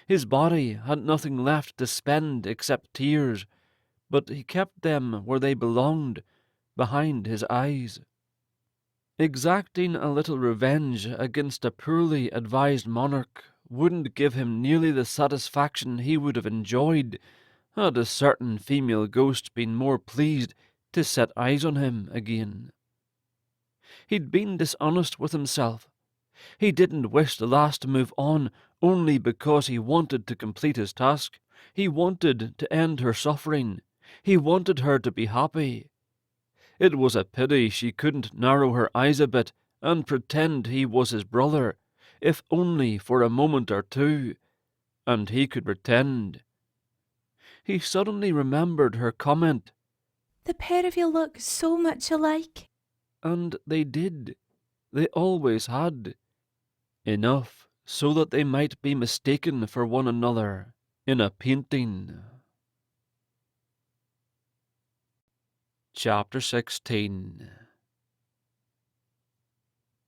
His body had nothing left to spend except tears, but he kept them where they belonged, behind his eyes. Exacting a little revenge against a poorly advised monarch wouldn't give him nearly the satisfaction he would have enjoyed had a certain female ghost been more pleased to set eyes on him again. He'd been dishonest with himself. He didn't wish the lass to move on only because he wanted to complete his task. He wanted to end her suffering. He wanted her to be happy. It was a pity she couldn't narrow her eyes a bit and pretend he was his brother, if only for a moment or two, and he could pretend. He suddenly remembered her comment. "The pair of you look so much alike." And they did. They always had. Enough so that they might be mistaken for one another in a painting. Chapter 16.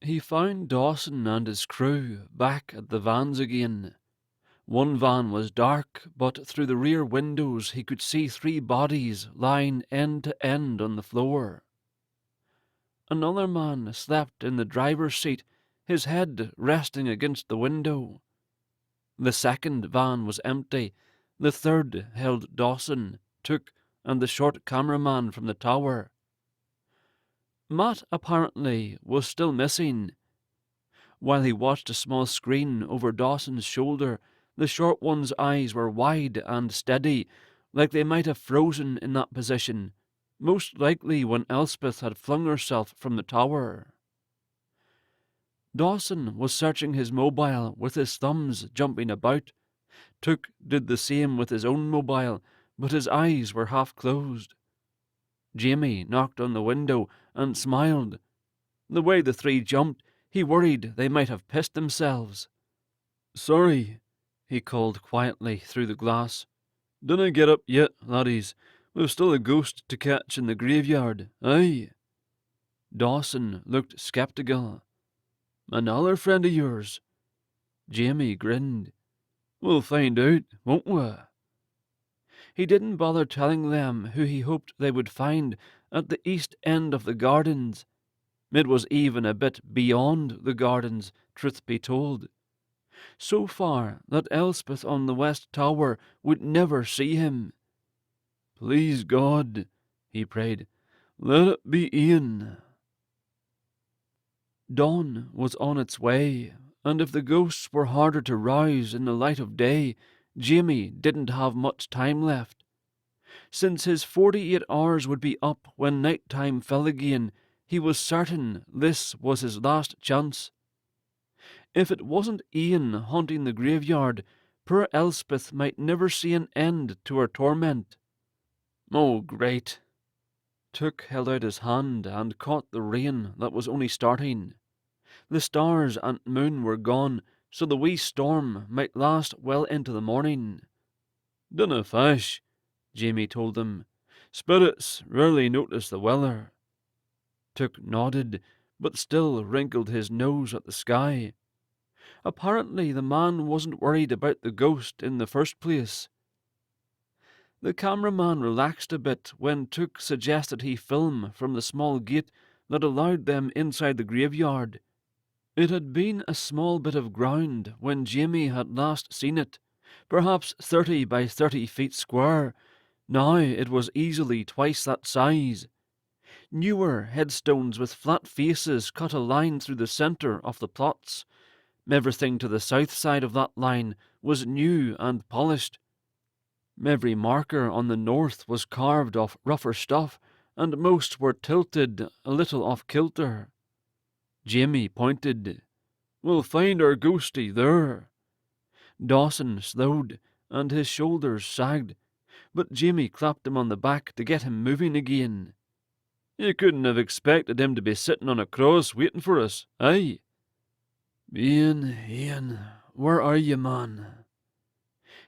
He found Dawson and his crew back at the vans again. One van was dark, but through the rear windows he could see 3 bodies lying end to end on the floor. Another man slept in the driver's seat, his head resting against the window. The second van was empty. The third held Dawson, Took, and the short cameraman from the tower. Matt, apparently, was still missing. While he watched a small screen over Dawson's shoulder, the short one's eyes were wide and steady, like they might have frozen in that position, most likely when Elspeth had flung herself from the tower. Dawson was searching his mobile with his thumbs jumping about. Took did the same with his own mobile, but his eyes were half closed. Jamie knocked on the window and smiled. The way the 3 jumped, he worried they might have pissed themselves. "Sorry," he called quietly through the glass. "Dinna get up yet, laddies. We've still a ghost to catch in the graveyard, aye?" Dawson looked sceptical. "Another friend of yours?" Jamie grinned. "We'll find out, won't we?" He didn't bother telling them who he hoped they would find at the east end of the gardens. It was even a bit beyond the gardens, truth be told. So far that Elspeth on the west tower would never see him. "Please God," he prayed, "let it be Ian." Dawn was on its way, and if the ghosts were harder to rouse in the light of day, Jamie didn't have much time left. Since his 48 hours would be up when night time fell again, he was certain this was his last chance. If it wasn't Ian haunting the graveyard, poor Elspeth might never see an end to her torment. Oh, great! Took held out his hand and caught the rain that was only starting. The stars and moon were gone, so the wee storm might last well into the morning. "Dinna fash," Jamie told them. "Spirits rarely notice the weather." Took nodded, but still wrinkled his nose at the sky. Apparently the man wasn't worried about the ghost in the first place. The cameraman relaxed a bit when Took suggested he film from the small gate that allowed them inside the graveyard. It had been a small bit of ground when Jamie had last seen it, perhaps 30 by 30 feet square. Now it was easily twice that size. Newer headstones with flat faces cut a line through the centre of the plots. Everything to the south side of that line was new and polished. Every marker on the north was carved of rougher stuff, and most were tilted a little off kilter. Jamie pointed. We'll find our ghostie there." Dawson slowed, and his shoulders sagged, but Jamie clapped him on the back to get him moving again. "You couldn't have expected him to be sitting on a cross waiting for us, aye?" Ian, where are you, man?"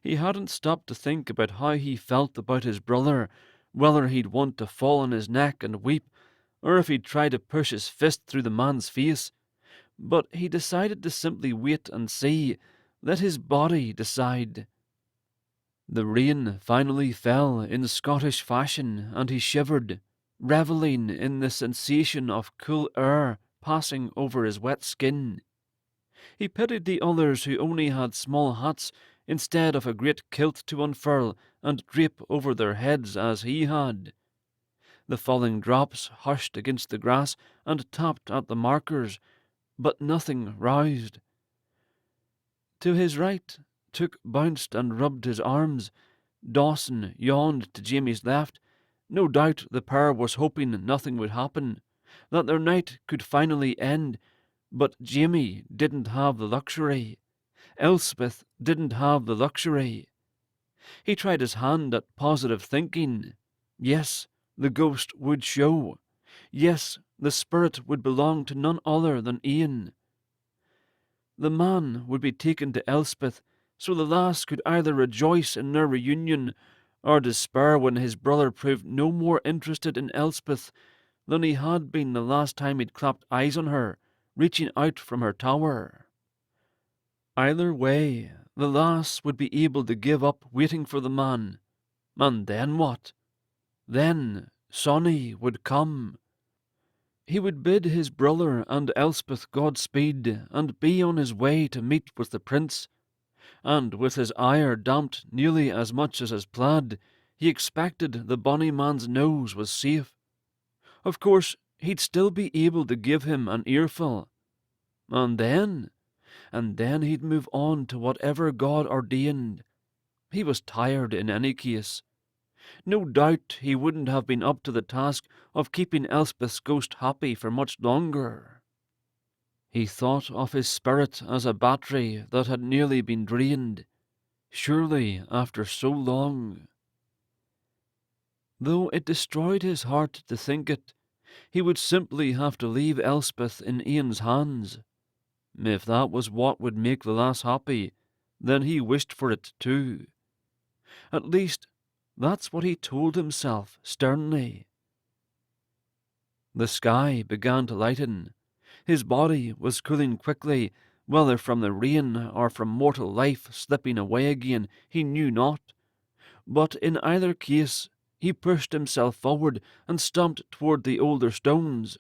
He hadn't stopped to think about how he felt about his brother, whether he'd want to fall on his neck and weep, or if he'd try to push his fist through the man's face. But he decided to simply wait and see, let his body decide. The rain finally fell in Scottish fashion, and he shivered, revelling in the sensation of cool air passing over his wet skin. He pitied the others who only had small hats instead of a great kilt to unfurl and drape over their heads as he had. The falling drops hushed against the grass and tapped at the markers, but nothing roused. To his right, Took bounced and rubbed his arms. Dawson yawned to Jamie's left. No doubt the pair was hoping nothing would happen, that their night could finally end, but Jamie didn't have the luxury. Elspeth didn't have the luxury. He tried his hand at positive thinking. Yes, the ghost would show. Yes, the spirit would belong to none other than Ian. The man would be taken to Elspeth, so the lass could either rejoice in their reunion or despair when his brother proved no more interested in Elspeth than he had been the last time he'd clapped eyes on her, reaching out from her tower. Either way, the lass would be able to give up waiting for the man. And then what? Then Sonny would come. He would bid his brother and Elspeth Godspeed and be on his way to meet with the prince. And with his ire damped nearly as much as his plaid, he expected the bonny man's nose was safe. Of course, he'd still be able to give him an earful. And then he'd move on to whatever God ordained. He was tired in any case. No doubt he wouldn't have been up to the task of keeping Elspeth's ghost happy for much longer. He thought of his spirit as a battery that had nearly been drained. Surely, after so long. Though it destroyed his heart to think it, he would simply have to leave Elspeth in Ian's hands. If that was what would make the lass happy, then he wished for it too. At least, that's what he told himself sternly. The sky began to lighten. His body was cooling quickly, whether from the rain or from mortal life slipping away again, he knew not. But in either case, he pushed himself forward and stomped toward the older stones.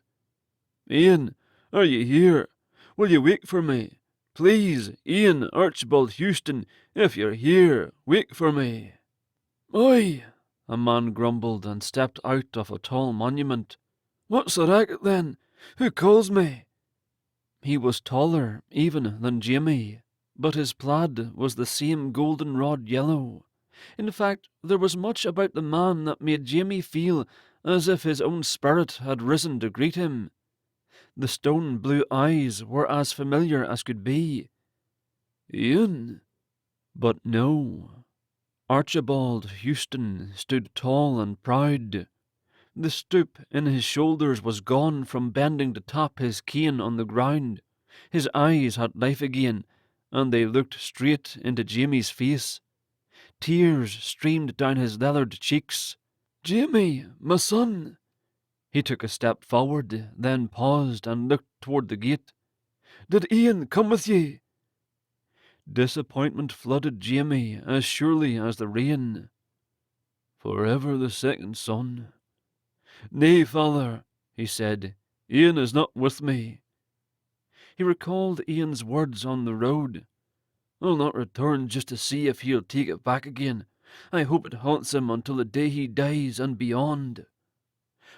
"Ian, are you here? Will you wait for me? Please, Ian Archibald Houston, if you're here, wait for me." "Oi!" a man grumbled and stepped out of a tall monument. "What's the racket then? Who calls me?" He was taller even than Jamie, but his plaid was the same goldenrod yellow. In fact, there was much about the man that made Jamie feel as if his own spirit had risen to greet him. The stone blue eyes were as familiar as could be. Ian? But no. Archibald Houston stood tall and proud. The stoop in his shoulders was gone from bending to tap his cane on the ground. His eyes had life again, and they looked straight into Jamie's face. Tears streamed down his leathered cheeks. "Jamie, my son!" He took a step forward, then paused and looked toward the gate. "Did Ian come with ye?" Disappointment flooded Jamie as surely as the rain. "Forever the second son." "Nay, father," he said, "Ian is not with me." He recalled Ian's words on the road. "I'll not return just to see if he'll take it back again. I hope it haunts him until the day he dies and beyond."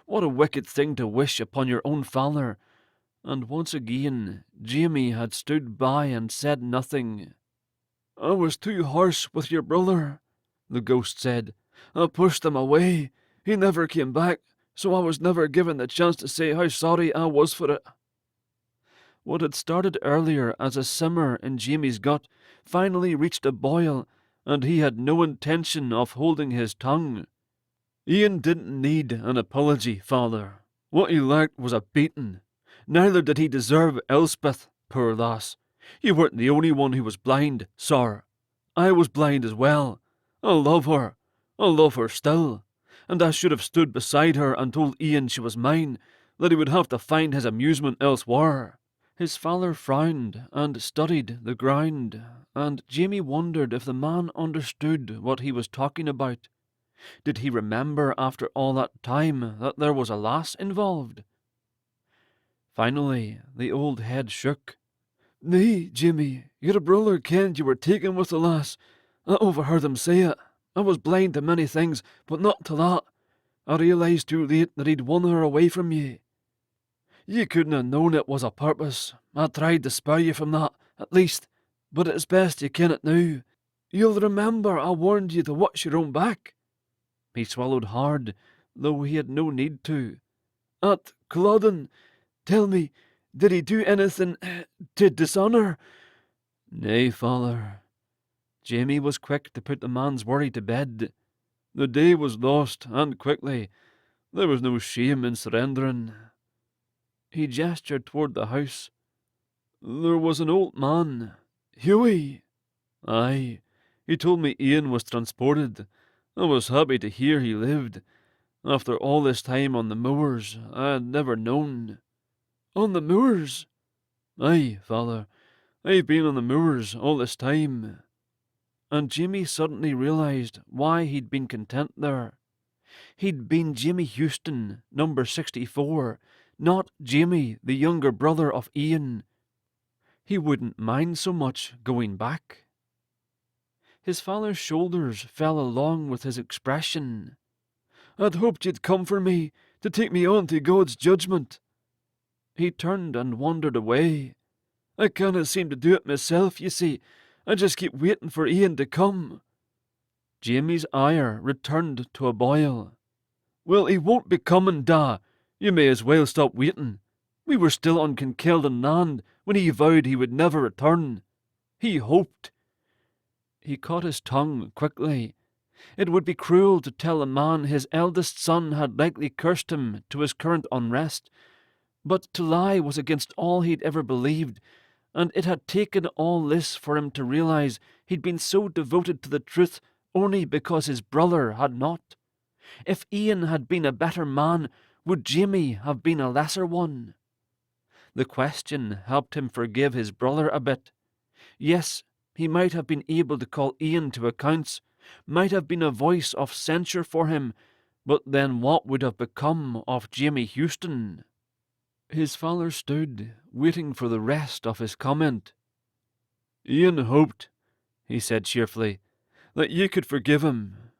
What a wicked thing to wish upon your own father. And once again, Jamie had stood by and said nothing. "I was too harsh with your brother," the ghost said. "I pushed him away. He never came back, so I was never given the chance to say how sorry I was for it." What had started earlier as a simmer in Jamie's gut finally reached a boil, and he had no intention of holding his tongue. Ian didn't need an apology, father. What he lacked was a beating. Neither did he deserve Elspeth, poor lass. You weren't the only one who was blind, sir. I was blind as well. I love her. I love her still. And I should have stood beside her and told Ian she was mine, that he would have to find his amusement elsewhere. His father frowned and studied the ground, and Jamie wondered if the man understood what he was talking about. Did he remember after all that time that there was a lass involved? Finally, the old head shook. "Nay, Jimmy, your brother kenned you were taken with the lass. I overheard him say it. I was blind to many things, but not to that. I realised too late that he'd won her away from ye. You couldn't have known it was a purpose. I tried to spare you from that, at least, but it's best you ken it now. You'll remember I warned you to watch your own back." He swallowed hard, though he had no need to. "At Culloden, tell me, did he do anything to dishonour?" "Nay, father." Jamie was quick to put the man's worry to bed. "The day was lost, and quickly. There was no shame in surrendering." He gestured toward the house. "There was an old man, Hughie." "Aye, he told me Ian was transported. I was happy to hear he lived. After all this time on the moors, I had never known." "On the moors?" "Aye, father. I've been on the moors all this time." And Jimmy suddenly realised why he'd been content there. He'd been Jimmy Houston, number 64, not Jamie, the younger brother of Ian. He wouldn't mind so much going back. His father's shoulders fell along with his expression. "I'd hoped you'd come for me, to take me on to God's judgment." He turned and wandered away. "I canna seem to do it myself, you see. I just keep waiting for Ian to come." Jamie's ire returned to a boil. "Well, he won't be coming, Da. You may as well stop waiting. We were still on Culloden land when he vowed he would never return. He hoped." He caught his tongue quickly. It would be cruel to tell a man his eldest son had likely cursed him to his current unrest, but to lie was against all he'd ever believed, and it had taken all this for him to realise he'd been so devoted to the truth only because his brother had not. If Ian had been a better man, would Jamie have been a lesser one? The question helped him forgive his brother a bit. Yes, he might have been able to call Ian to accounts, might have been a voice of censure for him, but then what would have become of Jamie Houston? His father stood, waiting for the rest of his comment. "Ian hoped," he said cheerfully, "that you could forgive him."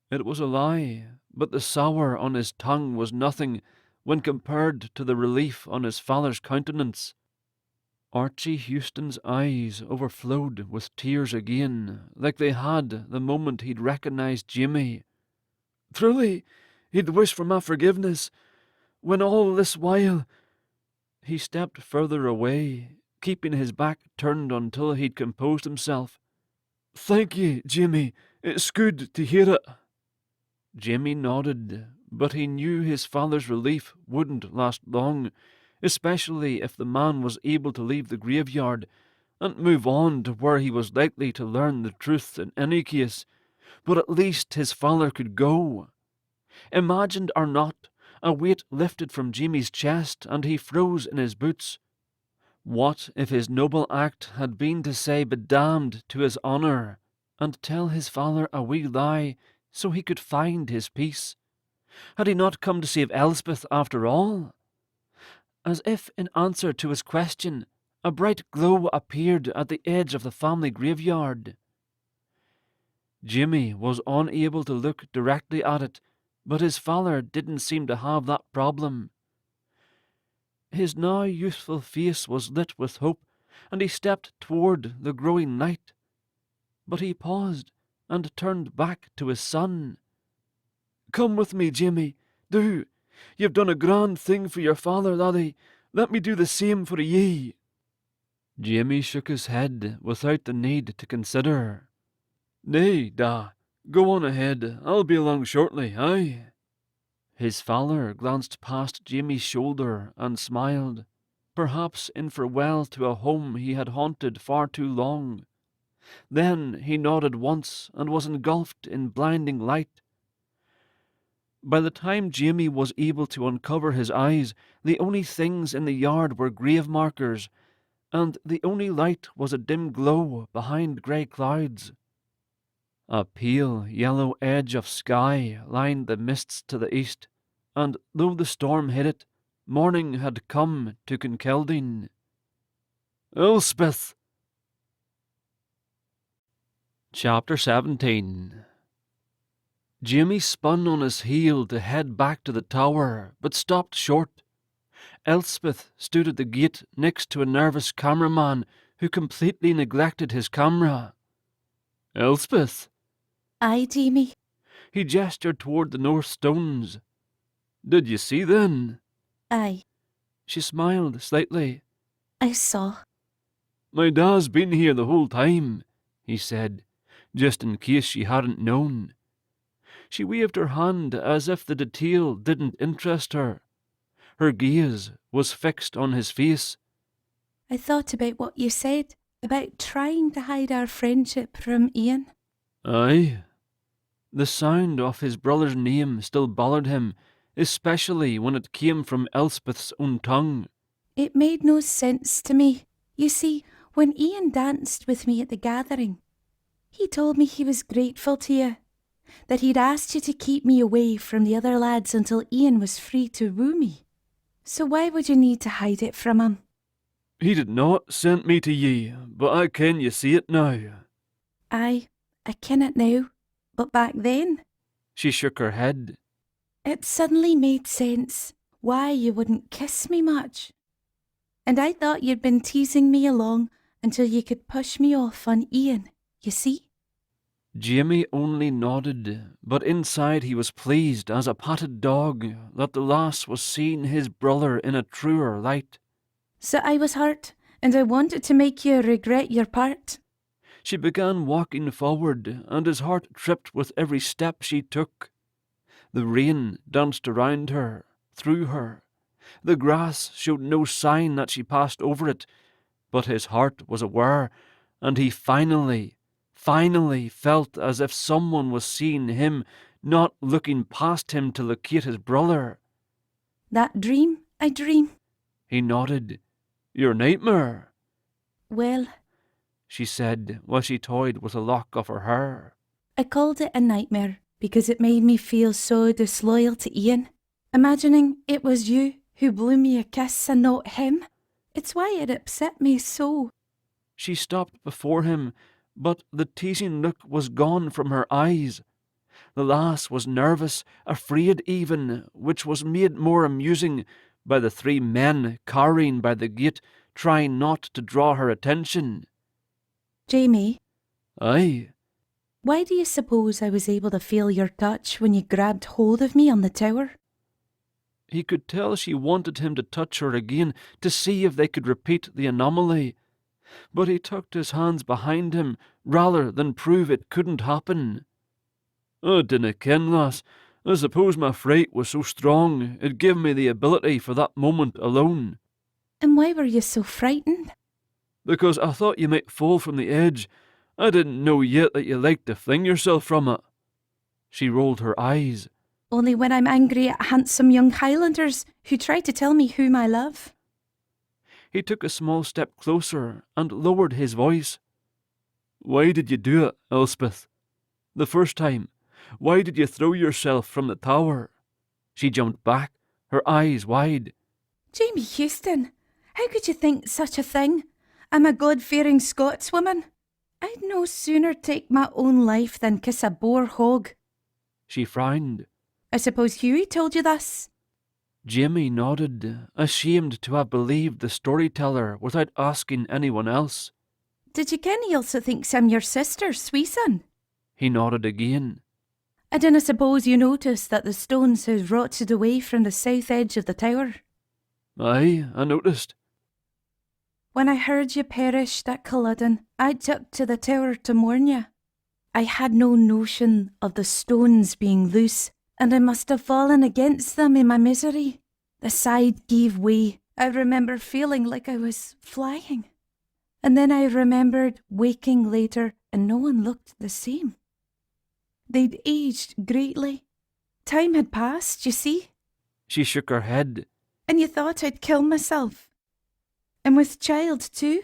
It was a lie, but the sour on his tongue was nothing when compared to the relief on his father's countenance. Archie Houston's eyes overflowed with tears again, like they had the moment he'd recognized Jamie. "Truly, he'd wish for my forgiveness, when all this while—" He stepped further away, keeping his back turned until he'd composed himself. "Thank ye, Jamie. It's good to hear it." Jamie nodded, but he knew his father's relief wouldn't last long, especially if the man was able to leave the graveyard and move on to where he was likely to learn the truth in any case. But at least his father could go. Imagined or not, a weight lifted from Jamie's chest and he froze in his boots. What if his noble act had been to say bedamned to his honour and tell his father a wee lie so he could find his peace? Had he not come to save Elspeth after all? As if in answer to his question, a bright glow appeared at the edge of the family graveyard. Jimmy was unable to look directly at it, but his father didn't seem to have that problem. His now youthful face was lit with hope, and he stepped toward the growing light. But he paused and turned back to his son. "Come with me, Jimmy, do. You've done a grand thing for your father, laddie. Let me do the same for ye. Jamie shook his head without the need to consider. Nay, da, go on ahead. I'll be along shortly, aye. His father glanced past Jamie's shoulder and smiled, perhaps in farewell to a home he had haunted far too long. Then he nodded once and was engulfed in blinding light. By the time Jamie was able to uncover his eyes, the only things in the yard were grave markers, and the only light was a dim glow behind grey clouds. A pale yellow edge of sky lined the mists to the east, and though the storm hid it, morning had come to Culloden. Elspeth! Chapter 17. Jamie spun on his heel to head back to the tower, but stopped short. Elspeth stood at the gate next to a nervous cameraman who completely neglected his camera. Elspeth? Aye, Jamie. He gestured toward the north stones. Did you see then? Aye, She smiled slightly. I saw. My da's been here the whole time, he said, just in case she hadn't known. She waved her hand as if the detail didn't interest her. Her gaze was fixed on his face. I thought about what you said, about trying to hide our friendship from Ian. Aye. The sound of his brother's name still bothered him, especially when it came from Elspeth's own tongue. It made no sense to me. You see, when Ian danced with me at the gathering, he told me he was grateful to you, that he'd asked you to keep me away from the other lads until Ian was free to woo me. So why would you need to hide it from him? He did not send me to ye, but I ken ye see it now. Aye, I ken it now, but back then, She shook her head. it suddenly made sense why you wouldn't kiss me much. And I thought you'd been teasing me along until you could push me off on Ian, you see? Jamie only nodded, but inside he was pleased as a patted dog that the lass was seeing his brother in a truer light. So I was hurt, and I wanted to make you regret your part. She began walking forward, and his heart tripped with every step she took. The rain danced around her, through her. The grass showed no sign that she passed over it, but his heart was aware, and he finally felt as if someone was seeing him, not looking past him to locate his brother. That dream I dream? He nodded. Your nightmare, Well, she said while she toyed with a lock of her hair. I called it a nightmare because it made me feel so disloyal to Ian, imagining it was you who blew me a kiss and not him. It's why it upset me so. She stopped before him, but the teasing look was gone from her eyes. The lass was nervous, afraid even, which was made more amusing by the three men cowering by the gate, trying not to draw her attention. Jamie, Aye. why do you suppose I was able to feel your touch when you grabbed hold of me on the tower? He could tell she wanted him to touch her again to see if they could repeat the anomaly, but he tucked his hands behind him rather than prove it couldn't happen. I dinna ken, lass. I suppose my fright was so strong it gave me the ability for that moment alone. And why were you so frightened? Because I thought you might fall from the edge. I didn't know yet that you liked to fling yourself from it. She rolled her eyes. Only when I'm angry at handsome young Highlanders who try to tell me whom I love. He took a small step closer and lowered his voice. Why did you do it, Elspeth? The first time. Why did you throw yourself from the tower? She jumped back, her eyes wide. Jamie Houston, how could you think such a thing? I'm a God-fearing Scotswoman. I'd no sooner take my own life than kiss a boar hog. She frowned. I suppose Hughie told you this? Jamie nodded, ashamed to have believed the storyteller without asking anyone else. Did you ken he also thinks I'm your sister, Sweeson? He nodded again. I dinna suppose you noticed that the stones has rotted away from the south edge of the tower. Aye, I noticed. When I heard you perished at Culloden, I took to the tower to mourn you. I had no notion of the stones being loose, and I must have fallen against them in my misery. The side gave way. I remember feeling like I was flying. And then I remembered waking later and no one looked the same. They'd aged greatly. Time had passed, you see. She shook her head. And you thought I'd kill myself. And with child too?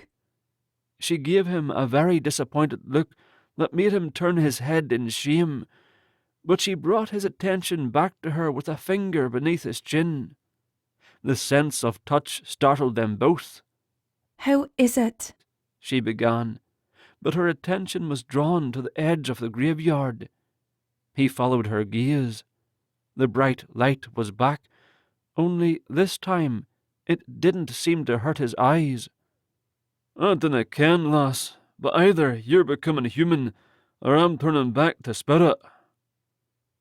She gave him a very disappointed look that made him turn his head in shame, but she brought his attention back to her with a finger beneath his chin. The sense of touch startled them both. How is it? She began, but her attention was drawn to the edge of the graveyard. He followed her gaze. The bright light was back, only this time it didn't seem to hurt his eyes. I dinna ken, lass, but either you're becoming human, or I'm turning back to spirit.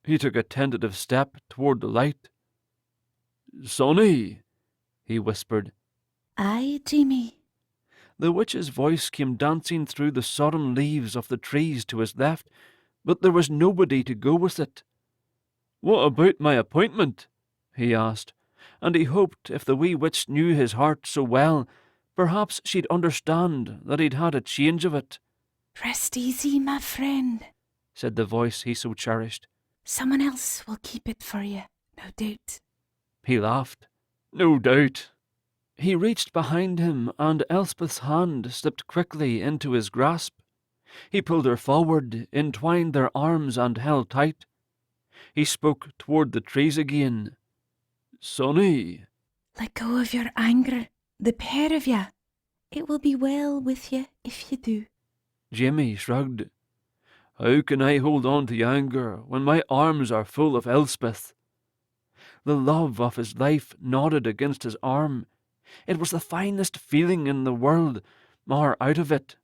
He took a tentative step toward the light. Sonny, he whispered. Aye, Jamie. The witch's voice came dancing through the sodden leaves of the trees to his left, but there was nobody to go with it. What about my appointment? He asked, and he hoped if the wee witch knew his heart so well, perhaps she'd understand that he'd had a change of it. Rest easy, my friend, said the voice he so cherished. Someone else will keep it for you, no doubt. He laughed. No doubt. He reached behind him, and Elspeth's hand slipped quickly into his grasp. He pulled her forward, entwined their arms, and held tight. He spoke toward the trees again. Sonny. Let go of your anger, the pair of you. It will be well with you if you do. Jamie shrugged. How can I hold on to anger when my arms are full of Elspeth? The love of his life nodded against his arm. It was the finest feeling in the world, or out of it.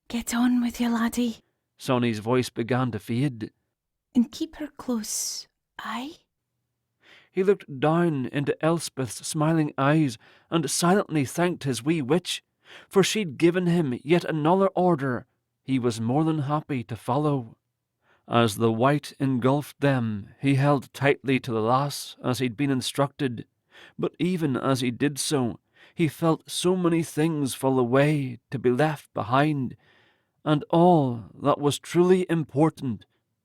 Get on with you, laddie. Sonny's voice began to fade. And keep her close, aye? He looked down into Elspeth's smiling eyes and silently thanked his wee witch, for she'd given him yet another order he was more than happy to follow. As the white engulfed them, he held tightly to the lass as he'd been instructed, but even as he did so, he felt so many things fall away to be left behind, and all that was truly important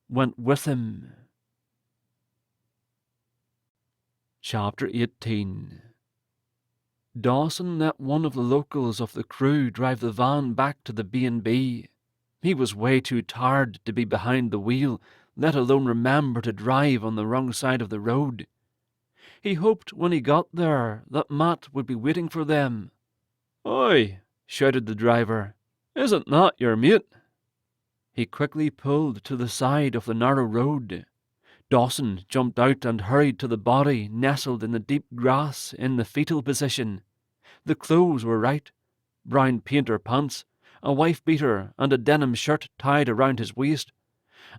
went with him. Chapter 18. Dawson let one of the locals of the crew drive the van back to the B&B. He was way too tired to be behind the wheel, let alone remember to drive on the wrong side of the road. He hoped when he got there that Matt would be waiting for them. "Oi!" shouted the driver. "Isn't that your mate?" He quickly pulled to the side of the narrow road. Dawson jumped out and hurried to the body nestled in the deep grass in the fetal position. The clothes were right: brown painter pants, a wife-beater, and a denim shirt tied around his waist.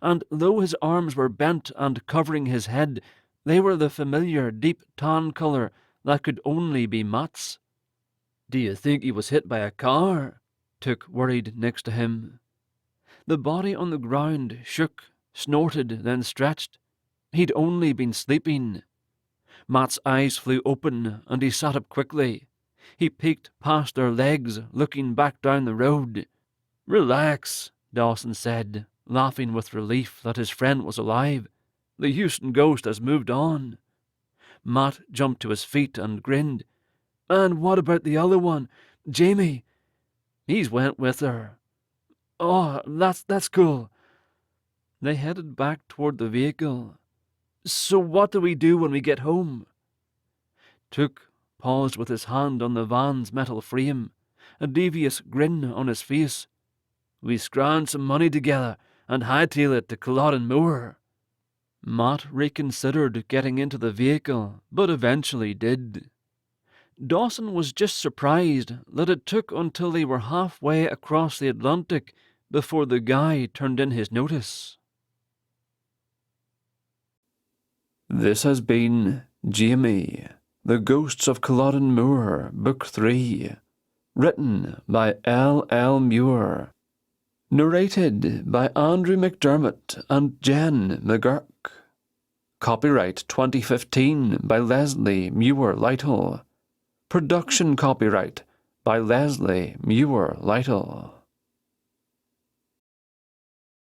And though his arms were bent and covering his head, they were the familiar deep tan colour that could only be Matt's. "Do you think he was hit by a car?" Took worried next to him. The body on the ground shook, snorted, then stretched. He'd only been sleeping. Matt's eyes flew open, and he sat up quickly. He peeked past their legs, looking back down the road. "Relax," Dawson said, laughing with relief that his friend was alive. "The Houston ghost has moved on." Matt jumped to his feet and grinned. "And what about the other one, Jamie?" "He's went with her." "Oh, that's cool." They headed back toward the vehicle. "So what do we do when we get home?" Took paused with his hand on the van's metal frame, a devious grin on his face. "We scrounge some money together and hightail it to Culloden Moor." Matt reconsidered getting into the vehicle, but eventually did. Dawson was just surprised that it took until they were halfway across the Atlantic before the guy turned in his notice. This has been Jamie The Ghosts of Culloden Moor, Book 3. Written by L. Muir. Narrated by Andrew McDermott and Jen McGurk. Copyright 2015 by Leslie Muir Lytle. Production copyright by Leslie Muir Lytle.